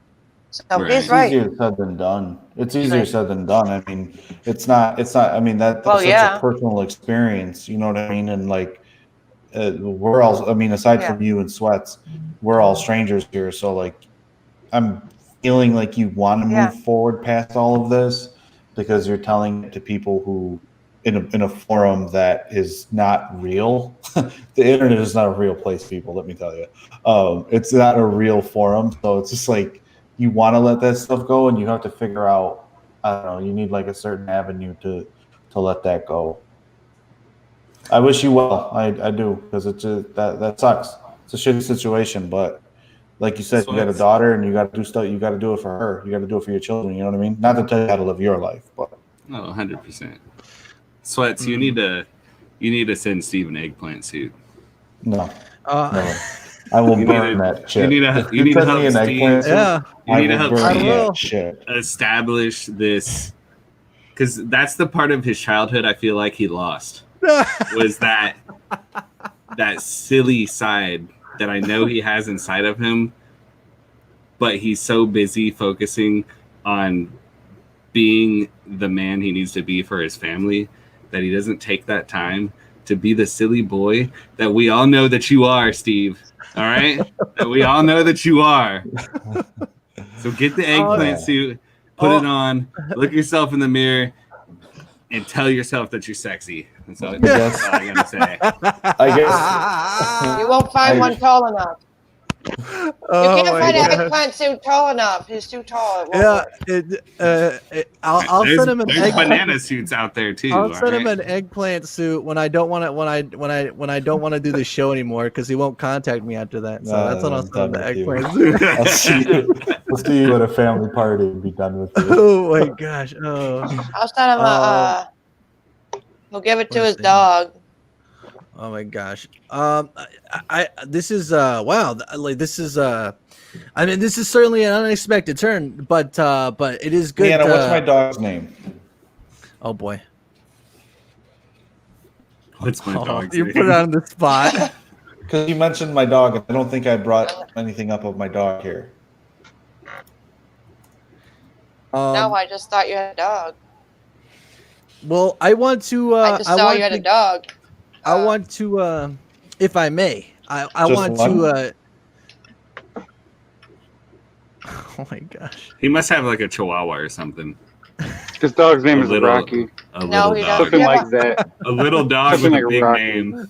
So he's right. It's easier said than done. It's easier said than done. I mean, it's not. I mean, that's such a personal experience. You know what I mean? And like, we're all. I mean, aside from you and SWETZ, we're all strangers here. So like, I'm feeling like you want to move forward past all of this because you're telling it to people who, in a forum that is not real. The internet is not a real place, people. Let me tell you, it's not a real forum. So it's just like. You want to let that stuff go, and you have to figure out. I don't know. You need like a certain avenue to let that go. I wish you well. I do because it's that sucks. It's a shitty situation, but like you said, you got a daughter, and you got to do stuff. You got to do it for her. You got to do it for your children. You know what I mean? Not to tell you how to live your life, but 100%. SWETZ, you need to send Steve an eggplant suit. No. I will burn that shit. You need to help Steve. Yeah. You need to help Steve establish this, because that's the part of his childhood I feel like he lost. Was that silly side that I know he has inside of him, but he's so busy focusing on being the man he needs to be for his family that he doesn't take that time to be the silly boy that we all know that you are, Steve. All right? That we all know that you are. So get the eggplant suit, put it on, look yourself in the mirror, and tell yourself that you're sexy. That's all I gotta say. I guess you won't find one tall enough. You can't find an eggplant suit tall enough. He's too tall. I'll send him an eggplant. Banana suits out there too. I'll send him an eggplant suit when I don't want to when I don't want to do the show anymore because he won't contact me after that. So that's when I'll send him the eggplant suit. I'll see you at a family party and be done with you. Oh my gosh! Oh, I'll send him we'll give it to his dog. Oh my gosh. This is wow. Like this is I mean, this is certainly an unexpected turn, but it is good. Leanna, what's my dog's name? Oh boy. What's my dog's name? You put it on the spot. Because you mentioned my dog, and I don't think I brought anything up of my dog here. No, I just thought you had a dog. Well, I want to. I just saw you had a dog. I want to, if I may, I want to. Oh my gosh! He must have like a Chihuahua or something. His dog's name is Rocky. No, he doesn't. Something like that. A little dog with a big name.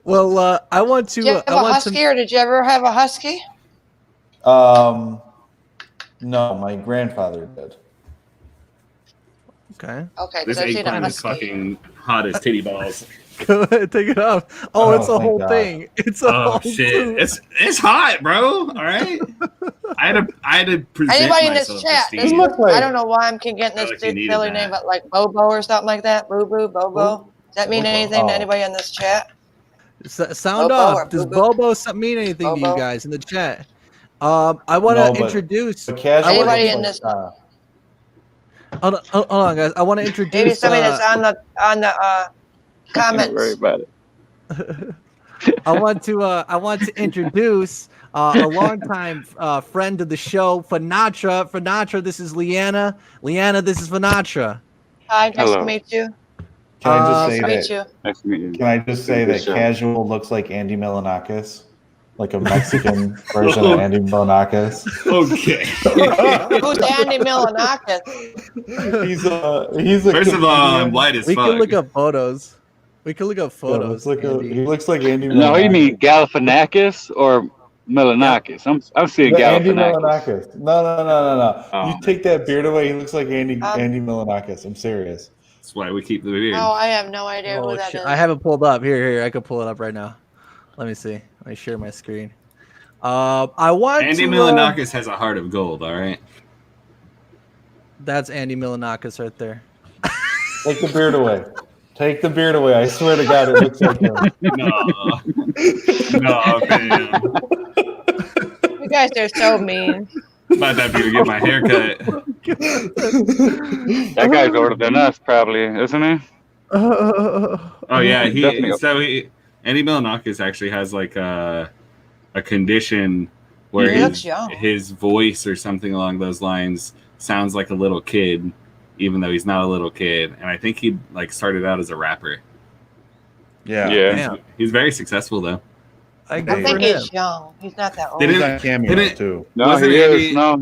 Well, I want to. Did you have a husky, or did you ever have a husky? No, my grandfather did. Okay. Okay. This eggplant is fucking hot as titty balls. Go ahead, take it off. Oh, it's a whole thing. It's a whole shit. Thing. It's hot, bro. All right. I had to present anybody in myself this chat. to Steve. I don't know why I'm getting this silly name, but like Bobo or something like that. Boo Boo, Bobo. Does that mean anything to anybody in this chat? Sound Bobo off. Does Bobo mean anything to you guys in the chat? I want to introduce anybody in this. Hold on, guys. I want to introduce. Maybe somebody that's on the comments. Don't worry about it. I want to introduce a longtime friend of the show, Fanatra. Fanatra, this is Leanna. Leanna, this is Fanatra. Hi, nice Hello. to meet you. Can I just say Nice to that? meet you. Nice to meet you. Can I just say Good that show. Casual looks like Andy Milonakis, like a Mexican version of Andy Milonakis? Okay. Who's Andy Milonakis? He's a First of all, I'm comedian. white as We fuck. can look up photos. We can look up Yeah, photos. he looks like Andy. No, you mean Milonakis. Galifianakis or Melanakis? I'm seeing The Andy Galifianakis. Milonakis. No. Oh. You take that beard away, he looks like Andy Um, Milonakis. I'm serious. That's why we keep the beard. Oh, I have no idea Oh, who that shit. is. I have it pulled up. Here. I could pull it up right now. Let me see. Let me share my screen. I want Andy to. Milonakis has a heart of gold. All right. That's Andy Milonakis right there. Take the beard away. Take the beard away. I swear to God, it looks like him. No, man. You guys are so mean. About that beard to get my hair cut. That guy's older than us, probably, isn't he? Oh yeah, Definitely. Andy Milonakis actually has like a condition where He looks young. his voice or something along those lines sounds like a little kid, even though he's not a little kid. And I think he like started out as a rapper. Yeah. Damn. He's very successful though. I I good for think him. he's young. He's not that old. Didn't- He's on Cameo didn't- too. No, Wasn't he Andy- is. No,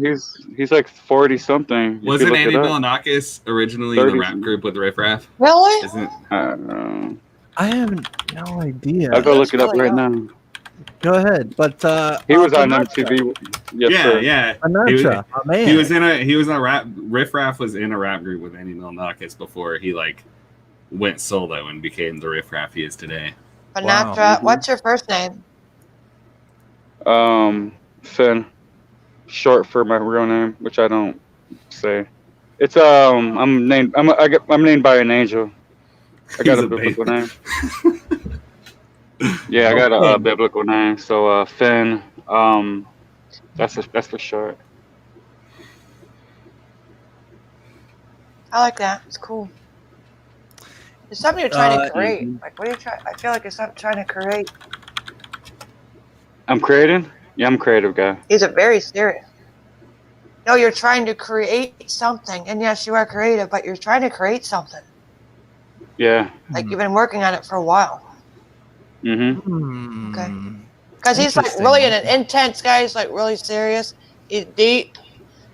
he's like 40 something. Wasn't Andy Milonakis originally in the 30s. rap group with Riff Raff? Really? Isn't I don't know. I have no idea. I'll go look That's it up really right young. now. Go ahead. But He was on Fanatra. MTV. Yes, yeah, sir. yeah. Fanatra, my man. He was in a rap. Riff Raff was in a rap group with Andy Milonakis before he like went solo and became the Riff Raff he is today. Fanatra. Wow. What's your first name? Finn, short for my real name, which I don't say. It's I'm named by an angel. I got He's a a biblical baby. name. Yeah, I got a biblical name. So Finn, that's for short. I like that. It's cool. It's something you're trying to create. Like, what are you trying? I feel like it's something trying to create. I'm creating. Yeah, I'm a creative guy. He's a very serious. No, you're trying to create something, and yes, you are creative, but you're trying to create something. Yeah. Like you've been working on it for a while. Mm-hmm. Okay. Because he's like really an intense guy. He's like really serious. He's deep.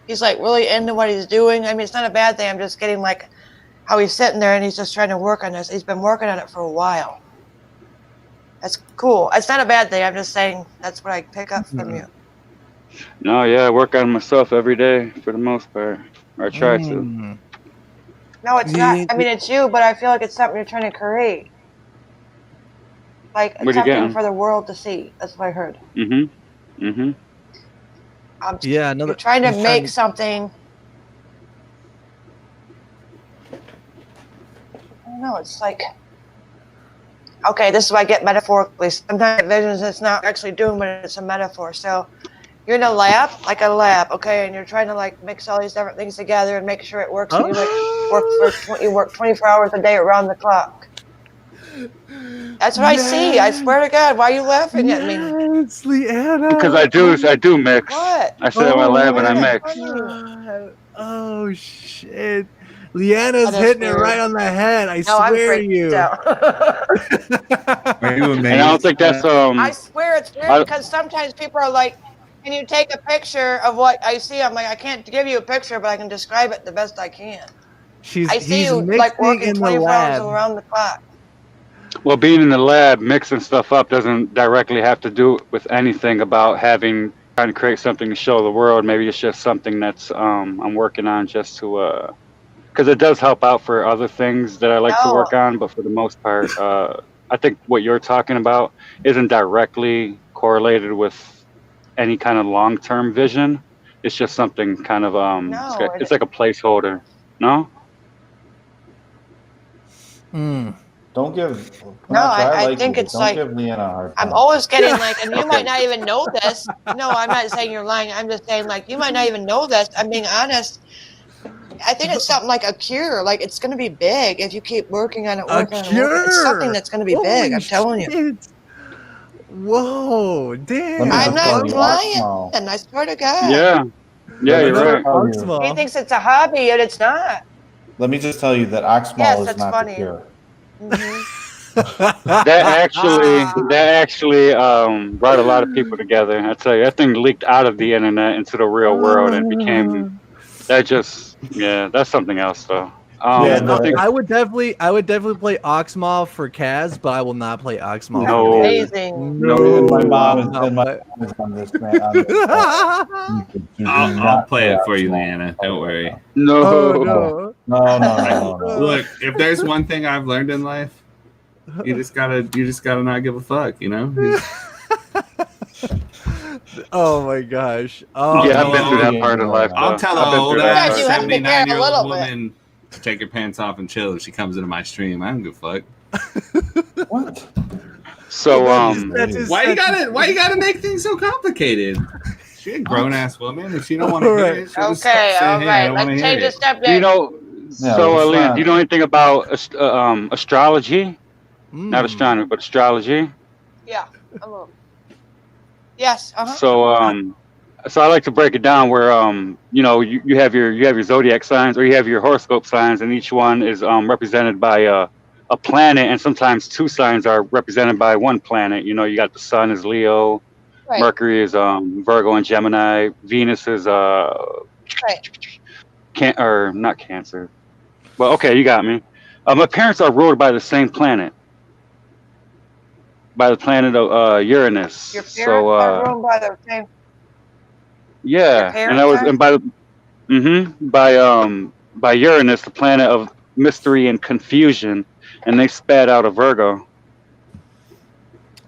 He's like really into what he's doing. I mean, it's not a bad thing. I'm just getting like how he's sitting there and he's just trying to work on this. He's been working on it for a while. That's cool. It's not a bad thing. I'm just saying that's what I pick up from you. No, yeah, I work on myself every day for the most part. Or I try to. No, it's not. I mean, it's you, but I feel like it's something you're trying to create. Like What are you something getting? for the world to see. That's what I heard. Mm-hmm. Mm-hmm. Yeah, You're trying to make something. I don't know. It's like, okay, this is why I get metaphorically. Sometimes visions it's not actually doing what it's a metaphor. So you're in a lab, okay, and you're trying to like mix all these different things together and make sure it works. And you work 24 hours a day around the clock. That's what I see. I swear to God. Why are you laughing at me? It's Leanna. Because I do mix. What? I sit in my lab and I mix. Oh shit. Leanna's That is hitting it weird. right on the head. I No, I'm swear to freaked you. out. Are you amazed? And I don't think that's I swear it's weird I- because sometimes people are like, can you take a picture of what I see? I'm like, I can't give you a picture, but I can describe it the best I can. I see He's you mixing like working in the 24 hours lab. around the clock. Well, being in the lab, mixing stuff up doesn't directly have to do with anything about trying to create something to show the world. Maybe it's just something that's I'm working on just to, because it does help out for other things that I like to work on. But for the most part, I think what you're talking about isn't directly correlated with any kind of long-term vision. It's just something kind of it's like a placeholder. No. Don't give. No, I like think you, it's don't like- give Leanna a hard time. I'm always getting like, and you might not even know this. No, I'm not saying you're lying. I'm just saying like, you might not even know this. I'm being honest. I think it's something like a cure. Like it's going to be big if you keep working on it. A Working on it. cure. It's something that's going to be big. I'm telling you. Shit. Whoa, damn. I'm not lying, Oxmo. and I swear to God. Yeah, Let me you're just right. tell you- Oxmo. He thinks it's a hobby, and it's not. Let me just tell you that Oxmo Yes, is that's not funny. the cure. Mhm. That actually brought a lot of people together. I tell you, that thing leaked out of the internet into the real world and became that's something else though. Yeah, I think I would definitely play Oxmo for Kaz, but I will not play Oxmo. That's No. amazing. No, And my mom I'm not and my play- mom is on this man. On this, you do I'll not play it for you, Oxmo. Leanna. Don't worry. no. Oh no. No. Look, if there's one thing I've learned in life, you just gotta not give a fuck, you know? Oh my gosh. Oh, Yeah, I've been through that Yeah, part of life. I'll though. tell I've a been old through that Yes, ass part. you have to be fair a 79-year-old little bit. woman to take your pants off and chill if she comes into my stream. I don't give a fuck. What? So Why you gotta make things so complicated? She a grown ass woman. If she don't want to hear it, she'll just Okay, say, all "Hey, I right. don't wanna Let's hear change the it." subject. do you know? So, it's Leanna, not. do you know anything about astrology? Not Mm. astronomy, but astrology. Yeah. I'm a- Yes. Uh huh. So I like to break it down where you have your zodiac signs or you have your horoscope signs, and each one is represented by a planet, and sometimes two signs are represented by one planet. You know, you got the sun is Leo, Right. Mercury is Virgo and Gemini, Venus is Right. not Cancer. Well, okay, you got me. My parents are ruled by the same planet, by the planet of Uranus. Your parents So are ruled by the same. yeah, Your and I was parents and by Uranus, the planet of mystery and confusion, and they spat out a Virgo.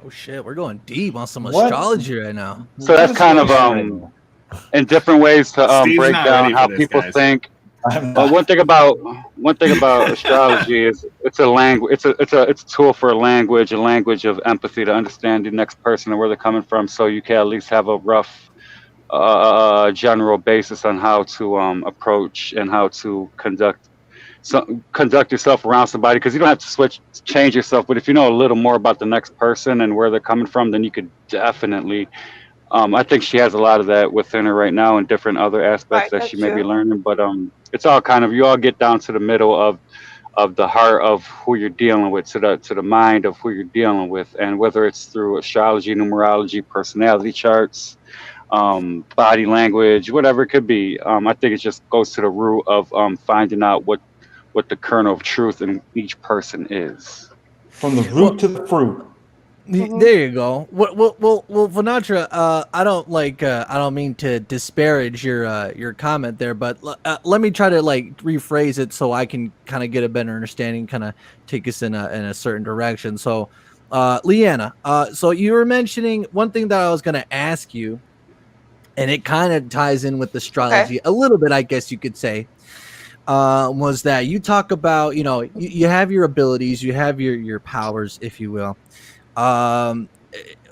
Oh shit, we're going deep on some What? astrology right now. So that's kind of in different ways to Steve's break not down ready how for this, people guys. think. I'm But not. one thing about astrology is it's a language. It's a tool for a language of empathy to understand the next person and where they're coming from, so you can at least have a rough general basis on how to approach and how to conduct yourself around somebody, because you don't have to change yourself, but if you know a little more about the next person and where they're coming from, then you could definitely I think she has a lot of that within her right now and different other aspects Right, that she that's may be true. learning, but it's all kind of, you all get down to the middle of the heart of who you're dealing with, to the mind of who you're dealing with, and whether it's through astrology, numerology, personality charts, body language, whatever it could be. I think it just goes to the root of finding out what the kernel of truth in each person is. From the root to the fruit. There you go. Well, Vanatra, I don't mean to disparage your comment there, but let me try to rephrase it so I can kind of get a better understanding, kind of take us in a certain direction. So, Leanna, so you were mentioning one thing that I was going to ask you, and it kind of ties in with astrology a little bit, I guess you could say. Was that you talk about, you have your abilities, you have your powers, if you will.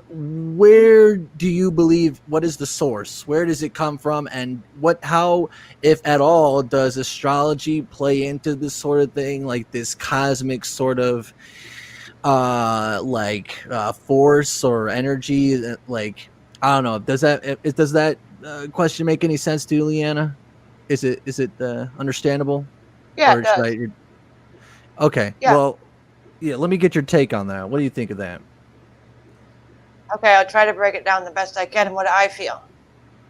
Where do you believe, what is the source? Where does it come from? And how, if at all, does astrology play into this sort of thing, like this cosmic sort of force or energy? Like, I don't know. Does that question make any sense to you, Leanna? Is it understandable? Yeah, Or it does. Okay. Yeah. Well, yeah. Let me get your take on that. What do you think of that? Okay, I'll try to break it down the best I can and what I feel.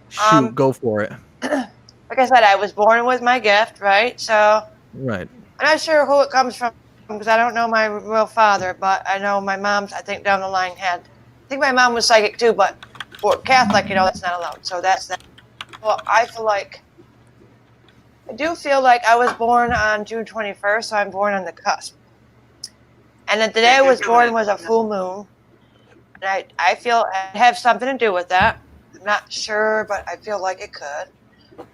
Shoot, go for it. Like I said, I was born with my gift, right? So Right. I'm not sure who it comes from because I don't know my real father, but I know my mom's, I think down the line I think my mom was psychic too, but for Catholic, that's not allowed. So that's that. Well, I do feel like I was born on June 21st, so I'm born on the cusp. And the day I was born was a full moon. And I feel it have something to do with that. I'm not sure, but I feel like it could.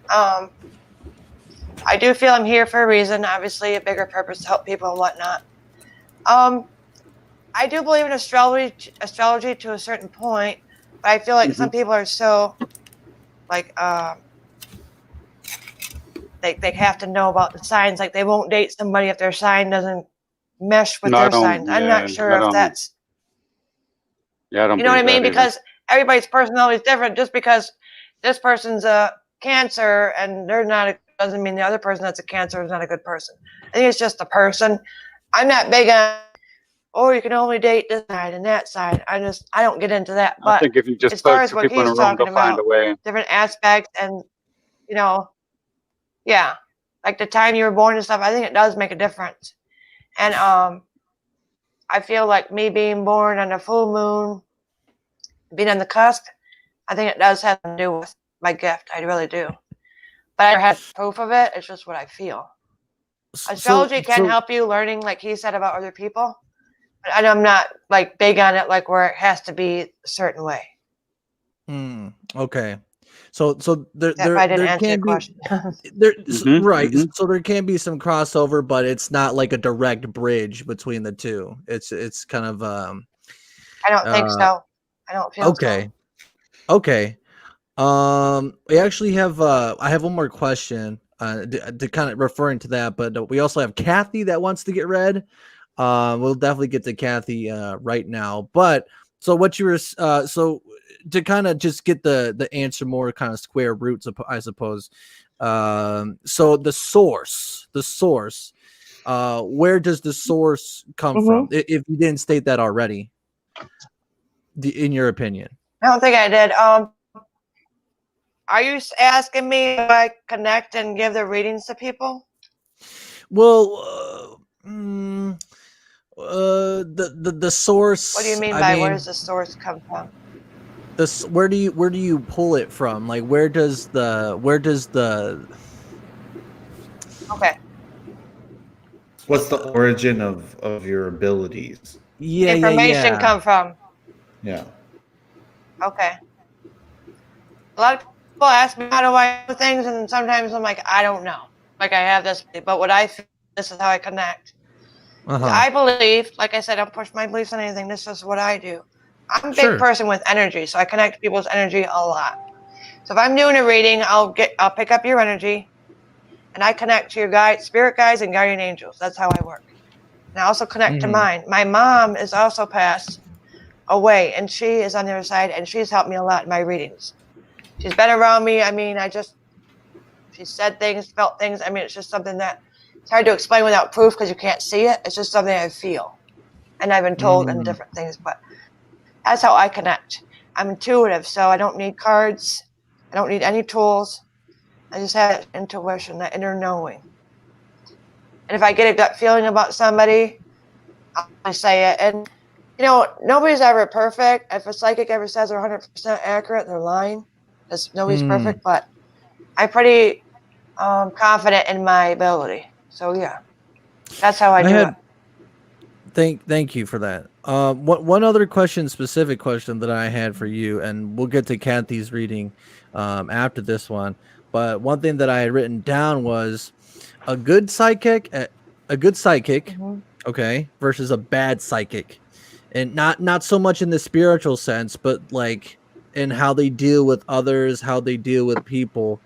I do feel I'm here for a reason, obviously a bigger purpose to help people and whatnot. I do believe in astrology to a certain point, but I feel like some people are so they have to know about the signs. Like they won't date somebody if their sign doesn't mesh with their signs. I'm not sure if that's. Yeah, I don't You know what I believe mean? that either. Because everybody's personality is different. Just because this person's a Cancer and they're not, doesn't mean the other person that's a Cancer is not a good person. I think it's just the person. I'm not big on, oh, you can only date this side and that side. I don't get into that. I But think if you just as far put as two what people in he's a room, talking they'll find about, a way. different aspects and, you know, yeah, like the time you were born and stuff, I think it does make a difference. And I feel like me being born on a full moon, being on the cusp, I think it does have to do with my gift. I really do. But I never had proof of it. It's just what I feel. Astrology can help you learning, like he said, about other people. But I'm not like big on it, like where it has to be a certain way. Okay. So there I didn't there answer can your be question. right. So there can be some crossover, but it's not like a direct bridge between the two. It's kind of I don't think so. I don't feel okay. Okay. We actually have I have one more question to kind of referring to that, but we also have Kathy that wants to get read. We'll definitely get to Kathy right now. But so what you were so to kind of just get the answer more kind of square roots, I suppose. So the source, where does the source come from? If you didn't state that already, in your opinion. I don't think I did. Are you asking me if I connect and give the readings to people? Well, the source. What do you mean by where does the source come from? Where do you pull it from? Like where does the Okay. What's the origin of your abilities? Information come from? Yeah. Okay. A lot of people ask me how do I do things, and sometimes I'm like, I don't know. Like I have this, but what I feel, this is how I connect. I believe, like I said, I don't push my beliefs on anything. This is what I do. I'm a big person with energy, so I connect people's energy a lot. So if I'm doing a reading, I'll pick up your energy, and I connect to your spirit guides and guardian angels. That's how I work. And I also connect to mine. My mom is also passed away, and she is on the other side, and she's helped me a lot in my readings. She's been around me. I mean, she said things, felt things. I mean, it's just something that it's hard to explain without proof because you can't see it. It's just something I feel. And I've been told in different things, but that's how I connect. I'm intuitive, so I don't need cards. I don't need any tools. I just have that intuition, that inner knowing. And if I get a gut feeling about somebody, I'll say it. And, you know, nobody's ever perfect. If a psychic ever says they're 100% accurate, they're lying. Because nobody's perfect, but I'm pretty confident in my ability. So yeah, that's how I do it. Thank you for that. One other specific question that I had for you, and we'll get to Kathy's reading after this one. But one thing that I had written down was a good psychic, okay, versus a bad psychic, and not so much in the spiritual sense, but like in how they deal with others, how they deal with people.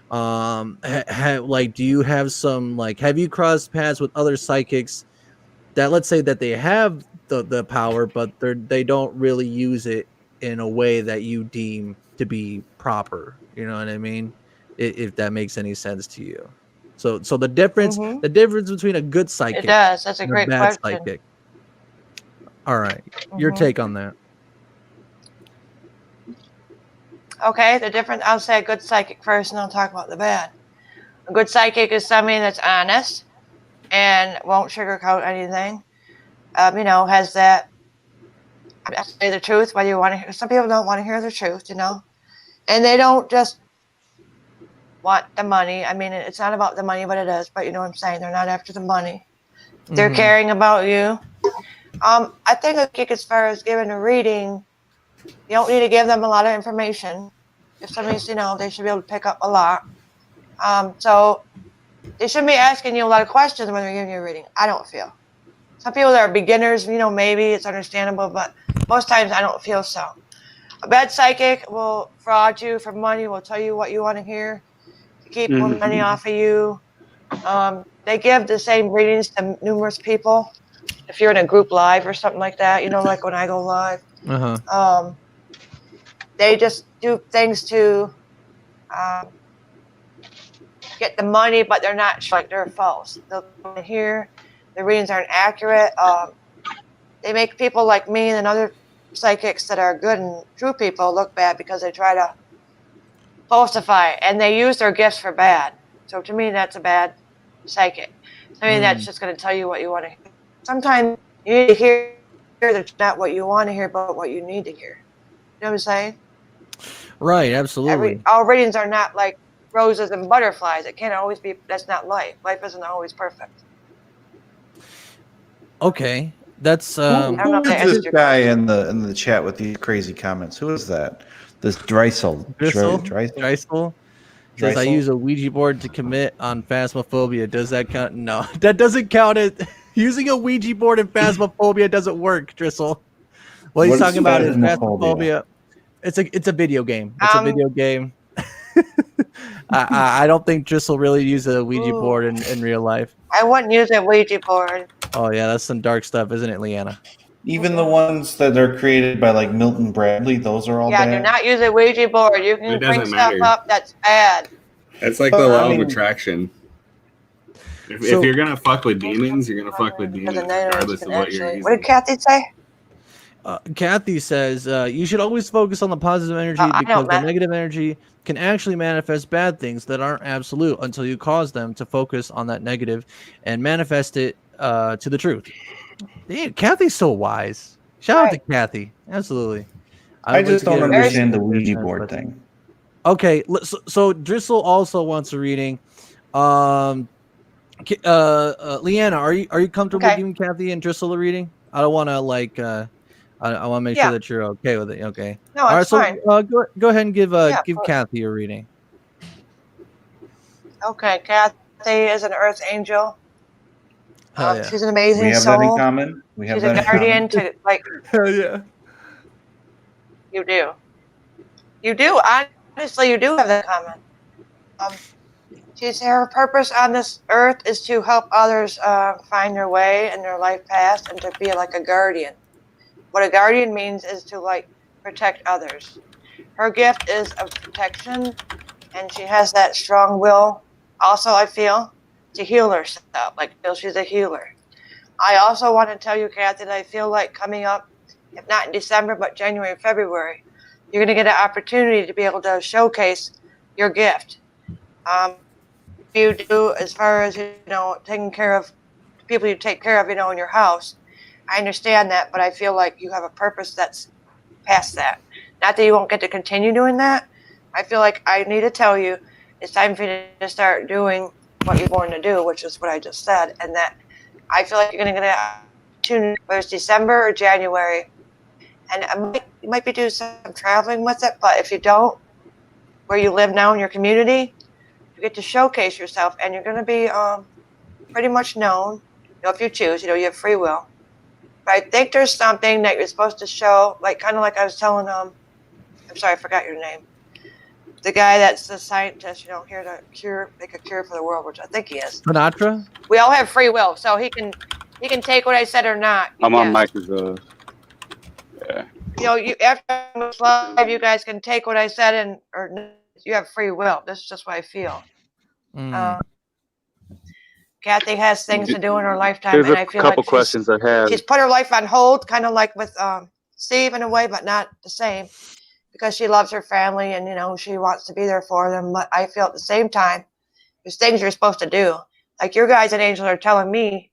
Like, do you have some, like, have you crossed paths with other psychics that, let's say that they have the power, but they don't really use it in a way that you deem to be proper? You know what I mean? If that makes any sense to you. So the difference between a good psychic, it does. That's a great bad question. psychic. All right, your take on that? Okay, the difference. I'll say a good psychic first, and I'll talk about the bad. A good psychic is somebody that's honest and won't sugarcoat anything. You know, has that. I say the truth, whether you want to hear. Some people don't want to hear the truth, you know, and they don't just want the money. I mean, it's not about the money, but it is. But you know what I'm saying? They're not after the money. They're caring about you. I think a kick as far as giving a reading, you don't need to give them a lot of information. If somebody's, you know, they should be able to pick up a lot. So they shouldn't be asking you a lot of questions when they're giving you a reading. I don't feel. Some people that are beginners, you know, maybe it's understandable, but most times I don't feel so. A bad psychic will fraud you for money, will tell you what you want to hear, to keep more money off of you. They give the same readings to numerous people. If you're in a group live or something like that, you know, like when I go live, They just do things to get the money, but they're not like they're false. They'll come in here, the readings aren't accurate. They make people like me and other psychics that are good and true people look bad because they try to falsify and they use their gifts for bad. So to me, that's a bad psychic. I mean, that's just going to tell you what you want to hear. Sometimes you need to hear that's not what you want to hear, but what you need to hear. You know what I'm saying? Right, absolutely. All readings are not like roses and butterflies. It can't always be. That's not life. Life isn't always perfect. Okay, that's. Who is this guy in the chat with these crazy comments? Who is that? This Dreisel. Dreisel says I use a Ouija board to commit on phasmophobia. Does that count? No, that doesn't count. It using a Ouija board in phasmophobia doesn't work, Drissel. What he's talking about is phasmophobia. It's a video game. It's a video game. I don't think Drissel really uses a Ouija board in real life. I wouldn't use a Ouija board. Oh yeah, that's some dark stuff, isn't it, Leanna? Even the ones that are created by like Milton Bradley, those are all bad. Do not use a Ouija board. You can bring stuff up that's bad. It's like the law of attraction. If you're gonna fuck with demons, you're gonna fuck with demons regardless of what you're using. What did Kathy say? Kathy says you should always focus on the positive energy because the negative energy can actually manifest bad things that aren't absolute until you cause them to focus on that negative and manifest it to the truth. Damn, Kathy's so wise. Shout out to Kathy. Absolutely. I just don't understand the Ouija board thing. Okay, so Drissel also wants a reading. Leanna, are you comfortable giving Kathy and Drissel a reading? I don't want to like. I want to make sure that you're okay with it. Okay. No, all right. Fine. So go ahead and give Kathy a reading. Okay, Kathy is an Earth angel. She's an amazing soul. We have that in common. She's a guardian to like. Hell yeah. You do. You do. Honestly, you do have that in common. Her purpose on this earth is to help others find their way in their life path and to be like a guardian. What a guardian means is to like protect others. Her gift is of protection, and she has that strong will. Also, I feel to heal herself. Like she's a healer. I also want to tell you, Kathy, that I feel like coming up, if not in December, but January, February, you're going to get an opportunity to be able to showcase your gift. You do as far as taking care of people you take care of, in your house. I understand that, but I feel like you have a purpose that's past that. Not that you won't get to continue doing that. I feel like I need to tell you it's time for you to start doing what you're born to do, which is what I just said. And that I feel like you're going to get an opportunity, whether it's December or January. And you might be doing some traveling with it, but if you don't, where you live now in your community, you get to showcase yourself, and you're going to be pretty much known. If you choose, you have free will. But I think there's something that you're supposed to show, like kind of like I was telling I'm sorry, I forgot your name. The guy that's the scientist, here to make a cure for the world, which I think he is. Sinatra? We all have free will, so he can take what I said or not. I'm on mic as yeah. After live, you guys can take what I said or you have free will. This is just what I feel. Kathy has things to do in her lifetime, There's and I feel a couple questions I have. She's put her life on hold, kind of like with Steve in a way, but not the same, because she loves her family and she wants to be there for them. But I feel at the same time, there's things you're supposed to do. Like your guys and angels are telling me,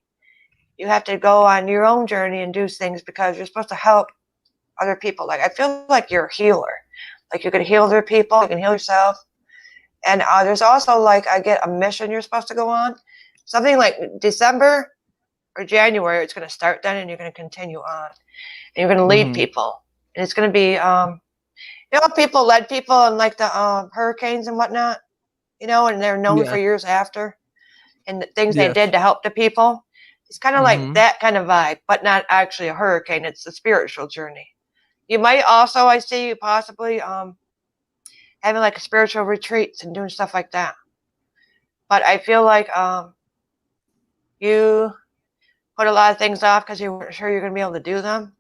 you have to go on your own journey and do things because you're supposed to help other people. Like I feel like you're a healer. Like you can heal other people, you can heal yourself. And there's also like I get a mission you're supposed to go on. Something like December or January, it's going to start then, and you're going to continue on. And you're going to lead people. And it's going to be, people led people in like the hurricanes and whatnot, and they're known for years after. And the things they did to help the people. It's kind of like that kind of vibe, but not actually a hurricane. It's a spiritual journey. You might also, I see you possibly having like a spiritual retreats and doing stuff like that. But I feel like you put a lot of things off because you weren't sure you're going to be able to do them.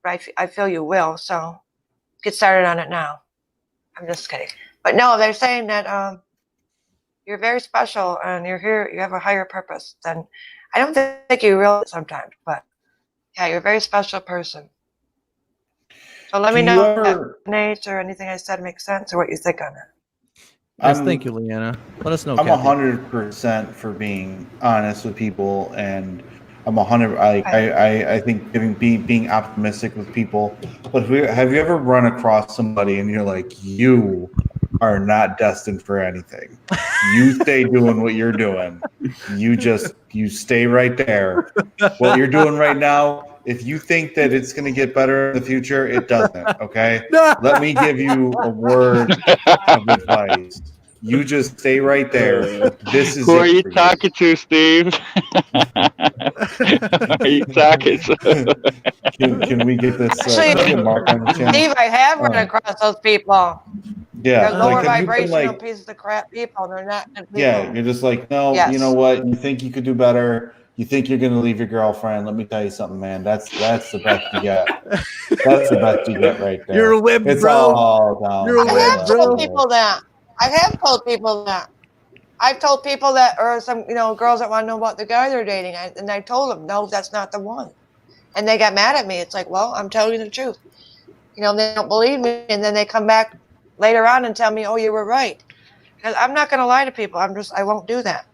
but I feel you will. So get started on it now. I'm just kidding. But no, they're saying that you're very special and you're here. You have a higher purpose than I don't think you realize sometimes. But yeah, you're a very special person. So let me know if that resonates or anything I said makes sense or what you think on it. Yes, thank you, Leanna. Let us know. I'm Kathy. 100% for being honest with people, and I'm 100. I think being optimistic with people. But have you ever run across somebody and you're like, you are not destined for anything. You stay doing what you're doing. You stay right there. What you're doing right now. If you think that it's going to get better in the future, it doesn't. Okay. Let me give you a word of advice. You just stay right there. This is Who are you talking to, Steve? Are you talking to? Can we get this? Actually, get Mark on the channel? Steve, I have run across those people. Yeah, They're lower have you been, vibrational pieces of crap people. They're not good people. Yeah, you're just like, no, Yes. you know what? You think you could do better. You think you're going to leave your girlfriend. Let me tell you something, man. That's the best you get. That's the best you get right there. You're a whip, it's bro. all down. You're a I whip, have bro. told people that. I have told people that. I've told people that, or some, girls that want to know about the guy they're dating, and I told them, no, that's not the one. And they got mad at me. It's like, well, I'm telling you the truth. They don't believe me, and then they come back later on and tell me, oh, you were right. Because I'm not going to lie to people. I won't do that.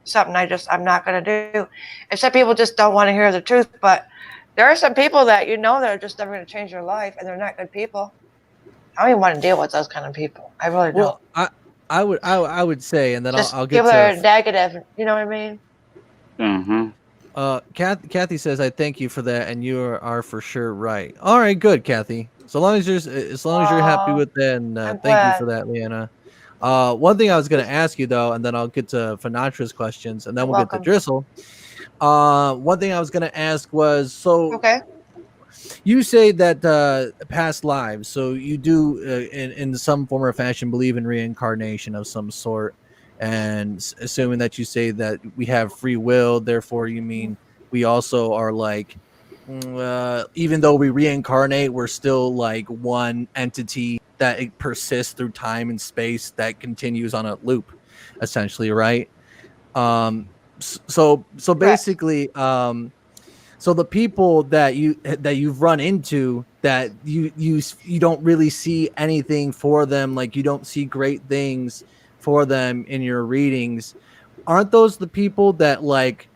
Something I'm not going to do. And some people just don't want to hear the truth. But there are some people that that are just never going to change their life, and they're not good people. I don't even want to deal with those kind of people. I really don't. Well, I would say, and then just I'll get people to that are negative. You know what I mean? Mm-hmm. Kathy says, I thank you for that, and you are for sure right. All right, good, Kathy. So long as you're happy with that, and thank you for that, Leanna. One thing I was going to ask you though, and then I'll get to Fanatra's questions, and then we'll get to Drizzle. One thing I was going to ask was, so you say that past lives, so you do in some form or fashion believe in reincarnation of some sort, and assuming that you say that we have free will, therefore you mean we also are like, even though we reincarnate, we're still like one entity that it persists through time and space that continues on a loop, essentially, right? So basically, so the people that you've run into that you don't really see anything for them, like you don't see great things for them in your readings, aren't those the people that like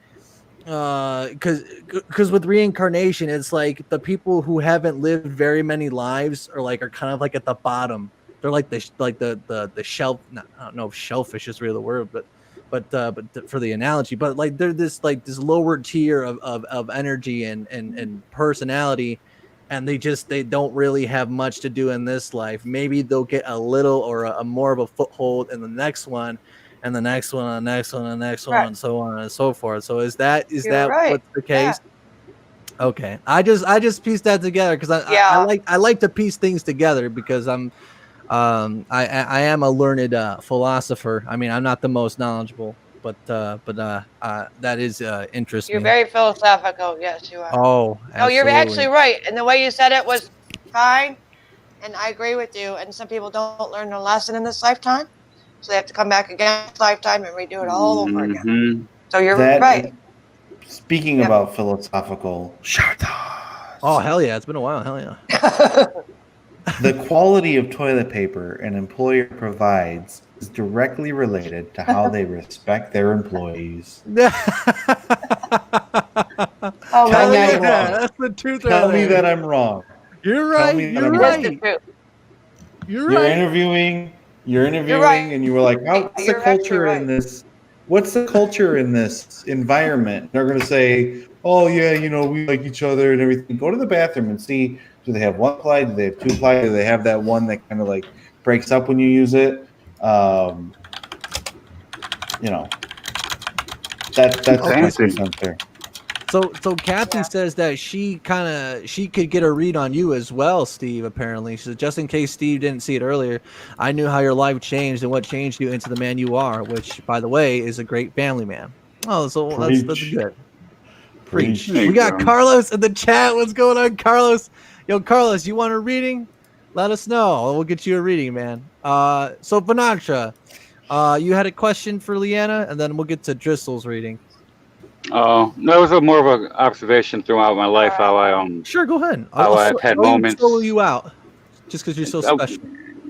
because with reincarnation it's like the people who haven't lived very many lives are kind of like at the bottom. They're like the shelf. I don't know if shellfish is really the word, but for the analogy, but like they're this lower tier of energy and personality, and they don't really have much to do in this life. Maybe they'll get a little or a more of a foothold in the next one, and the next one, and the next one, and the next one, and so on and so forth. So is that right. What's the case? Yeah. Okay, I just pieced that together because I like to piece things together because I am a learned philosopher. I mean, I'm not the most knowledgeable, but that is interesting. You're very philosophical. Yes, you are. Oh, absolutely. No, you're actually right, and the way you said it was fine, and I agree with you. And some people don't learn the lesson in this lifetime, so they have to come back again this lifetime and redo it all over again. So you're right. Speaking about philosophical, oh hell yeah, it's been a while. Hell yeah. The quality of toilet paper an employer provides is directly related to how they respect their employees. Oh, Tell me I'm wrong. That's the truth. Tell me that I'm wrong. You're right. You're right. You're interviewing, and you were like, "What's the culture in this? What's the culture in this environment?" They're going to say, "Oh yeah, we like each other and everything." Go to the bathroom and see. Do they have one ply? Do they have two ply? Do they have that one that kind of like breaks up when you use it? That's fancy. There. So Kathy says that she could get a read on you as well, Steve. Apparently, she said, just in case Steve didn't see it earlier, I knew how your life changed and what changed you into the man you are, which, by the way, is a great family man. Oh, so that's good. Preach. We got Carlos in the chat. What's going on, Carlos? Yo, Carlos, you want a reading? Let us know. We'll get you a reading, man. So Vanatra, you had a question for Leanna, and then we'll get to Driscoll's reading. Oh, no, it was more of an observation throughout my life how I Sure, go ahead. I've had moments. Solo you out, just because you're so special.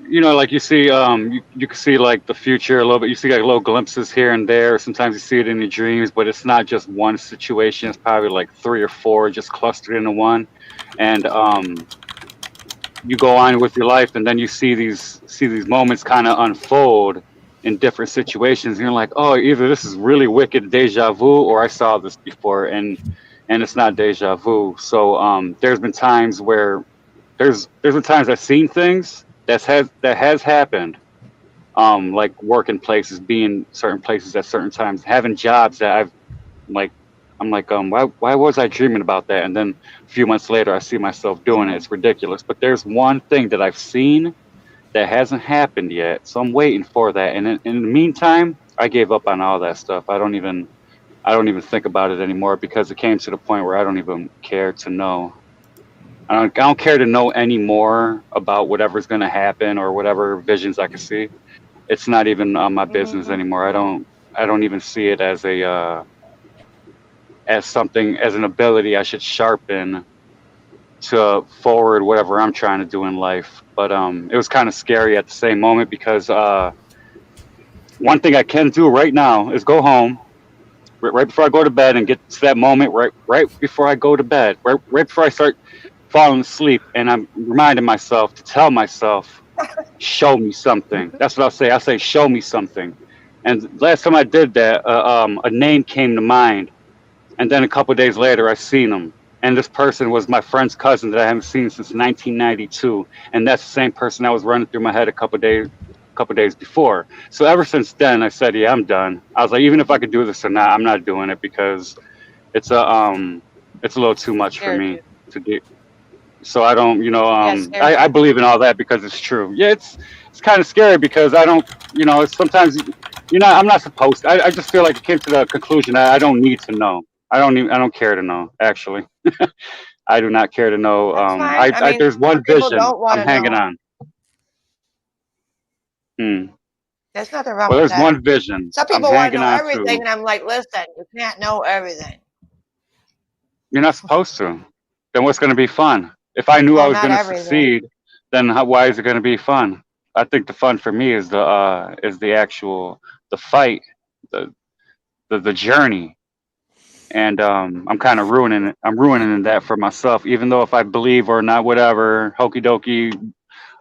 You know, like you see, you can see like the future a little bit. You see like little glimpses here and there. Sometimes you see it in your dreams, but it's not just one situation. It's probably like 3 or 4 just clustered into one, and you go on with your life, and then you see these moments kind of unfold in different situations, and you're like, oh, either this is really wicked deja vu, or I saw this before, and it's not deja vu. So there's been times where there's been times I've seen things that has happened, like working places, being certain places at certain times, having jobs that I'm like, why was I dreaming about that? And then a few months later, I see myself doing it. It's ridiculous. But there's one thing that I've seen that hasn't happened yet, so I'm waiting for that. And in the meantime, I gave up on all that stuff. I don't even think about it anymore, because it came to the point where I don't even care to know. I don't care to know any more about whatever's going to happen or whatever visions I can see. It's not even my business anymore. I don't even see it as an ability I should sharpen to forward whatever I'm trying to do in life. But it was kind of scary at the same moment, because one thing I can do right now is go home right before I go to bed and get to that moment right before I go to bed, right before I start falling asleep, and I'm reminding myself to tell myself, show me something. That's what I'll say. I'll say, show me something. And last time I did that, a name came to mind, and then a couple of days later I seen him. And this person was my friend's cousin that I haven't seen since 1992, and that's the same person that was running through my head a couple of days before. So ever since then, I said, yeah, I'm done. I was like, even if I could do this or not, I'm not doing it, because it's a little too much for me to do. So I don't, I believe in all that because it's true. Yeah, it's kind of scary, because I don't, it's sometimes, I'm not supposed to. I just feel like it came to the conclusion that I don't need to know. I don't care to know, actually. I do not care to know. There's one vision I'm hanging on. There's nothing wrong with that. Well, there's one vision. Some people want to know everything, and I'm like, listen, you can't know everything. You're not supposed to. Then what's going to be fun? If I knew I was going to succeed, then why is it going to be fun? I think the fun for me is the actual fight, the journey. And I'm kind of ruining it. I'm ruining that for myself, even though if I believe or not, whatever, hokey dokey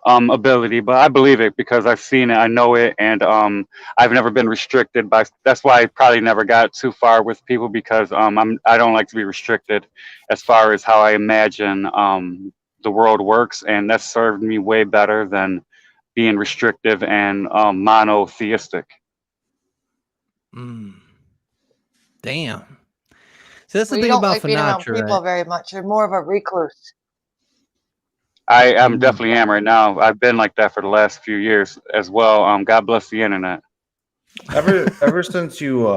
ability, but I believe it because I've seen it, I know it, and I've never been restricted by. That's why I probably never got too far with people, because I don't like to be restricted as far as how I imagine the world works, and that's served me way better than being restrictive and monotheistic. Damn. So that's the thing about Finatra, people very much. You're more of a recluse. I am definitely am right now. I've been like that for the last few years as well. God bless the internet. Ever since you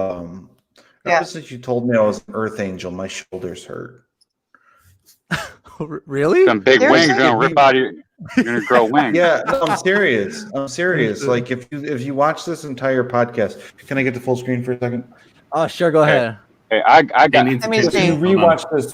told me I was an Earth Angel, my shoulders hurt. Really? Some big wings gonna rip out of you. You're gonna grow wings. Yeah, no, I'm serious. Like if you watch this entire podcast, can I get the full screen for a second? Oh, sure, go ahead. Hey, I got. If you rewatch this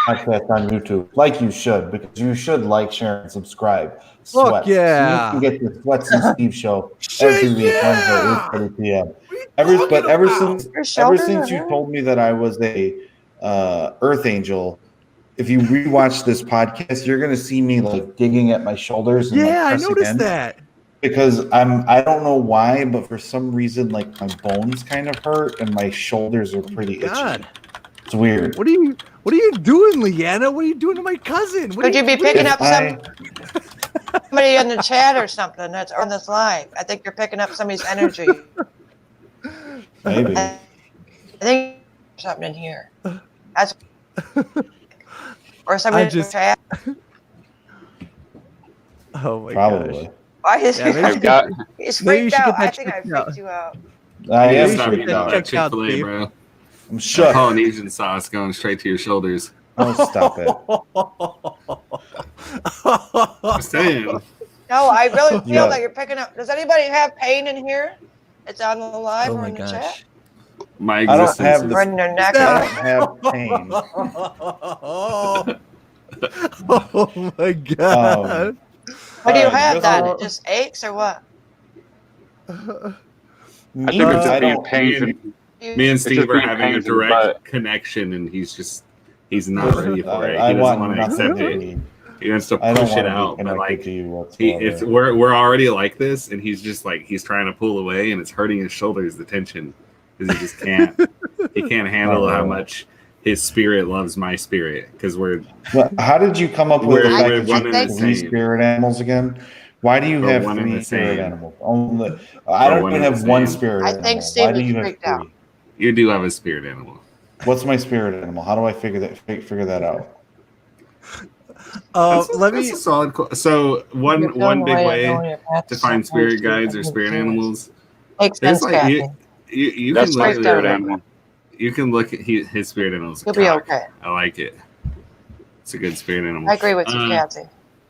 podcast on YouTube, like you should, because you should like, share, and subscribe. Fuck yeah! You can get the SWETZ and Steve show every week, Wednesday, 8:30 p.m. Ever since you told me that I was a Earth Angel, if you rewatch this podcast, you're gonna see me like digging at my shoulders. And, I noticed that. Because I don't know why, but for some reason, like my bones kind of hurt and my shoulders are pretty itchy. It's weird. What are you doing, Leanna? What are you doing to my cousin? Could you be picking up somebody in the chat or something that's on this live? I think you're picking up somebody's energy. Maybe. I think there's something in here. Or somebody in the chat. Oh my Probably. gosh. Why is he's freaked out? I think I freaked you out. I am Chick-fil-A, bro. I'm shook. Polynesian sauce going straight to your shoulders. Oh, stop it. I'm saying. No, I really feel Yeah. that you're picking up. Does anybody have pain in here? It's on the live Oh or my in the chat? gosh. My I don't existence have is Or in their neck? I don't have pain. Oh my god. What do you All right, have then? Driscoll. It just aches or what? I Me, think it's just I being don't. pains and me and Steve just are being having a pains in the direct butt. connection, and he's not ready for it. I He doesn't want want to nothing accept to it. be. He wants to I don't push it want to be out, but connected like to you whatsoever. it's we're already like this, and he's just like he's trying to pull away, and it's hurting his shoulders, the tension, because he just can't. He can't handle how much his spirit loves my spirit, because we're. Well, how did you come up with the We're fact that one you and the have three same. spirit animals again? Why do you We're have one and three the spirit same. animals? Only, I don't one even and the have one same. spirit I animal. think Why Steve do is you have freaked three? out. You do have a spirit animal. What's my spirit animal? How do I figure that out? Let That's me. a solid. So one You're feeling the big of way knowing your path to is find so close spirit to you, guides or but spirit it's animals. Makes There's sense, like Kathy. you That's can my look spirit out. animal. you can look at his spirit animal. You'll be okay. I like it. It's a good spirit animal. I agree with you, Kathy.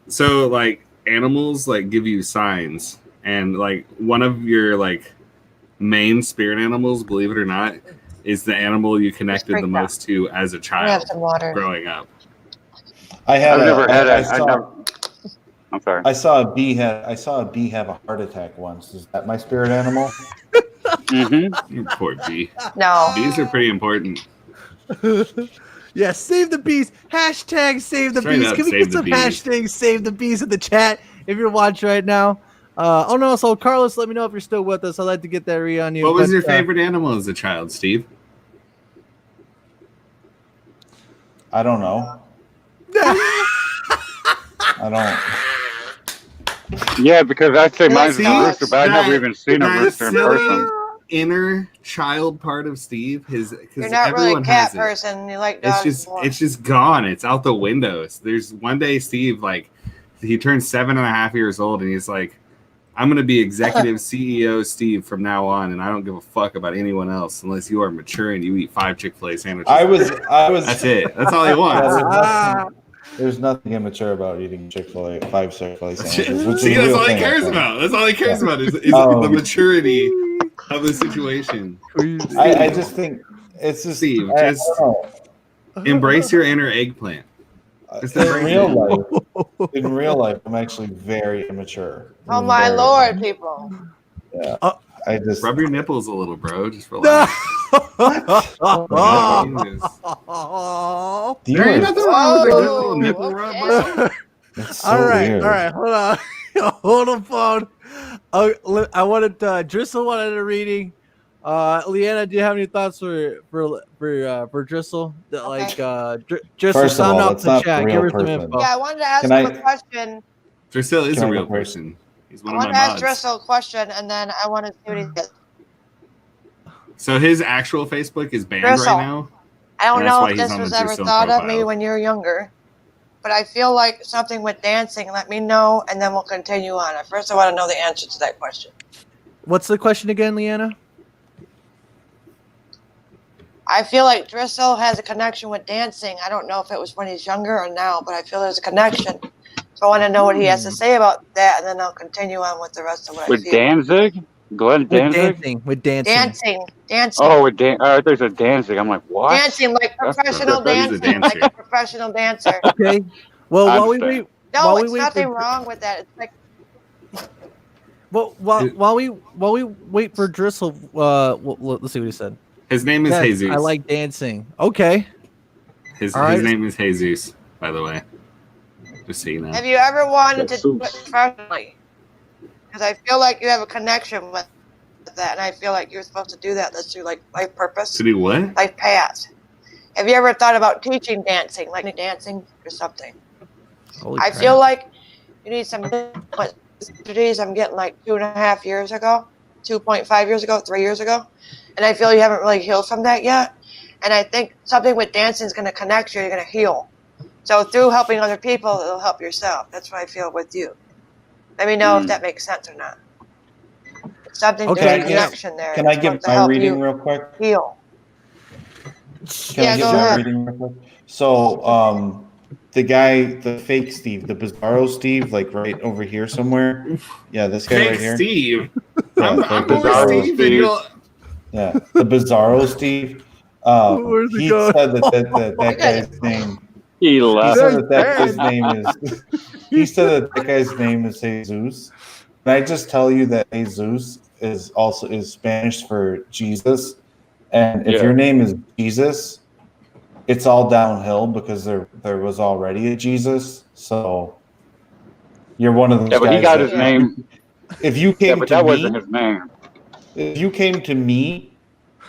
So like animals like give you signs, and like one of your like main spirit animals, believe it or not, is the animal you connected the freaked most to as a I have child some water. growing up. I had I've never had I a. I'm sorry. I saw a bee have a heart attack once. Is that my spirit animal? Mm-hmm. You poor bee. No. Bees are pretty important. Yeah, save the bees. Hashtag save the Straight bees. up, Can we save get the some bees. hashtags save the bees in the chat if you're watching right now? Oh no, so Carlos, let me know if you're still with us. I'd like to get that read on you. What was your favorite animal as a child, Steve? I don't know. I don't. Yeah, because I'd say mine's See? a rooster, but I've never even seen a rooster in person. Inner child part of Steve, You're because not really a everyone cat has it. person. You like dogs more. It's just gone. It's out the windows. There's one day Steve, like, he turned 7.5 years old, and he's like, I'm gonna be executive CEO Steve from now on, and I don't give a fuck about anyone else unless you are mature and you eat 5 Chick-fil-A sandwiches. I was. That's it. That's all he wants. There's nothing immature about eating Chick-fil-A, 5 Chick-fil-A sandwiches. Which See, is a that's real all he thing, I cares think. about. That's all he cares about is the maturity of the situation. I just think it's just Steve, I just don't know. embrace your inner eggplant. Just embrace it. In real life, I'm actually very immature. Oh my Very- Lord, people. Yeah. I just Rub your nipples a little, bro. Just relax. Jesus. There ain't nothing wrong with a good little nipple rub, bro. It's so all right, weird. all right, hold on. Hold the phone. I wanted Driscoll wanted a reading. Leanna, do you have any thoughts for Driscoll? Driscoll, First of sound all, off that's in the not a chat. real Give her some person. info. Yeah, I wanted to ask Can him I- a question. Drissel is Can a I real go first? person. He's I one want of to my ask mods. Driscoll a question, and then I want to see what he does. So his actual Facebook is banned Driscoll. right now. I don't And that's know why if he's this on was the ever Driscoll thought of maybe profile. when you were younger, but I feel like something with dancing. Let me know, and then we'll continue on. First, I want to know the answer to that question. What's the question again, Leanna? I feel like Driscoll has a connection with dancing. I don't know if it was when he's younger or now, but I feel there's a connection. So I want to know what he has to say about that, and then I'll continue on with the rest of what I With feel. Danzig? Glenn Danzig? With dancing. Dancing. Oh, with there's a Danzig. I'm like, what? Dancing, like That's professional different. He's a dancing, dancer. like a professional dancer. Okay. Well, I while we understand. wait, No, while we it's wait nothing for, wrong with that. It's like while we wait for Driscoll, let's see what he said. His name is Yes, Jesus. I like dancing. Okay. His All right. name is Jesus, by the way. Just so you know. have you ever wanted to do it Jesus. professionally? Because I feel like you have a connection with that, and I feel like you're supposed to do that. That's your like life purpose, To do what? life path. Have you ever thought about teaching dancing, like dancing or something? Holy I crap. feel like you need some strategies. I'm getting like 2.5 years ago, 2.5 years ago, 3 years ago, and I feel you haven't really healed from that yet. And I think something with dancing is going to connect you. You're going to heal. So through helping other people, it'll help yourself. That's what I feel with you. Let me know if that makes sense or not. It's something, Okay, there's a yeah. connection there. Can I It's give supposed to my help reading you real quick? heal. Can Yeah, I go get my ahead. reading real quick? So, the guy, the fake Steve, the Bizarro Steve, like right over here somewhere. Yeah, this guy Fake right here. Steve. Yeah, I'm the more Bizarro Steve than you'll. Yeah, the Bizarro Steve. Where's it He going? said that guy's name. He He left. said that guy's name is. He said that guy's name is Jesus. Can I just tell you that Jesus is Spanish for Jesus, and if Yeah. your name is Jesus, it's all downhill because there was already a Jesus. So you're one of those Yeah, but he guys got that his name. if you Yeah, came but to that me, wasn't his name. if you came to me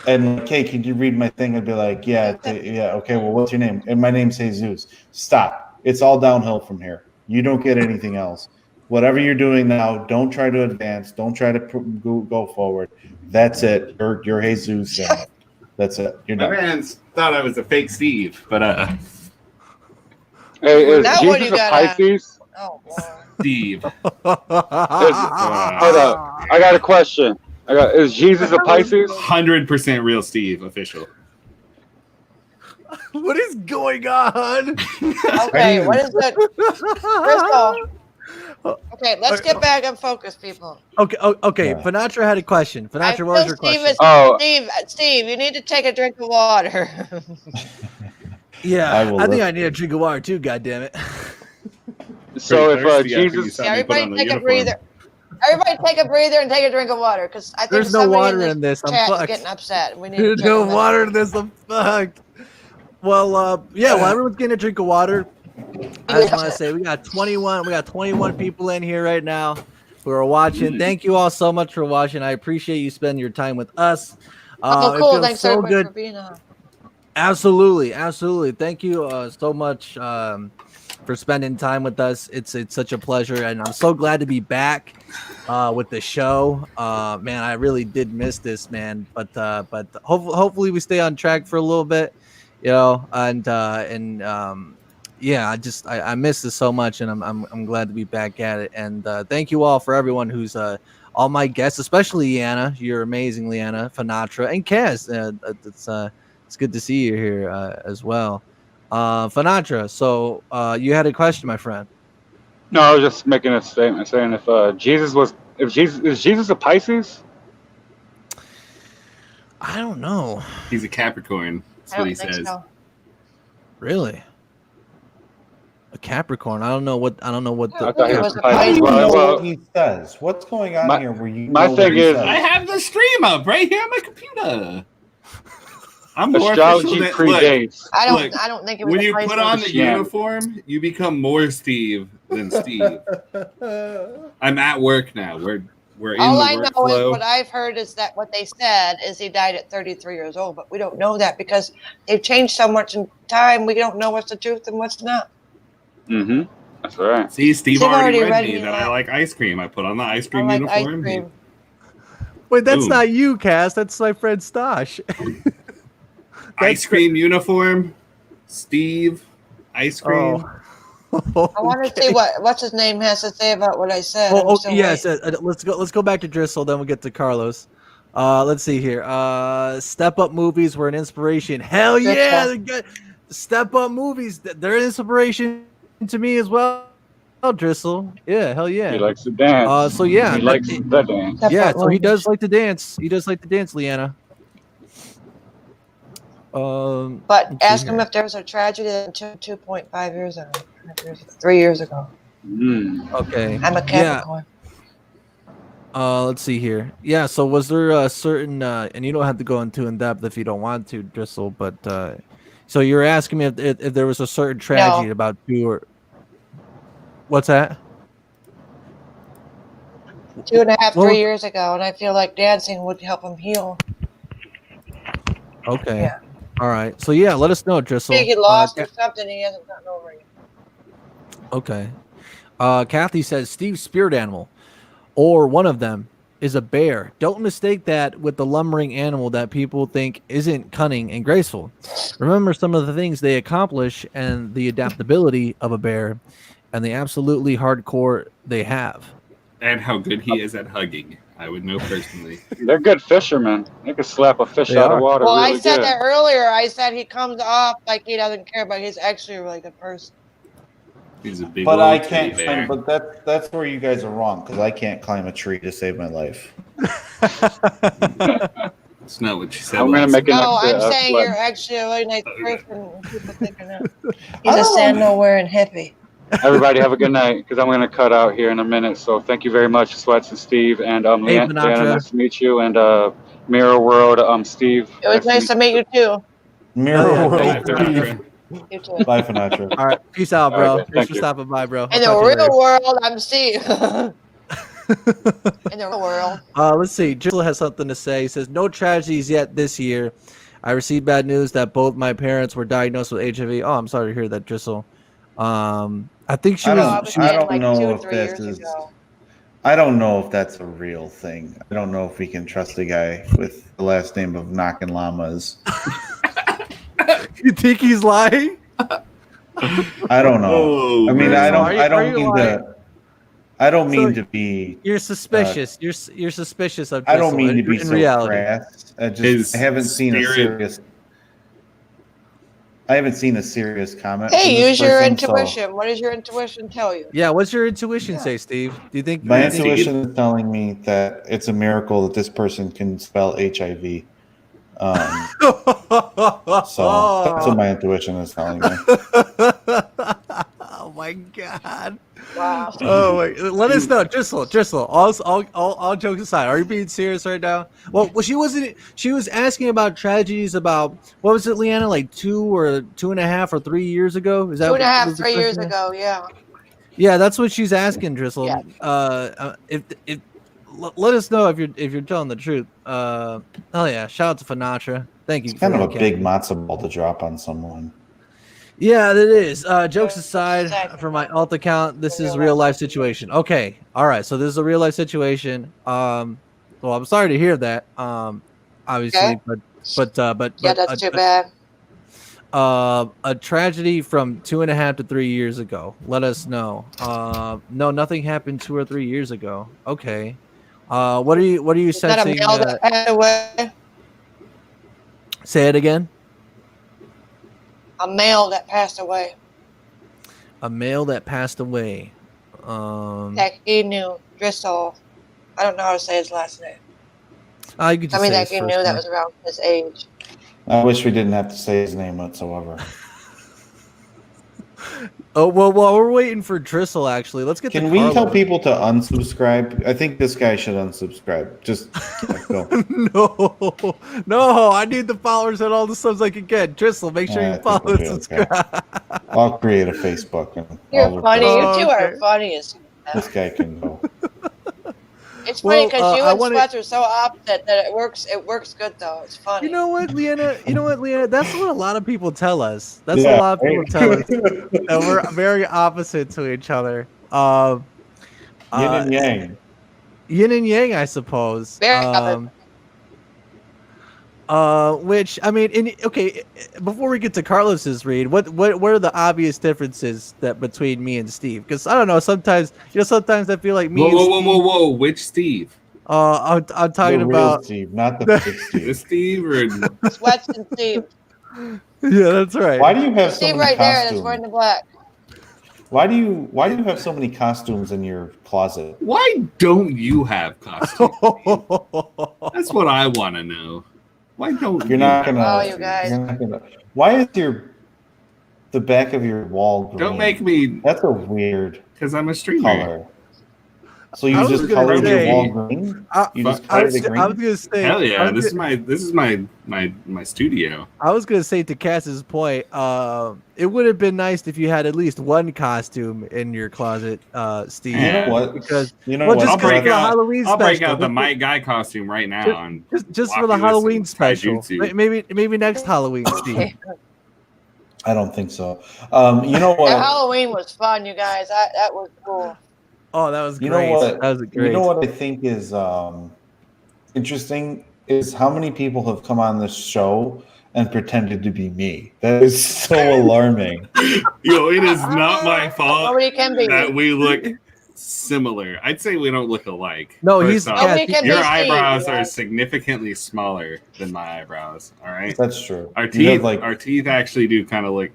and like, hey, can you read my thing? I'd be like, yeah, okay. Well, what's your name? And my name's Jesus. Stop. It's all downhill from here. You don't get anything else. Whatever you're doing now, don't try to advance. Don't try to go forward. That's it. You're Jesus, and that's it. You're My done. fans thought I was a fake Steve, but Hey, is Now what Jesus you a got Pisces? Oh, boy. Steve. Hold up. I got a question. Is Jesus a Pisces? 100% real Steve official. What is going on? Okay, what is that? Crystal. Okay, let's get back on focus, people. Okay. Yeah. Finatra had a question. I Finatra, what was feel your Steve question? is Oh. Steve, you need to take a drink of water. Yeah, I will I think look. I need a drink of water too. God damn it! So if Thirsty after you Jesus, saw Yeah, me put on everybody the take a uniform. breather. Everybody take a breather and take a drink of water, because I think There's no somebody water in in this. I'm chat is fucked. getting upset. We need There's to check no on that. water in this. I'm fucked. Well, yeah. Well, everyone's getting a drink of water. I just want to say we got 21. We got 21 people in here right now who are watching. Thank you all so much for watching. I appreciate you spending your time with us. Oh, It cool. feels Thanks so everybody good. for being on. Absolutely. Thank you so much for spending time with us. It's such a pleasure, and I'm so glad to be back with the show. Man, I really did miss this, man. But hopefully we stay on track for a little bit, and yeah, I miss this so much, and I'm glad to be back at it. And thank you all for everyone who's all my guests, especially Leanna. You're amazing, Leanna, Finatra, and Kaz. It's good to see you here as well. Finatra, so you had a question, my friend. no, I was just making a statement saying if Jesus a Pisces? I don't know. He's a Capricorn. That's I what don't he think says. so. Really? A Capricorn. I don't know what I the thought he It was was a a How do Pisces. you Pisces. know Well, what he says? What's going on my- here? Where you my know thing what he is- says? I have the stream up right here on my computer. I'm more astrology official than, look, predates. I Look, don't think it was when a you Pisces. put on the Christianity. uniform, you become more Steve than Steve. I'm at work now. We're in All the I know is workflow. what I've heard is that what they said is he died at 33 years old, but we don't know that because they've changed so much in time. We don't know what's the truth and what's not. Mm-hmm. That's right. See, Steve Steve already already read read me me that that. I like ice cream. I put on the ice I cream like ice uniform. cream. Wait, that's Boom. not you, Cass. That's my friend Stosh. Ice cream uniform. Steve. Ice cream. I want to see what's his name has to say about what I said. I'm Oh, still yes. waiting. Let's go back to Driscoll, then we'll get to Carlos. Let's see here. Step Up movies were an inspiration. Hell yeah! Step Up movies, they're an inspiration to me as well. Driscoll. Yeah, hell yeah. He likes to dance. So yeah, he likes the dance. Yeah, so he does like to dance. He does like to dance, Leanna. But ask him if there's a tragedy that took 2.5 years ago, 3 years ago. Okay. I'm a Capricorn. Let's see here. Yeah, so was there a certain and you don't have to go into in depth if you don't want to, Driscoll, but so you're asking me if there was a certain tragedy about you or what's that? 2.5, 3 years ago, and I feel like dancing would help him heal. Okay. Yeah. All right. So yeah, let us know, Driscoll. I think he lost or something. He hasn't gotten over it. Okay. Kathy says Steve's spirit animal, or one of them, is a bear. Don't mistake that with the lumbering animal that people think isn't cunning and graceful. Remember some of the things they accomplish and the adaptability of a bear and the absolutely hardcore they have. And how good he is at hugging. I would know personally. They're good fishermen. They could slap a fish They out are. of water Well, really I said good. that earlier. I said he comes off like he doesn't care, but he's actually a really good person. He's a big But old I teddy can't bear. climb. But that's where you guys are wrong because I can't climb a tree to save my life. That's not what you said. I'm gonna last make an No, I'm extra saying flood. you're actually a really nice person. And people think you're not. I He's a don't know. sandal wearing hippie. Everybody have a good night because I'm gonna cut out here in a minute. So thank you very much, Sweats and Steve, and Hey, Leanna, Panatra. nice to meet you, and Mirror World, Steve. It was nice to meet you too. Mirror yeah, World. thanks, Steve. You too. Bye, Sinatra. All right, peace out, All right, bro. guys, Thanks thank for you. stopping by, bro. In the real world, I'm Steve. In the real world. Let's see. Drizzle has something to say. He says, "No tragedies yet this year. I received bad news that both my parents were diagnosed with HIV." Oh, I'm sorry to hear that, Drizzle. I think she I was. don't, She I was don't like know 2 or if 3 this years is. ago. I don't know if that's a real thing. I don't know if we can trust a guy with the last name of Knockin' Llamas. You think he's lying? I don't know. Oh, I mean, man. I don't mean lying? to. I don't mean So to be. You're suspicious. You're suspicious of. I don't Drizzle mean to be in so reality. crass. His I haven't seen a spirit- serious. I haven't seen a serious comment. Hey, from this use your person, so intuition. What does your intuition tell you? Yeah, what's your intuition say, Steve? Do you think? my do you think- intuition is telling me that it's a miracle that this person can spell HIV. So that's what my intuition is telling me. Oh my god. Wow. Oh my! Let us know, Drizzle. All jokes aside, are you being serious right now? Well, she wasn't. She was asking about tragedies about what was it, Leanna? Like 2 or 2.5 or 3 years ago? Is that 2.5, was the 3 years question? ago, yeah. Yeah, that's what she's asking, Drizzle. Yeah. If let us know if you're telling the truth. Oh yeah, shout out to Finatra. Thank you. It's kind for of a your big comment. matzo ball to drop on someone. Yeah, it is. Jokes aside, for my alt account, this is real life situation. Okay, all right. So this is a real life situation. Well, I'm sorry to hear that. Obviously, Okay. but Yeah, that's too bad. a tragedy from 2.5 to 3 years ago. Let us know. No, nothing happened 2 or 3 years ago. Okay. What are you Is that a sensing? male that passed away? Say it again. A male that passed away. A male that passed away. That he knew. Driscoll. I don't know how to say his last name. You could just I mean, say that his he first knew that name. was around his age. I wish we didn't have to say his name whatsoever. Oh well, while we're waiting for Drizzle, actually, let's get. Can to we Carlo. tell people to unsubscribe? I think this guy should unsubscribe. Just go. No, I need the followers and all the subs I can get. Drizzle, make sure I you think follow we'll and be okay. subscribe. I'll create a Facebook and You're I'll funny. report. You two okay. are funny as hell. This guy can go. It's funny Well, because you I and wanna- SWETZ are so opposite that it works. It works good though. It's funny. You know what, Leanna? That's what a lot of people tell us. That's Yeah, a lot of people right? tell us that we're very opposite to each other. Yin and yang. Yin and yang, I suppose. Very opposite. Which I mean, okay. Before we get to Carlos's read, what are the obvious differences that between me and Steve? Because I don't know. Sometimes I feel like me. Whoa! Which Steve? I'm talking The real about. Steve, not the fake The Steve. Steve or SWETZ and Steve. Yeah, that's right. Why do you have so Steve many right there that's wearing costumes? the black. Why do you have so many costumes in your closet? why don't you have costumes? That's what I want to know. Why don't You're not gonna. Oh, you guys. You're not gonna. Why is the back of your wall green? Don't make me, That's a weird because I'm a streamer. color. So I you was just gonna colored your say- wall green? You just I colored was it green? gonna say. Hell I yeah! was This is my studio. I was gonna say to Cass's point, it would have been nice if you had at least one costume in your closet, Steve. You know what? Because you know well, what? just I'll break for the out- Halloween I'll break special. out the Mike Guy costume right now. And just walk for the you with Halloween some special. taijutsu. Maybe next Halloween, Steve. I don't think so. You know That what? Halloween was fun, you guys. That was cool. Oh, that was You great. know what? That was great. You know what I think is interesting is how many people have come on this show and pretended to be me. That is so alarming. Yo, it is not my fault Nobody can be. that we look similar. I'd say we don't look alike. No, First he's off, Nobody can your be Steve, eyebrows you are guys. significantly smaller than my eyebrows. All right, That's true. our You teeth, have, like, our teeth actually do kind of look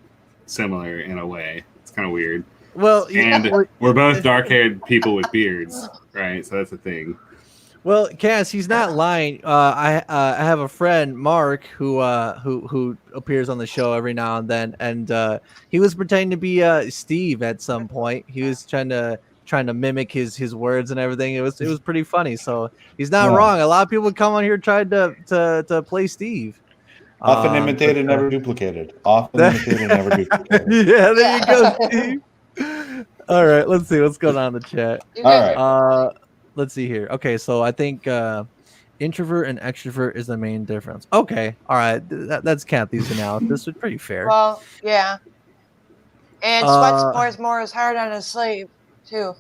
similar in a way. It's kind of weird. Well, And we're both dark-haired people with beards, right? So that's the thing. well, Cass, he's not lying. I have a friend, Mark, who appears on the show every now and then, and he was pretending to be Steve at some point. He was trying to mimic his words and everything. It was pretty funny. So he's not Yeah. wrong. A lot of people come on here tried to play Steve. Often imitated, never duplicated. Often imitated, never duplicated. Yeah, there you go, Steve. All right, let's see what's going on in the chat. You guys All right. Let's see here. Okay, so I think introvert and extrovert is the main difference. Okay, all right, that's Kathy's analysis. This is pretty fair. Well, yeah. And SWETZ pours more his heart on his sleeve too.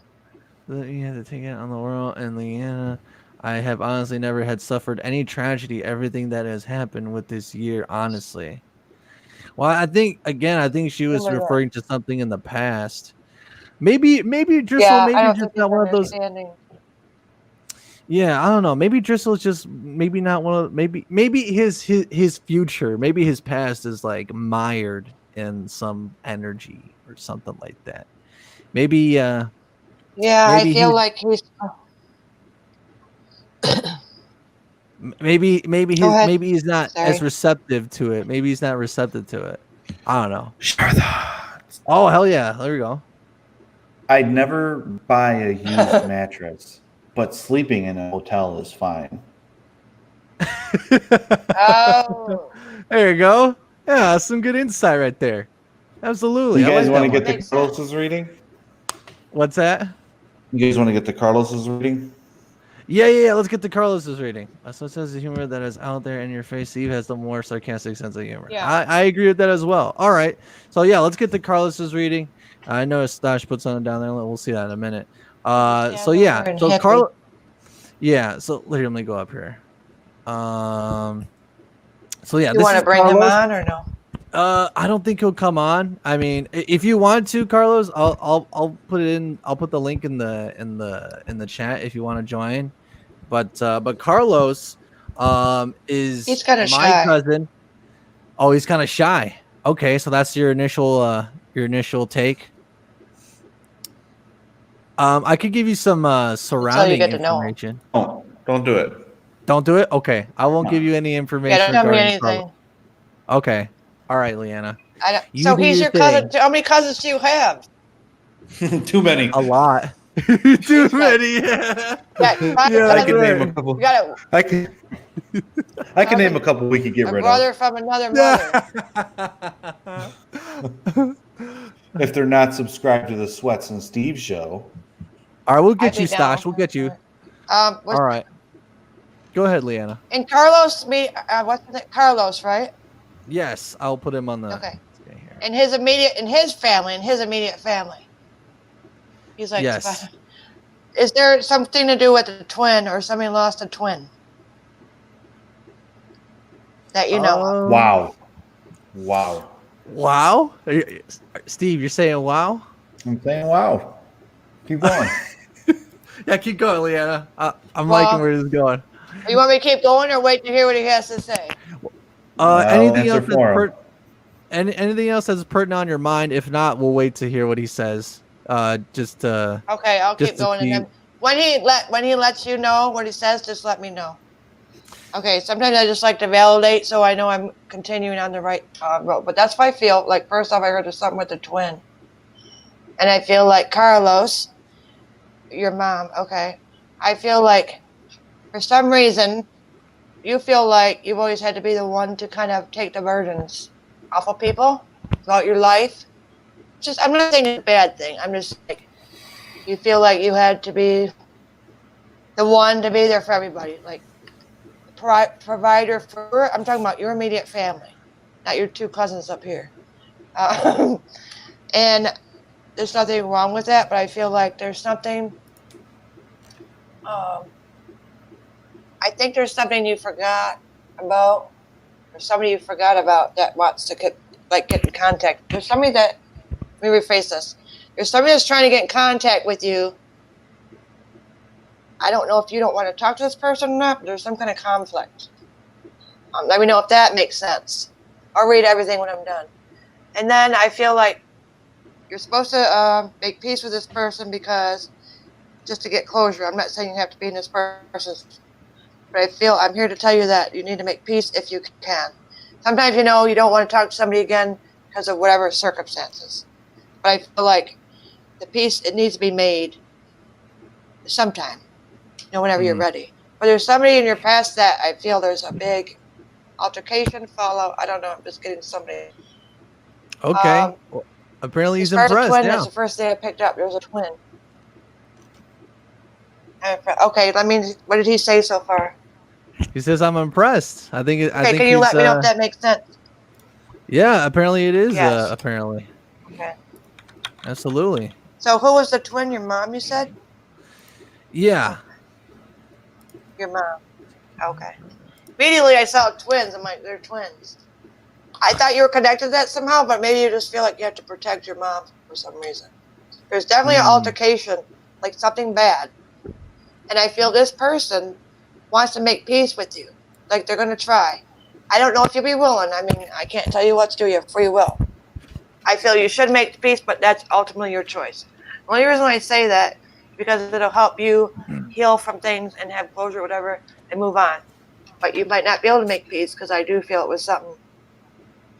You have to take it on the world and Leanna. I have honestly never had suffered any tragedy. Everything that has happened with this year, honestly. Well, I think she was referring to something in the past. Maybe Driscoll, Yeah, maybe I don't just think not one of those. understanding. Yeah, I don't know. Maybe Driscoll's just maybe not one of maybe his future, maybe his past is like mired in some energy or something like that. Maybe Yeah, maybe I feel like he's. maybe Go ahead. maybe he's not Sorry. as receptive to it. Maybe he's not receptive to it. I don't know. Share thoughts. Oh hell yeah, there we go. I'd never buy a used mattress, but sleeping in a hotel is fine. Oh, There you go. Yeah, some good insight right there. Absolutely. You I guys like want to that get one. the Makes sense. Carlos's reading? What's that? You guys want to get the Carlos's reading? Yeah. Let's get to Carlos's reading. So it says the humor that is out there in your face. Steve has the more sarcastic sense of humor. Yeah. I agree with that as well. All right. So yeah, let's get to Carlos's reading. I know Stash put something down there. We'll see that in a minute. So happy. Carl. Yeah. So let me go up here. So yeah, you want to bring him on or no? I don't think he'll come on. I mean, if you want to, Carlos, I'll put it in. I'll put the link in the chat if you want to join. But Carlos is He's kinda my shy. cousin. Oh, he's kind of shy. Okay, so that's your initial take. I could give you some surrounding get to know him. information. Oh, don't do it. Don't do it. Okay, I won't give you any information. Yeah, don't tell me regarding anything. Carlos. Okay. All right, Leanna. I don't, You so do he's your your cousin. thing. How many cousins do you have? Too many. A lot. Too many. Yeah. Yeah, Yeah, I that's can right. name a couple. You got I can name a couple we could get a rid brother of from another mother. if they're not subscribed to the Sweats and Steve show. All right, we'll get I'd you, be down. Stash. We'll get you. All All right. Go ahead, Leanna. And Carlos, what's his name? Carlos, right? Yes, I'll put him on the. Okay. Here. And his immediate family. He's like, Yes. Is there something to do with a twin or somebody lost a twin? That you know of? Wow. Wow. Steve, you're saying wow? I'm saying wow. Keep going. Yeah, keep going, Leanna. I'm Well- liking where this is going. You want me to keep going or wait to hear what he has to say? Anything answer else that's for him. anything else that's pertinent on your mind? If not, we'll wait to hear what he says. Just Okay, I'll Just keep to going. And see- then when he lets you know what he says, just let me know. Okay, sometimes I just like to validate so I know I'm continuing on the right road. But that's what I feel. Like, first off, I heard there's something with the twin. And I feel like Carlos, your mom, okay. I feel like for some reason, you feel like you've always had to be the one to kind of take the burdens off of people throughout your life. I'm not saying it's a bad thing. I'm just like, you feel like you had to be the one to be there for everybody. Like, provider for, I'm talking about your immediate family, not your two cousins up here. And there's nothing wrong with that, but I feel like there's something, I think there's something you forgot about, or somebody you forgot about that wants to get in contact. There's somebody that, let me rephrase this. There's somebody that's trying to get in contact with you I don't know if you don't want to talk to this person or not, but there's some kind of conflict. Let me know if that makes sense. I'll read everything when I'm done. And then I feel like you're supposed to make peace with this person because just to get closure. I'm not saying you have to be in this person's, but I feel I'm here to tell you that you need to make peace if you can. Sometimes, you don't want to talk to somebody again because of whatever circumstances. But I feel like the peace, it needs to be made sometime, whenever you're ready. But there's somebody in your past that I feel there's a big altercation, fallout. I don't know. I'm just getting somebody. Okay. Well, apparently he's impressed. impressed. That's the first thing I picked up. There was a twin. Okay, what did he say so far? He says, "I'm impressed." I think. Okay, can you let me know if that makes sense? Yeah, apparently it is. Yes. Apparently. Okay. Absolutely. So who was the twin? Your mom, you said? Yeah. Your mom. Okay. Immediately I saw twins. I'm like, they're twins. I thought you were connected to that somehow, but maybe you just feel like you have to protect your mom for some reason. There's definitely an altercation, like something bad. And I feel this person wants to make peace with you. Like they're going to try. I don't know if you'll be willing. I can't tell you what to do. You have free will. I feel you should make peace, but that's ultimately your choice. The only reason why I say that is because it'll help you heal from things and have closure or whatever and move on. But you might not be able to make peace because I do feel it was something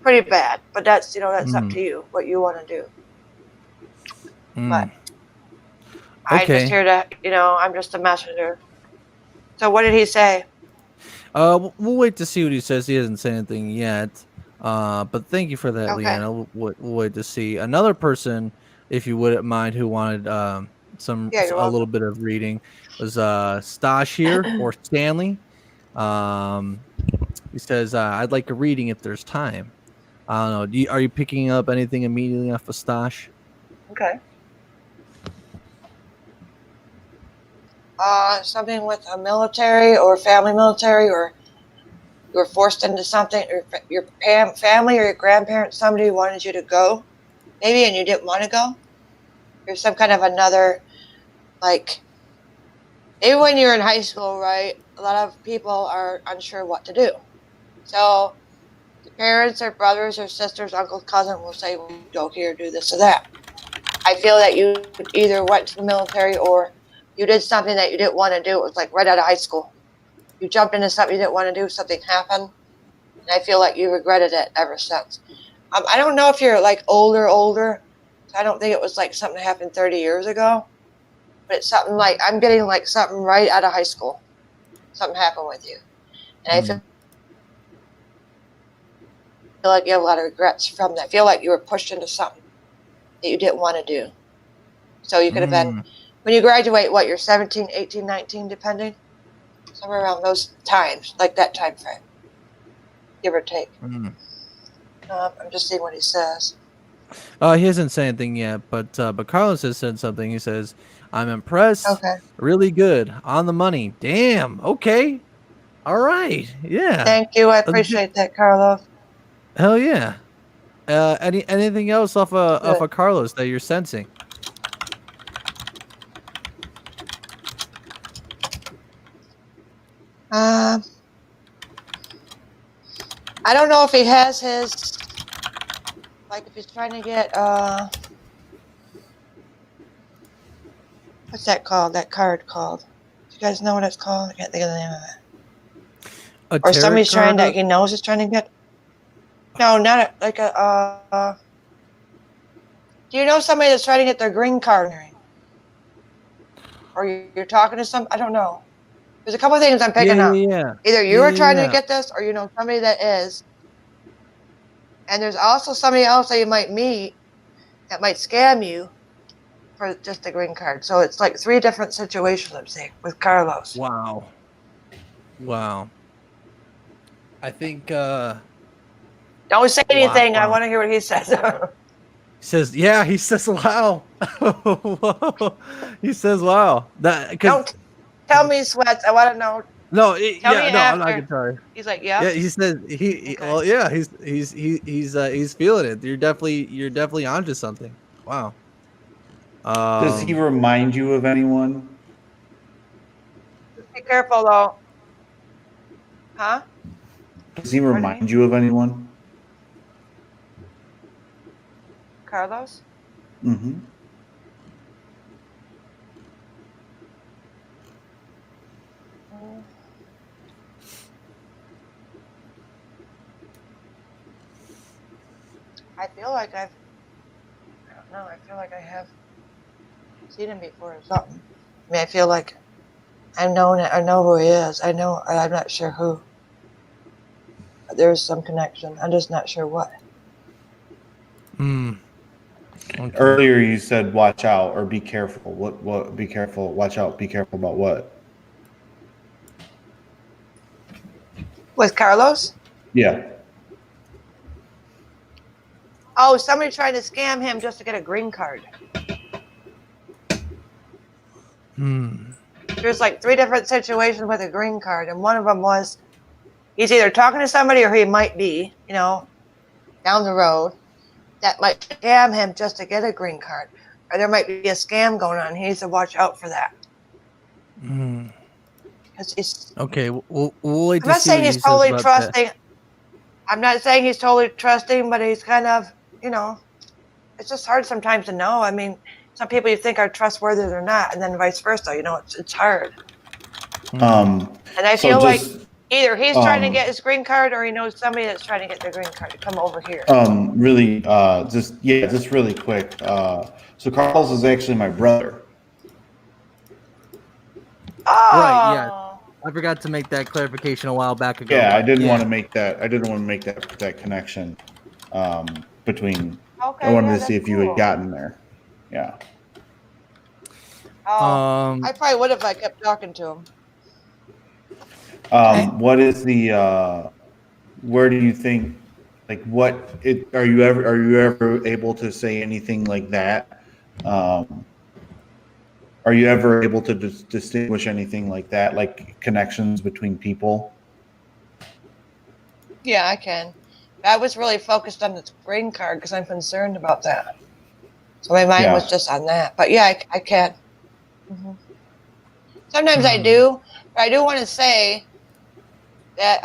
pretty bad. But that's, that's up to you, what you want to do. But I'm just here to, I'm just a messenger. So what did he say? We'll wait to see what he says. He hasn't said anything yet. But thank you for that, Leanna. We'll wait to see. Another person, if you wouldn't mind, who wanted a little bit of reading was Stash here or Stanley. He says, "I'd like a reading if there's time." I don't know. Are you picking up anything immediately off of Stash? Okay. Something with a military or family military, or you were forced into something, or your family or your grandparents, somebody wanted you to go, maybe, and you didn't want to go. There's some kind of another, like, maybe when you're in high school, right, a lot of people are unsure what to do. So the parents or brothers or sisters, uncles, cousin will say, well, go here, do this or that. I feel that you either went to the military or you did something that you didn't want to do. It was like right out of high school. You jumped into something you didn't want to do, something happened, and I feel like you regretted it ever since. I don't know if you're like older. I don't think it was like something that happened 30 years ago, but it's something like, I'm getting like something right out of high school. Something happened with you. And I feel like you have a lot of regrets from that. I feel like you were pushed into something that you didn't want to do. So you could have been, when you graduate, you're 17, 18, 19, depending? Somewhere around those times, like that time frame, give or take. I'm just seeing what he says. He hasn't said anything yet, but Carlos has said something. He says, "I'm impressed. Okay. Really good. On the money. Damn. Okay. All right. Yeah. Thank you. I appreciate that, Carlos. Hell yeah. Anything else off of Carlos that you're sensing?" I don't know if he has his, like if he's trying to get, what's that called? That card called? Do you guys know what it's called? I can't think of the name of it. Or somebody's trying to, he knows he's trying to get, no, not like a, do you know somebody that's trying to get their green card? Or you're talking to some, I don't know. There's a couple of things I'm picking up. Yeah. Either you were trying to get this, or you know somebody that is. And there's also somebody else that you might meet that might scam you for just a green card. So it's like 3 different situations, I'm saying, with Carlos. Wow. I think don't say anything. Wow. I want to hear what he says. He says wow. He says wow. Don't tell me, SWETZ. I want to know. No, I'm not gonna tell you. He's like, yeah. Yeah, he says he. Okay. Well, yeah, he's feeling it. You're definitely onto something. Wow. Does he remind you of anyone? careful though. Huh? Does he remind you of anyone? Carlos? Mm-hmm. I feel like I don't know. I feel like I have seen him before or something. I mean, I feel like I know who he is. I'm not sure who. But there's some connection. I'm just not sure what. Okay. Earlier you said watch out or be careful. What be careful, watch out, be careful about what? With Carlos? Yeah. Oh, somebody trying to scam him just to get a green card. There's like 3 different situations with a green card, and one of them was he's either talking to somebody or he might be, down the road that might scam him just to get a green card, or there might be a scam going on. He needs to watch out for that. Okay, we'll wait I'm to not see saying what he's he says totally about trusting. that. I'm not saying he's totally trusting, but he's kind of, it's just hard sometimes to know. I mean, some people you think are trustworthy or not, and then vice versa. It's hard. And I feel like either he's trying to get his green card or he knows somebody that's trying to get their green card to come over here. Really, just really quick. So Carlos is actually my brother. Oh, Right, yeah. I forgot to make that clarification a while back ago. Yeah, I didn't want to make that. I didn't want to make that connection between. Okay, I wanted yeah, to see if you had gotten there. Yeah. Oh, I probably would have if I kept talking to him. What is the? Where do you think? Like, are you ever able to say anything like that? Are you ever able to distinguish anything like that, like connections between people? Yeah, I can. I was really focused on the green card because I'm concerned about that. So my mind was just on that. But yeah, I can. Sometimes I do. But I do want to say that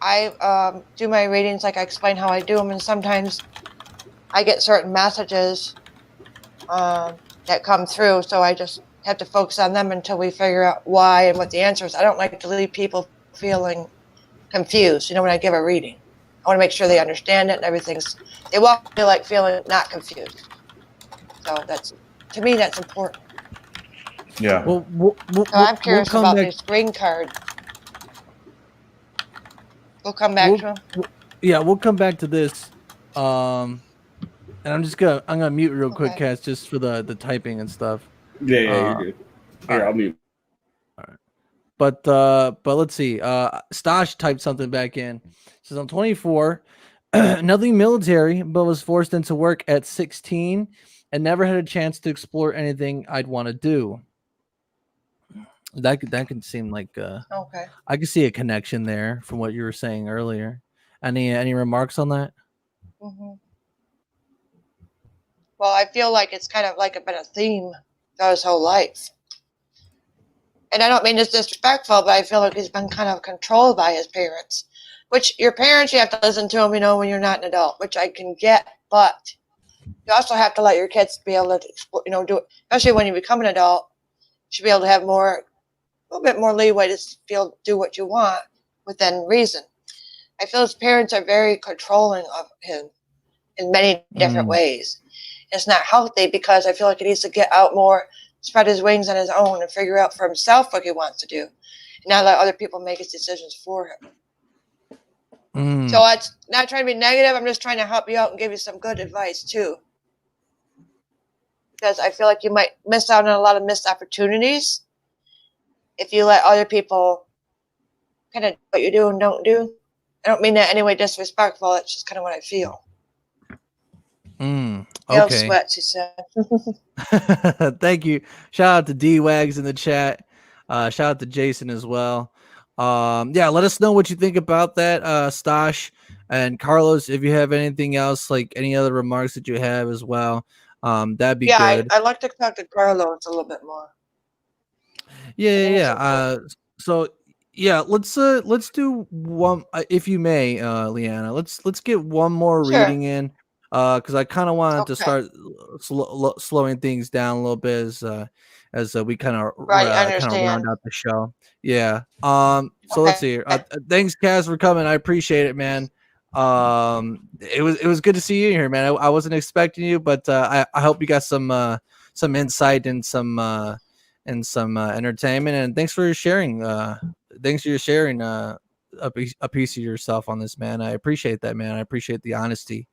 I do my readings like I explain how I do them, and sometimes I get certain messages that come through, so I just have to focus on them until we figure out why and what the answer is. I don't like to leave people feeling confused, when I give a reading. I want to make sure they understand it and they won't feel like feeling not confused. So to me, that's important. Yeah. Well, so I'm curious about this green card. We'll come back to him. Yeah, we'll come back to this. And I'm gonna mute real quick, Cass, just for the typing and stuff. Yeah, you're good. Here, I'll mute. All right. But let's see. Stash typed something back in. It says I'm 24, nothing military, but was forced into work at 16 and never had a chance to explore anything I'd want to do. That could seem like okay. I could see a connection there from what you were saying earlier. Any remarks on that? Well, I feel like it's kind of like been a theme throughout his whole life. And I don't mean it's disrespectful, but I feel like he's been kind of controlled by his parents. Which your parents, you have to listen to them, when you're not an adult, which I can get. But you also have to let your kids be able to explore, do it. Especially when you become an adult, you should be able to have a little bit more leeway to do what you want within reason. I feel his parents are very controlling of him in many different ways. It's not healthy because I feel like he needs to get out more, spread his wings on his own, and figure out for himself what he wants to do, and not let other people make his decisions for him. So it's not trying to be negative. I'm just trying to help you out and give you some good advice too, because I feel like you might miss out on a lot of missed opportunities if you let other people kind of do what you do and don't do. I don't mean that in any way disrespectful. It's just kind of what I feel. Okay. SWETZ, he said. Thank you. Shout out to D-Wags in the chat. Shout out to Jason as well. Yeah, let us know what you think about that, Stash and Carlos. If you have anything else, like any other remarks that you have as well, that'd be good. I'd like to talk to Carlos a little bit more. Yeah. So yeah, let's do one if you may, Leanna. Let's get one more Sure. reading in, because I kind of wanted to Okay. start slowing things down a little bit as we kind of Right. round Understand. out the show. Yeah. So let's Okay. see here. Thanks, Kaz, for coming. I appreciate it, man. It was good to see you here, man. I wasn't expecting you, but I hope you got some insight and some entertainment. And thanks for sharing. Thanks for sharing a piece of yourself on this, man. I appreciate that, man. I appreciate the honesty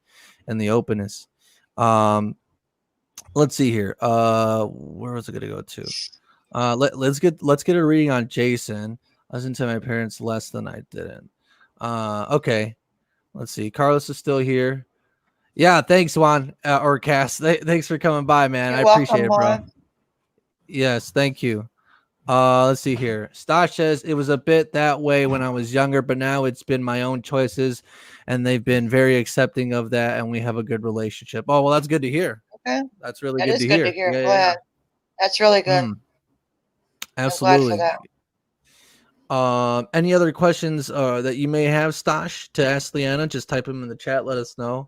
and the openness. Let's see here. Where was it gonna go to? Let's get a reading on Jason. I listened to my parents less than I didn't. Okay. Let's see. Carlos is still here. Yeah, thanks, Juan or Cass. Thanks for coming by, man. You're I appreciate welcome, it, bro. Juan. Yes, thank you. Let's see here. Stosh says it was a bit that way when I was younger, but now it's been my own choices, and they've been very accepting of that, and we have a good relationship. Oh, well, that's good to hear. Okay. That's really That good is to good hear. to hear. Yeah, Go ahead. That's really good. I'm glad absolutely. for that. Any other questions that you may have, Stosh, to ask Leanna? Just type them in the chat. Let us know.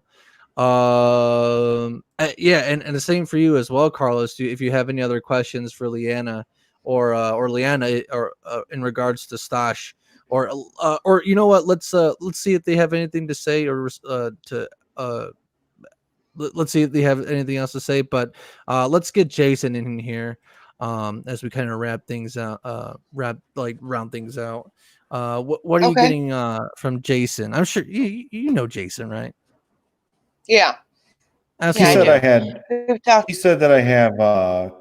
Yeah, and the same for you as well, Carlos. If you have any other questions for Leanna or Leanna or in regards to Stosh, or you know what, let's see if they have anything to say or let's see if they have anything else to say. But let's get Jason in here as we kind of wrap things out, round things out. What are you Okay. getting from Jason? I'm sure you know Jason, right? Yeah. He Yeah, I said do. I had. We've talked. He said that I have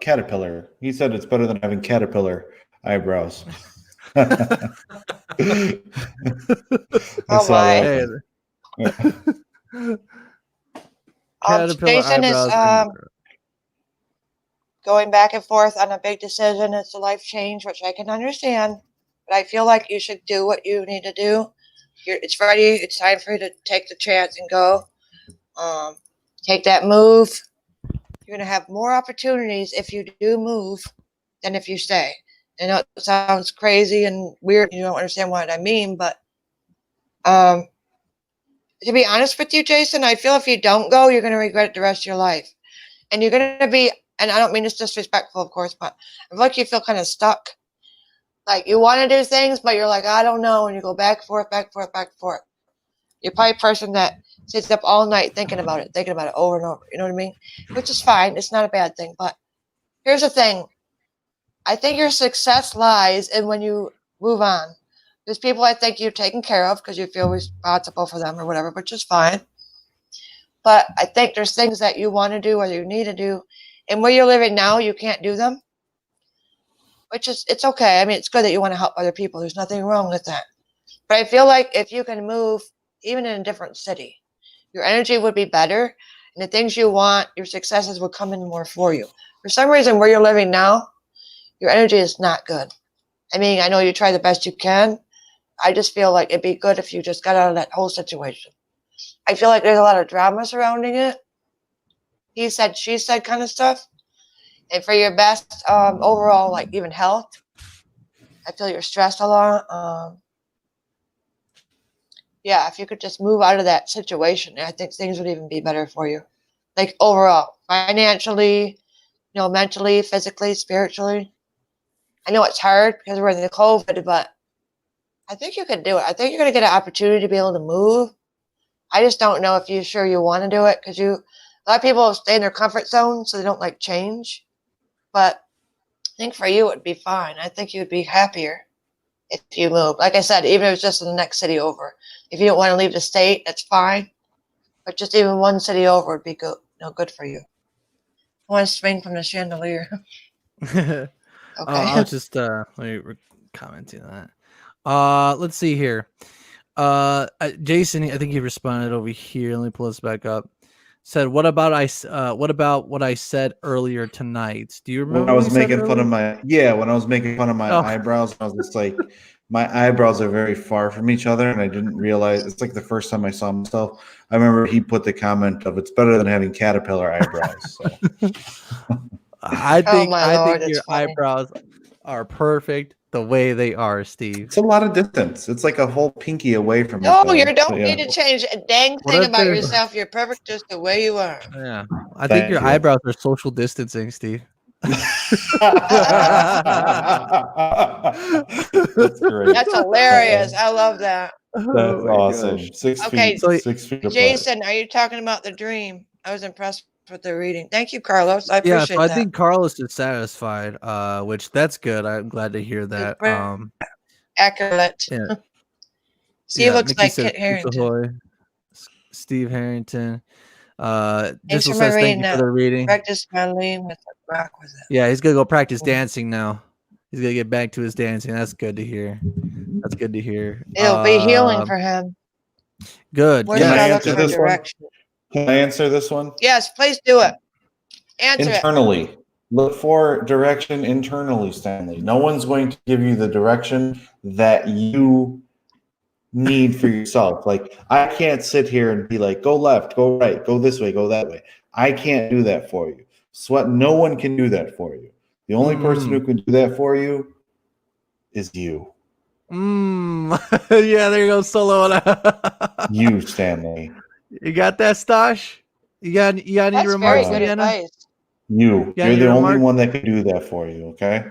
caterpillar. He said it's better than having caterpillar eyebrows. I Oh saw my. that. Yeah. Caterpillar Jason is eyebrows. going back and forth on a big decision. It's a life change, which I can understand. But I feel like you should do what you need to do. It's ready. It's time for you to take the chance and go. Take that move. You're going to have more opportunities if you do move than if you stay. I know it sounds crazy and weird. You don't understand what I mean, but to be honest with you, Jason, I feel if you don't go, you're going to regret it the rest of your life. And you're going to be, and I don't mean it's disrespectful, of course, but I feel like you feel kind of stuck. Like you want to do things, but you're like, I don't know. And you go back and forth, back and forth, back and forth. You're probably a person that sits up all night thinking about it over and over. You know what I mean? Which is fine. It's not a bad thing. But here's the thing. I think your success lies in when you move on. There's people I think you're taken care of because you feel responsible for them or whatever, which is fine. But I think there's things that you want to do or you need to do. And where you're living now, you can't do them. Which is, it's okay. I mean, it's good that you want to help other people. There's nothing wrong with that. But I feel like if you can move, even in a different city, your energy would be better. And the things you want, your successes would come in more for you. For some reason, where you're living now, your energy is not good. I mean, I know you try the best you can. I just feel like it'd be good if you just got out of that whole situation. I feel like there's a lot of drama surrounding it. He said, she said kind of stuff. And for your best overall, like even health, I feel you're stressed a lot. Yeah, if you could just move out of that situation, I think things would even be better for you. Like overall, financially, mentally, physically, spiritually. I know it's hard because we're in the COVID, but I think you could do it. I think you're going to get an opportunity to be able to move. I just don't know if you're sure you want to do it because a lot of people stay in their comfort zone, so they don't like change. But I think for you, it would be fine. I think you'd be happier if you move. Like I said, even if it's just in the next city over. If you don't want to leave the state, that's fine. But just even one city over would be good, good for you. I want to swing from the chandelier. Okay. I was just commenting on that. Let's see here. Jason, I think he responded over here. Let me pull this back up. Said, what about what I said earlier tonight? Do you remember when I was making fun of my eyebrows? I was just like, my eyebrows are very far from each other, and I didn't realize. It's like the first time I saw myself. I remember he put the comment of, "It's better than having caterpillar eyebrows." So. I think Lord, your funny. eyebrows. are perfect the way they are, Steve. It's a lot of distance. It's like a whole pinky away from No, each you other. don't need to change a dang What thing if about they're- yourself. You're perfect just the way you are. Yeah, I Thank think your you. eyebrows are social distancing, Steve. That's great. That's hilarious. I love that. That's Oh my awesome. gosh. 6 Okay. feet. So- 6 feet apart. Jason, are you talking about the dream? I was impressed with the reading. Thank you, Carlos. I Yeah, appreciate so I that. think Carlos is satisfied, which that's good. I'm glad to hear that. very accurate. Yeah. Steve looks Mickey like says, Kit "Peace Harrington. ahoy." Steve Harrington. Thanks Digital for says, my "Thank reading you for now. the reading." Practice my lean with the rock with it. Yeah, he's gonna go practice dancing now. He's gonna get back to his dancing. That's good to hear. That's good to hear. It'll be healing for him. Good. Where Can should I I look answer for this one? direction? Can I answer this one? Yes, please do it. Answer it. Internally. Look for direction internally, Stanley. No one's going to give you the direction that you need for yourself. Like, I can't sit here and be like, go left, go right, go this way, go that way. I can't do that for you. Sweat, no one can do that for you. The only person who can do that for you is you. Yeah, there you go, solo. You, Stanley. You got that, Stash? You got any That's remarks, very good Leanna? advice. You. Yeah, You're the your only remark? one that can do that for you, okay?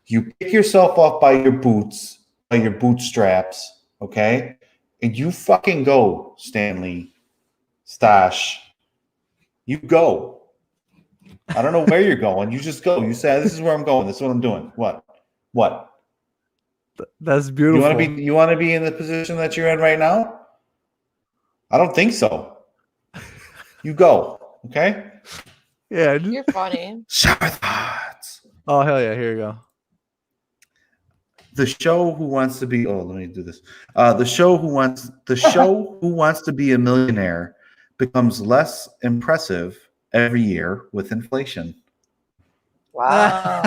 You pick yourself up by your boots, by your bootstraps, okay? And you fucking go, Stanley. Stash. You go. I don't know where you're going. You just go. You say, this is where I'm going. This is what I'm doing. What? That's You beautiful. want to be in the position that you're in right now? I don't think so. You go, okay? Yeah. You're funny. Shower thoughts. Oh hell yeah! Here you go. The show Who Wants to Be let me do this. The show Who Wants to Be a Millionaire becomes less impressive every year with inflation. Wow.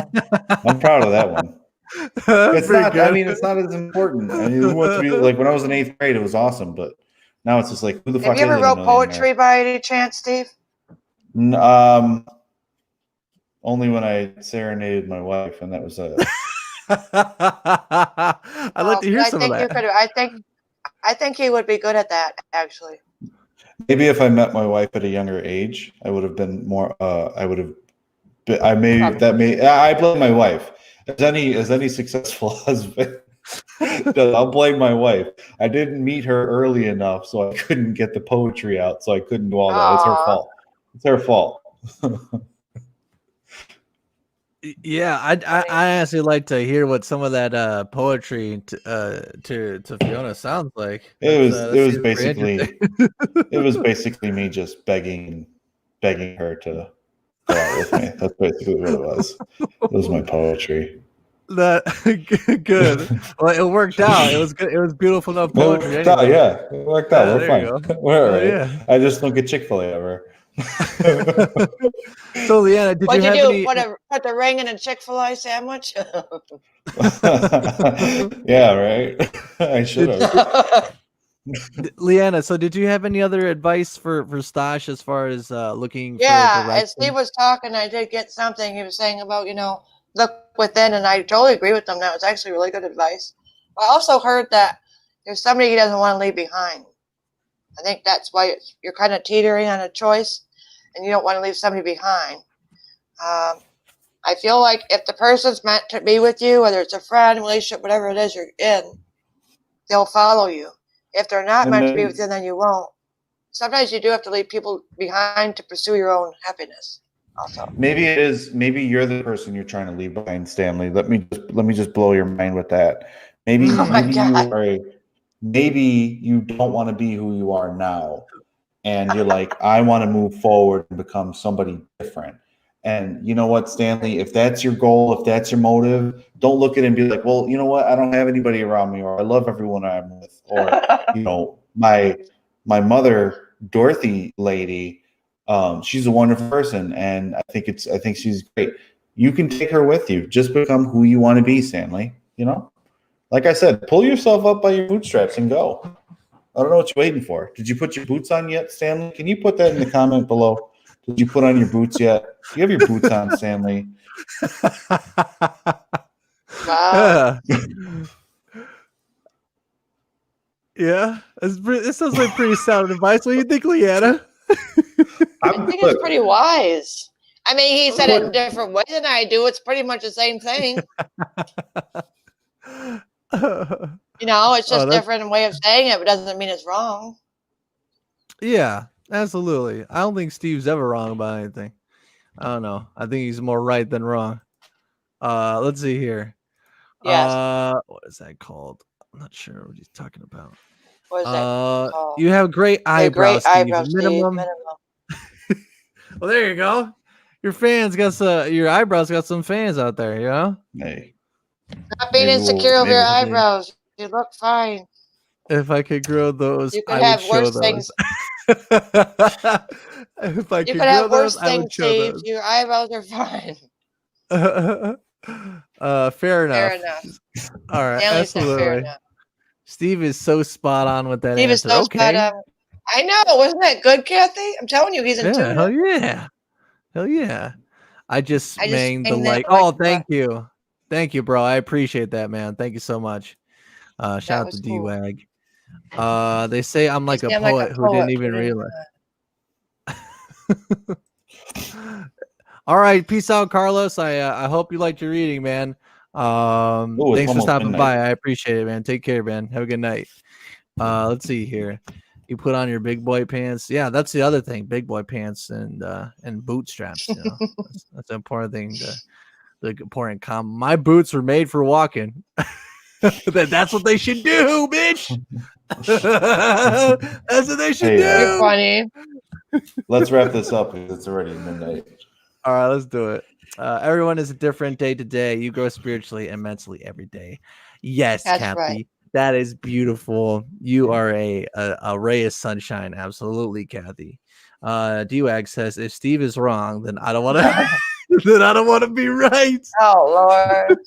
I'm proud of that one. That's It's pretty not. good. I mean, it's not as important. I mean, Who Wants to Be like when I was in 8th grade, it was awesome, but now it's just like, who the Have fuck you ever is a wrote millionaire? poetry by any chance, Steve? Only when I serenaded my wife, and that was it. I'd like to hear I some think of you that. could. I think you would be good at that. Actually, Maybe if I met my wife at a younger age, I would have been more. I would have. I blame my wife. As any successful husband, I'll blame my wife. I didn't meet her early enough, so I couldn't get the poetry out. So I couldn't do all that. It's her Aw. fault. It's her fault. Yeah, I honestly like to hear what some of that poetry to Fiona sounds like. It was Seems pretty interesting. it was basically me just begging her to go out with me. That's basically what it was. It was my poetry. That good. Well, it worked out. It was good. It was beautiful enough It poetry. worked out, Anyway. yeah. It worked out. Yeah, We're there you fine. go. We're all Oh, right. yeah. I just don't get Chick-fil-A ever. So, Leanna, did what'd you you have do? any? Put the ring in a Chick-fil-A sandwich? Yeah, right. I should have. Leanna, so did you have any other advice for Stash as far as looking Yeah, for as direction? Steve was talking, I did get something. He was saying about, look within, and I totally agree with him. That was actually really good advice. I also heard that there's somebody he doesn't want to leave behind. I think that's why you're kind of teetering on a choice, and you don't want to leave somebody behind. I feel like if the person's meant to be with you, whether it's a friend, relationship, whatever it is you're in, they'll follow you. If they're not meant to be with you, then you won't. Sometimes you do have to leave people behind to pursue your own happiness. Also, Maybe you're the person you're trying to leave behind, Stanley. Let me just blow your mind with that. Maybe Oh my God. maybe you don't want to be who you are now, and you're like, I want to move forward and become somebody different. And you know what, Stanley, if that's your goal, if that's your motive, don't look at it and be like, well, you know what, I don't have anybody around me, or I love everyone I'm with, or my mother, Dorothy lady, she's a wonderful person, and I think she's great. You can take her with you. Just become who you want to be, Stanley. Like I said, pull yourself up by your bootstraps and go. I don't know what you're waiting for. Did you put your boots on yet, Stanley? Can you put that in the comment below? Did you put on your boots yet? Do you have your boots on, Stanley? Wow. Yeah, this sounds like pretty sound advice. What do you think, Leanna? I think it's pretty wise. I mean, he said it in a different way than I do. It's pretty much the same thing. You know, it's just different way of saying it, but doesn't mean it's wrong. Yeah, absolutely. I don't think Steve's ever wrong about anything. I don't know. I think he's more right than wrong. Let's see here. Yes. What is that called? I'm not sure what he's talking about. What is that called? You have great eyebrows, Great eyebrows, Steve. minimum. Well, there you go. Your eyebrows got some fans out there, you know? Hey. Not being insecure over your eyebrows. You look fine. If I could grow those, you could I have would show worse those. things. If I you could could have grow worse those, I would things, show Steve. those. Your eyebrows are fine. Fair enough. Fair enough. All right, Stanley said fair absolutely. enough. Steve is so spot on with that Steve answer. is so Okay. spot on. I know. Wasn't that good, Kathy? I'm telling you, he's in tune. Hell yeah. Hell yeah. I just sang the that like. like Oh, thank you. Thank you, bro. I appreciate that, man. Thank you so much. Shout out to cool. D-Wag. They say I'm like a I'm poet like a who didn't even realize. All right, peace out, Carlos. I hope you liked your reading, man. Thanks for stopping by. I appreciate it, man. Take care, man. Have a good night. Let's see here. You put on your big boy pants. Yeah, that's the other thing. Big boy pants and bootstraps. You know, that's an important thing. The important comment. My boots were made for walking. That's what they should do, bitch. That's what they should do. You're funny. Let's wrap this up because it's already midnight. All right, let's do it. Everyone is a different day to day. You grow spiritually and mentally every day. Yes, That's Kathy. right. That is beautiful. You are a ray of sunshine. Absolutely, Kathy. D-Wag says, if Steve is wrong, then I don't want to. Then I don't want to be right. Oh Lord.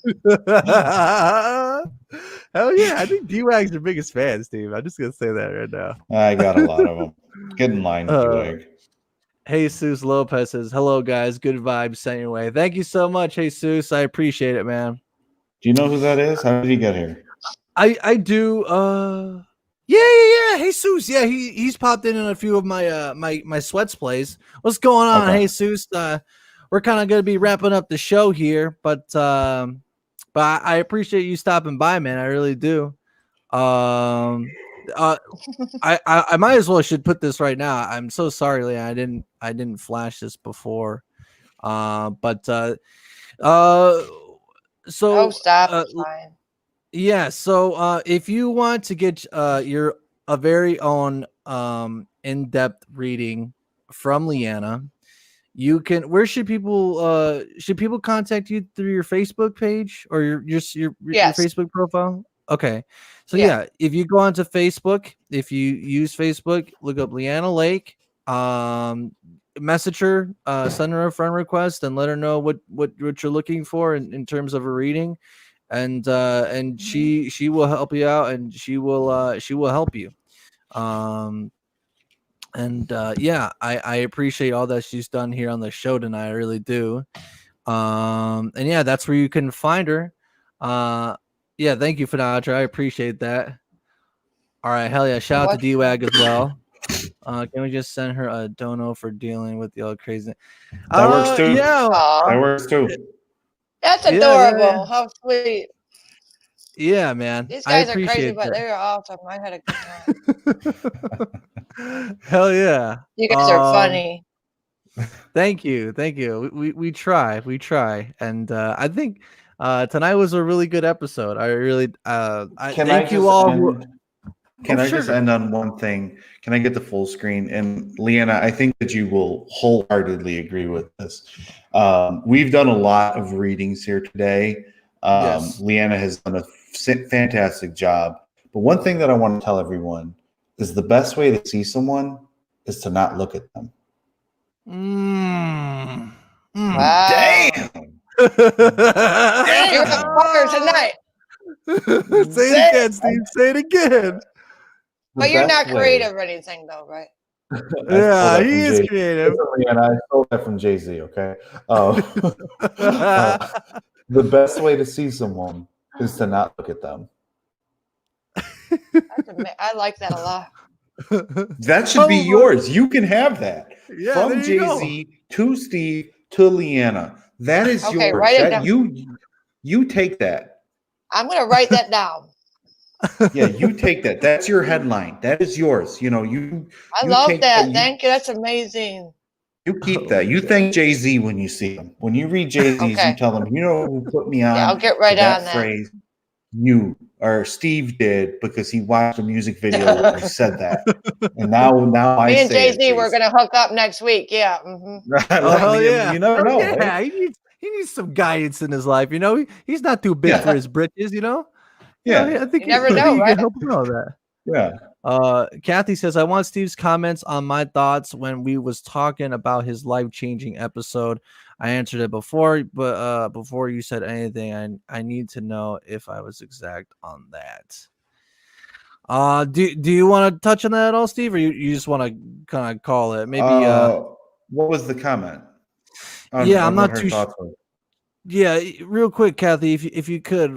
Hell yeah! I think D-Wag's your biggest fan, Steve. I'm just gonna say that right now. I got a lot of them. Get in line, D-Wag. Jesus Lopez says, hello guys, good vibes sent your way. Thank you so much, Jesus. I appreciate it, man. Do you know who that is? How did he get here? I do. Yeah. Jesus. Yeah, he's popped in a few of my my SWETZ plays. What's going on, Jesus? We're kind of gonna be wrapping up the show here, but I appreciate you stopping by, man. I really do. I might as well should put this right now. I'm so sorry, Leanna. I didn't flash this before. So Oh, stop. It's fine. Yeah. So if you want to get your very own in-depth reading from Leanna, you can. Where should people contact you through your Facebook page or your Facebook profile? Okay. So yeah, if you go onto Facebook, if you use Facebook, look up Leanna Lake, message her, send her a friend request, and let her know what you're looking for in terms of a reading, and she will help you out, and she will help you. I appreciate all that she's done here on the show tonight. I really do. And yeah, that's where you can find her. Yeah, thank you for that. I appreciate that. All right, hell yeah. Shout out to D-Wag as well. Can we just send her a dono for dealing with the old crazy? That works too. Yeah. That works too. That's adorable. Yeah. How sweet. Yeah, man. These guys are crazy, but they're awesome. I had a good time. Hell yeah. You guys are funny. Thank you. We try. And I think tonight was a really good episode. I really thank you all. Can I just end on one thing? Can I get the full screen? And Leanna, I think that you will wholeheartedly agree with this. We've done a lot of readings here today. Yes. Leanna has done a fantastic job. But one thing that I want to tell everyone is the best way to see someone is to not look at them. Wow. Damn. You're a fucker tonight. Say it again, Steve. Say it again. But you're not creative or anything, though, right? Yeah, he is creative. And I stole that from Jay-Z, okay? The best way to see someone is to not look at them. I like that a lot. That should be yours. You can have that. Yeah, From there you Jay-Z to Steve to Leanna. That is Okay, yours. write it That down. you take that. I'm gonna write that down. Yeah, you take that. That's your headline. That is yours. You I love that. Thank you. That's amazing. You keep that. You thank Jay-Z when you see him. When you read Jay-Z's, Okay. you tell them, you know who put me on. Yeah, I'll get right on that. Phrase. You or Steve did because he watched a music video where he said that. And now I Me and say Jay-Z, we're gonna hook up next week. Yeah. Mm-hmm. Oh yeah. You never know. Yeah, Right? he needs some guidance in his life. He's not too big for his britches. Yeah. I think You never know, you right? can help him out with that. Yeah. Kathy says, I want Steve's comments on my thoughts when we was talking about his life-changing episode. I answered it before, but before you said anything, I need to know if I was exact on that. Do you want to touch on that at all, Steve, or you just want to kind of call it? Maybe what was the comment? I'm not too sure. Yeah, real quick, Kathy, if you could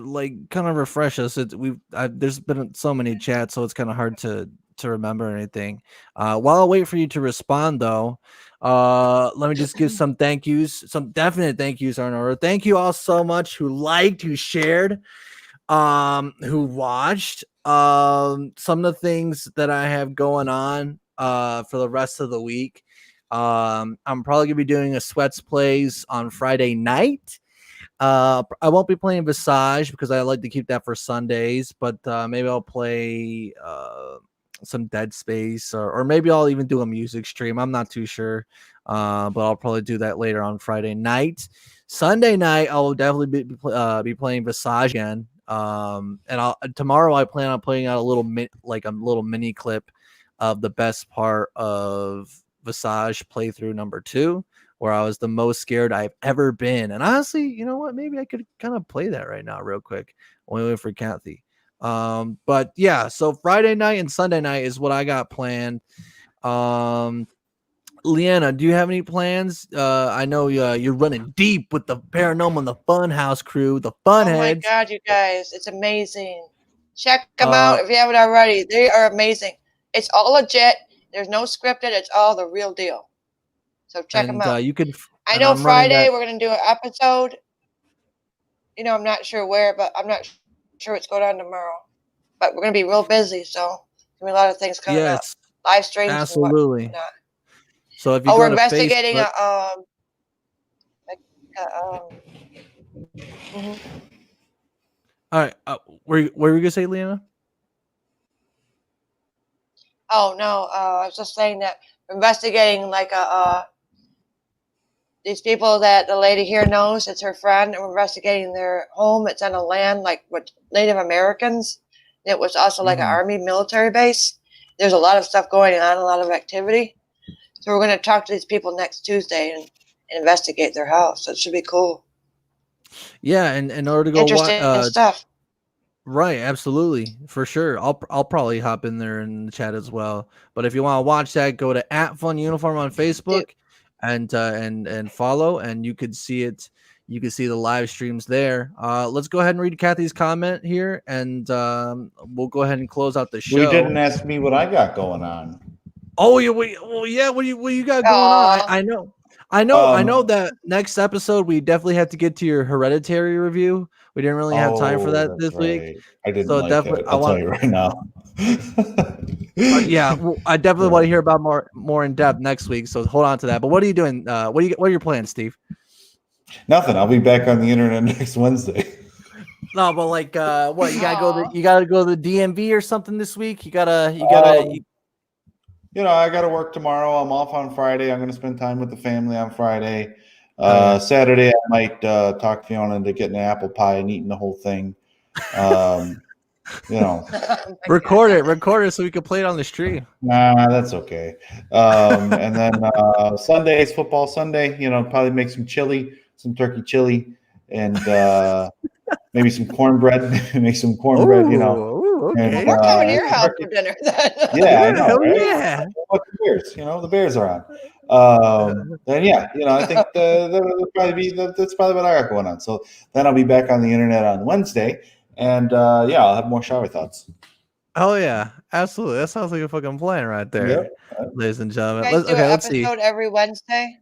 kind of refresh us. There's been so many chats, so it's kind of hard to remember anything. While I wait for you to respond, though, let me just give some thank yous, some definite thank yous are in order. Thank you all so much who liked, who shared, who watched. Some of the things that I have going on for the rest of the week. I'm probably gonna be doing a SWETZ plays on Friday night. I won't be playing Visage because I like to keep that for Sundays, but maybe I'll play some Dead Space or maybe I'll even do a music stream. I'm not too sure, but I'll probably do that later on Friday night. Sunday night, I'll definitely be playing Visage again. And tomorrow I plan on putting out a little mini clip of the best part of Visage playthrough number 2. Where I was the most scared I've ever been. And honestly, you know what? Maybe I could kind of play that right now real quick. Only for Kathy. But yeah, so Friday night and Sunday night is what I got planned. Leanna, do you have any plans? I know you're running deep with the Paranormal and the Funhouse crew, the Funheads. Oh my God, you guys. It's amazing. Check them out if you haven't already. They are amazing. It's all legit. There's no scripted. It's all the real deal. So check them out. You can. I know Friday we're going to do an episode. I'm not sure where, but I'm not sure what's going on tomorrow. But we're going to be real busy, so there's going to be a lot of things coming up. Live streams. Absolutely. And whatnot. So if you we're investigating Facebook, all right. Where were you going to say, Leanna? Oh no, I was just saying that we're investigating these people that the lady here knows. It's her friend, and we're investigating their home. It's on a land with Native Americans. It was also an army military base. There's a lot of stuff going on, a lot of activity. So we're going to talk to these people next Tuesday and investigate their house. So it should be cool. Yeah, and in order to go interesting stuff. Right, absolutely, for sure. I'll probably hop in there in the chat as well. But if you want to watch that, go to @FunUniform on Facebook and follow, and you could see it. You can see the live streams there. Let's go ahead and read Kathy's comment here, and we'll go ahead and close out the show. You didn't ask me what I got going on. Oh, yeah. What you got going on? I know that next episode we definitely have to get to your Hereditary review. We didn't really have time for that this week. I didn't it. I'll tell you right now. Yeah, I definitely want to hear about more in depth next week. So hold on to that. But what are you doing? What are your plans, Steve? Nothing. I'll be back on the internet next Wednesday. No, but what you gotta go to the DMV or something this week. You gotta. I got to work tomorrow. I'm off on Friday. I'm going to spend time with the family on Friday. Saturday, I might talk Fiona into getting an apple pie and eating the whole thing. Record it so we can play it on the stream. Nah, that's okay. And then Sunday is football Sunday. Probably make some chili, some turkey chili, and maybe some cornbread. Make some cornbread. Okay. And, we're coming to your house for dinner then. Yeah, I know. Right? Yeah. The Bears. The Bears are Then yeah, I think that's probably what I got going on. So then I'll be back on the internet on Wednesday, and yeah, I'll have more shower thoughts. Oh yeah, absolutely. That sounds like a fucking plan right there, Yep. ladies and gentlemen. You guys do an Let's see. episode every Wednesday?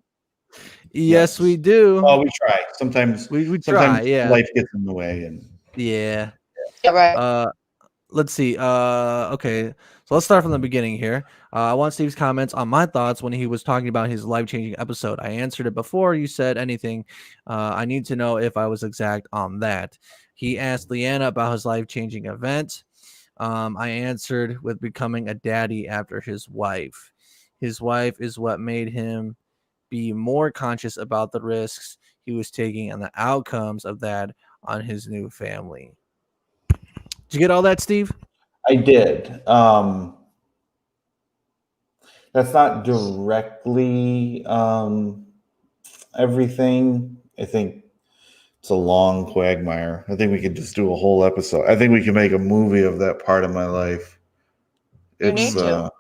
Yes, we do. Well, we try. Sometimes we try. Yeah. life gets in the way, and Yeah. Yeah, right. Let's see. Okay. So let's start from the beginning here. I want Steve's comments on my thoughts when he was talking about his life-changing episode. I answered it before you said anything. I need to know if I was exact on that. He asked Leanna about his life-changing event. I answered with becoming a daddy after his wife. His wife is what made him be more conscious about the risks he was taking and the outcomes of that on his new family. Did you get all that, Steve? I did. That's not directly everything. I think it's a long quagmire. I think we could just do a whole episode. I think we can make a movie of that part of my life. You need to.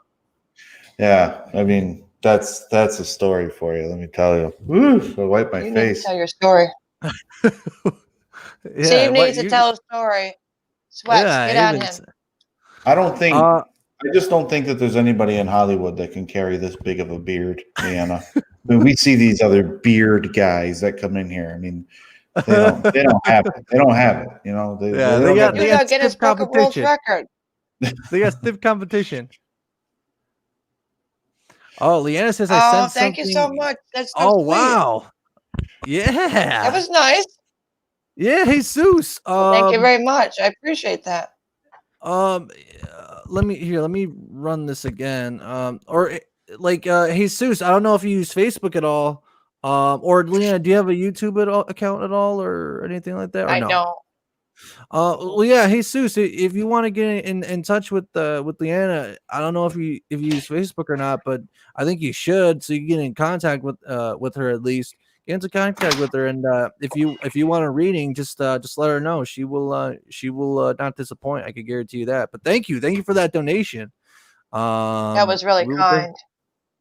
Yeah, I mean that's a story for you. Let me tell you. Woo, I wipe my You need face. to tell your story. Steve needs to tell a story. SWETZ, get on him. I don't think. I just don't think that there's anybody in Hollywood that can carry this big of a beard, Leanna. I mean, we see these other beard guys that come in here. I mean, they don't have it. They don't have it. They got Guinness Book of World Record. They got stiff competition. Oh, Leanna says I sent something. Thank you so much. That's so oh sweet. Wow. Yeah. That was nice. Yeah, Jesus. Thank you very much. I appreciate that. Let me run this again. Jesus, I don't know if you use Facebook at all. Or Leanna, do you have a YouTube account at all or anything like that? Or I no? don't. Well, yeah, Jesus, if you want to get in touch with Leanna, I don't know if you use Facebook or not, but I think you should, so you can get in contact with her at least. Get into contact with her, and if you want a reading, just let her know. She will not disappoint. I can guarantee you that. But thank you for that donation. That was really kind.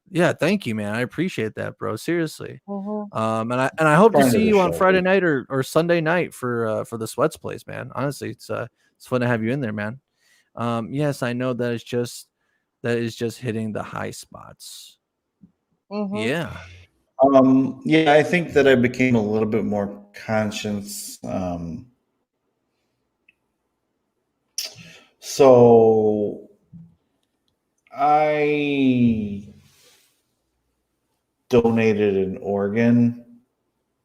Yeah, thank you, man. I appreciate that, bro. Seriously. Mm-hmm. And I hope to see you on Friday night or Sunday night for the SWETZ place, man. Honestly, it's fun to have you in there, man. Yes, I know that is just hitting the high spots. Mm-hmm. Yeah. Yeah, I think that I became a little bit more conscious. So I donated an organ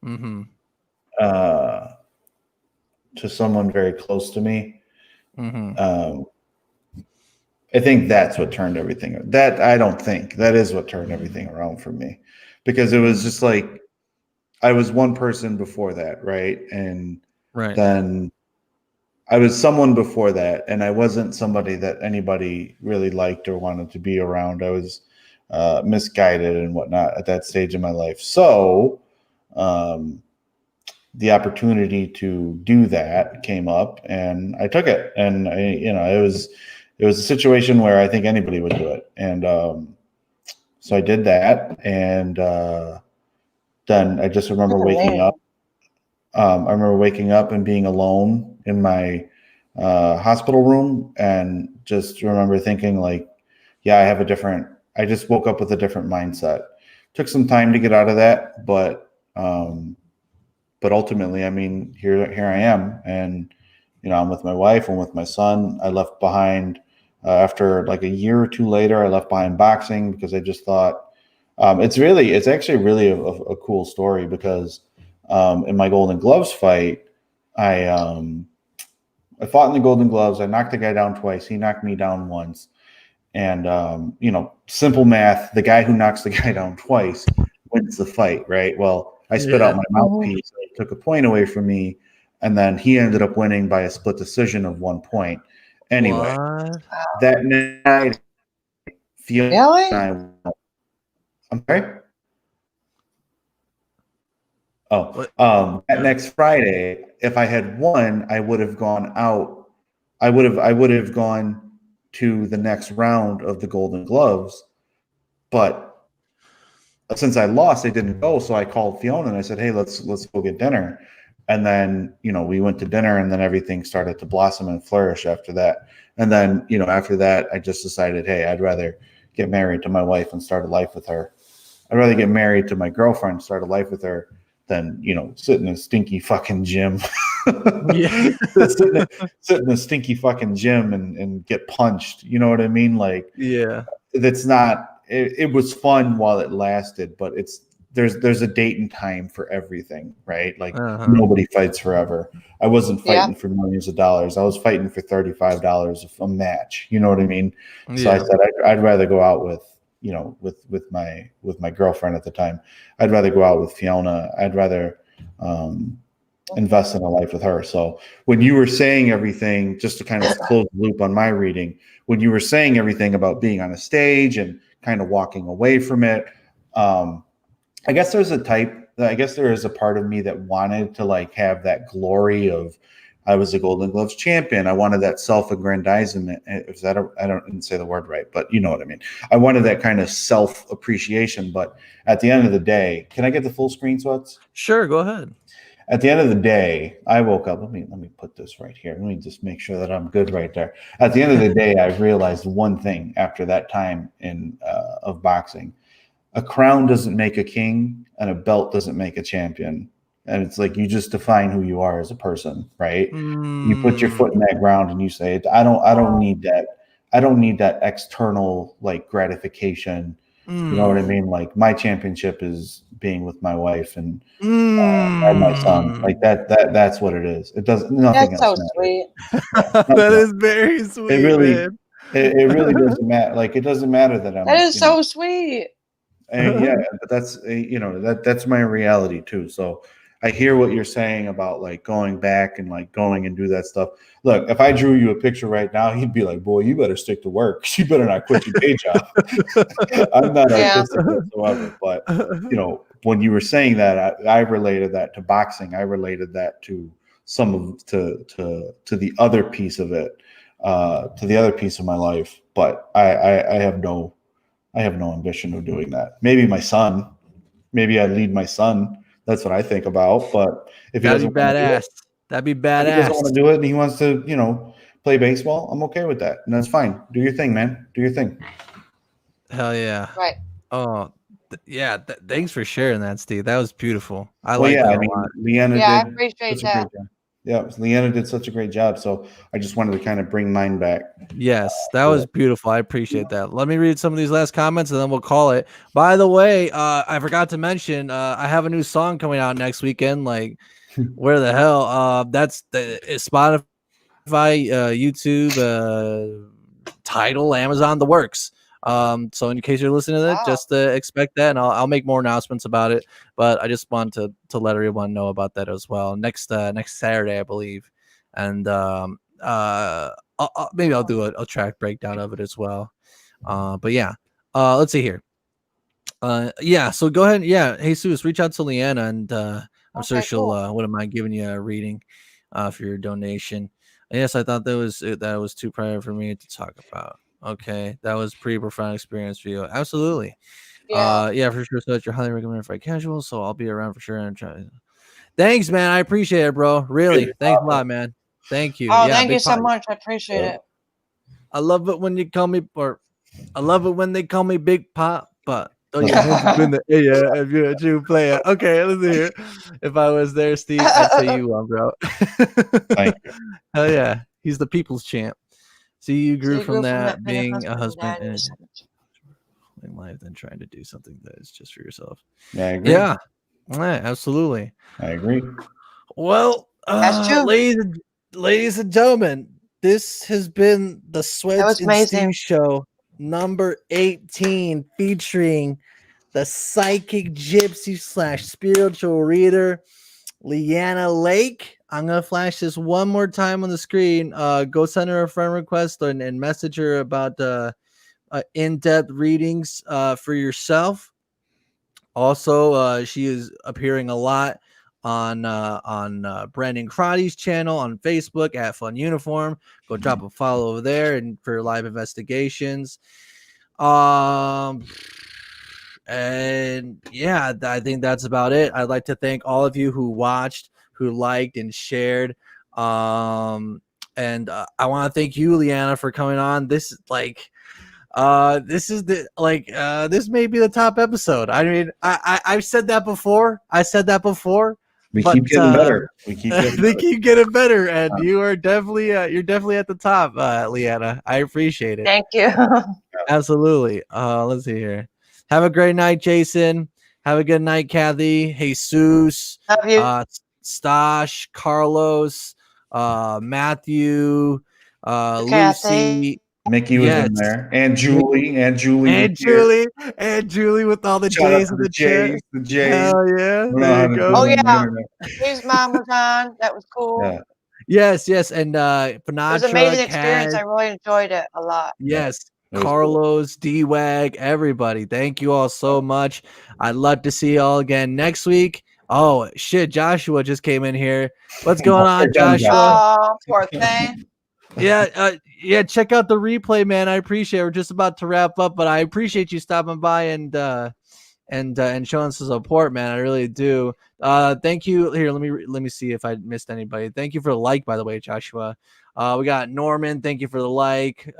to someone very close to me. I think that's what turned everything. That is what turned everything around for me, because it was just like I was one person before that, right? And then I was someone before that, and I wasn't somebody that anybody really liked or wanted to be around. I was misguided and whatnot at that stage in my life. So the opportunity to do that came up, and I took it. And it was a situation where I think anybody would do it. And so I did that, and then I just remember waking up. I remember waking up and being alone in my hospital room, and just remember thinking like, yeah, I just woke up with a different mindset. Took some time to get out of that, but ultimately, I mean, here I am, and I'm with my wife and with my son. I left behind after like a year or two later. I left behind boxing because I just thought it's actually really a cool story, because in my Golden Gloves fight, I fought in the Golden Gloves. I knocked the guy down twice. He knocked me down once. And, simple math, the guy who knocks the guy down twice wins the fight, right? Well, I spit out my mouthpiece. It took a point away from me. And then he ended up winning by a split decision of 1 point. Anyway, that night, I'm sorry? That next Friday, if I had won, I would have gone out. I would have gone to the next round of the Golden Gloves, but since I lost, they didn't go. So I called Fiona and I said, "Hey, let's go get dinner." And then, we went to dinner, and then everything started to blossom and flourish after that. And then, after that, I just decided, hey, I'd rather get married to my wife and start a life with her. I'd rather get married to my girlfriend, start a life with her, than, sit in a stinky fucking gym. sit in a stinky fucking gym and get punched. You know what I mean? Like, yeah, that's not, it was fun while it lasted, but there's a date and time for everything, right? Like, nobody fights forever. I wasn't fighting for millions of dollars. I was fighting for $35 a match. You know what I mean? So I said, I'd rather go out with, with my girlfriend at the time. I'd rather go out with Fiona. I'd rather invest in a life with her. So when you were saying everything, just to kind of close the loop on my reading, when you were saying everything about being on a stage and kind of walking away from it, I guess there is a part of me that wanted to like have that glory of, I was a Golden Gloves champion. I wanted that self-aggrandizement. I didn't say the word right, but you know what I mean. I wanted that kind of self-appreciation. But at the end of the day, can I get the full screen, SWETZ? Sure, go ahead. At the end of the day, I woke up. Let me put this right here. Let me just make sure that I'm good right there. At the end of the day, I realized one thing after that time of boxing. A crown doesn't make a king, and a belt doesn't make a champion. And it's like, you just define who you are as a person, right? You put your foot in that ground and you say, I don't need that. I don't need that external like gratification. You know what I mean? Like, my championship is being with my wife and my son. Like that's what it is. It does nothing That's else. so sweet. That is very sweet. It really, man. it really doesn't matter. Like, it doesn't matter that I'm. That is so sweet. And yeah, but that's that's my reality too. So I hear what you're saying about like going back and like going and do that stuff. Look, if I drew you a picture right now, he'd be like, "Boy, you better stick to work. You better not quit your day job." I'm not artistic whatsoever, but when you were saying that, I related that to boxing. I related that to to the other piece of it, to the other piece of my life. But I have no ambition of doing that. Maybe my son. Maybe I'd lead my son. That's what I think about. But if he doesn't want to do it, that'd be if badass. he doesn't want to do it and he wants to, play baseball, I'm okay with that. And that's fine. Do your thing, man. Do your thing. Hell yeah. Right. Oh, yeah. Thanks for sharing that, Steve. That was beautiful. I like that a lot. Leanna Yeah, I did appreciate such a that. great job. Yeah, Leanna did such a great job. So I just wanted to kind of bring mine back. Yes, that was beautiful. I appreciate that. Let me read some of these last comments and then we'll call it. By the way, I forgot to mention, I have a new song coming out next weekend. Like, where the hell? That's Spotify, YouTube, Tidal, Amazon, the works. So in case you're listening to that, just expect that, and I'll make more announcements about it. But I just want to let everyone know about that as well. Next Saturday, I believe, and maybe I'll do a track breakdown of it as well. But yeah, let's see here. Yeah, so go ahead. Yeah, Jesus, reach out to Leanna, and I'm sure she'll wouldn't mind giving you a reading for your donation. Yes, I thought that was too private for me to talk about. Okay, that was pretty profound experience for you. Absolutely. Yeah, for sure. So you're highly recommended for casual, so I'll be around for sure and try. Thanks, man. I appreciate it, bro. Really. Thanks a lot, man. Thank you. Oh, yeah, thank you so much. I appreciate it. I love it when you call me, I love it when they call me Big Pop, but throw your hands up in the air if you're a true player. Okay, let's hear. If I was there, Steve, I'd say you won, bro. Thank you. Hell yeah. He's the people's champ. See, you grew from that being a husband in life than trying to do something that is just for yourself. Yeah, I agree. Yeah, absolutely. I agree. Well, That's true. ladies and gentlemen, this has been the SWETZ and Steve Show number 18, featuring the psychic gypsy / spiritual reader, Leanna Lake. I'm going to flash this one more time on the screen. Go send her a friend request and message her about in-depth readings for yourself. Also, she is appearing a lot on Brandon Crotty's channel on Facebook at Fun Uniform. Go drop a follow over there and for live investigations. And yeah, I think that's about it. I'd like to thank all of you who watched, who liked and shared. And I want to thank you, Leanna, for coming on. This is this may be the top episode. I mean, I've said that before. We But keep getting better. We keep getting they better. keep getting better, and you're definitely at the top, Leanna. I appreciate it. Thank you. Absolutely. Let's see here. Have a great night, Jason. Have a good night, Kathy. Jesus. Love you. Stash, Carlos, Matthew, Kathy. Lucy. Mickey was in there, and Julie, was here. And Julie with all the Shout out J's to in the chat. The J's. Hell yeah. We know There how you to go. do it Oh, on the yeah. internet. His mom was on. That was cool. Yeah. Yes. And It was an amazing experience. I really enjoyed it a lot. Yes. It was Carlos, D-Wag, everybody. Thank you all so much. I'd love to see you all again next week. Oh, shit. Joshua just came in here. What's going on, Joshua? Oh, poor thing. Yeah. Check out the replay, man. I appreciate it. We're just about to wrap up, but I appreciate you stopping by and showing some support, man. I really do. Thank you. Here, let me see if I missed anybody. Thank you for the like, by the way, Joshua. We got Norman. Thank you for the like.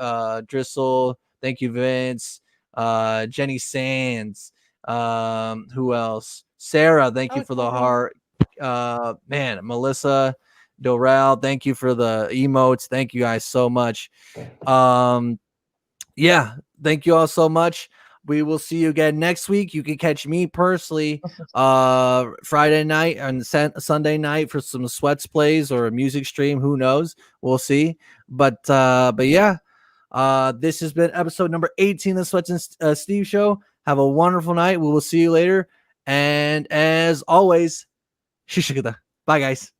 Dristle. Thank you, Vince. Jenny Sands. Who else? Sarah. Thank you for the heart. Man, Melissa. Dorel, thank you for the emotes. Thank you guys so much. Yeah, thank you all so much. We will see you again next week. You can catch me personally Friday night and Sunday night for some SWETZ plays or a music stream. Who knows? We'll see. But yeah, this has been episode number 18 of the SWETZ and Steve Show. Have a wonderful night. We will see you later. And as always, bye, guys.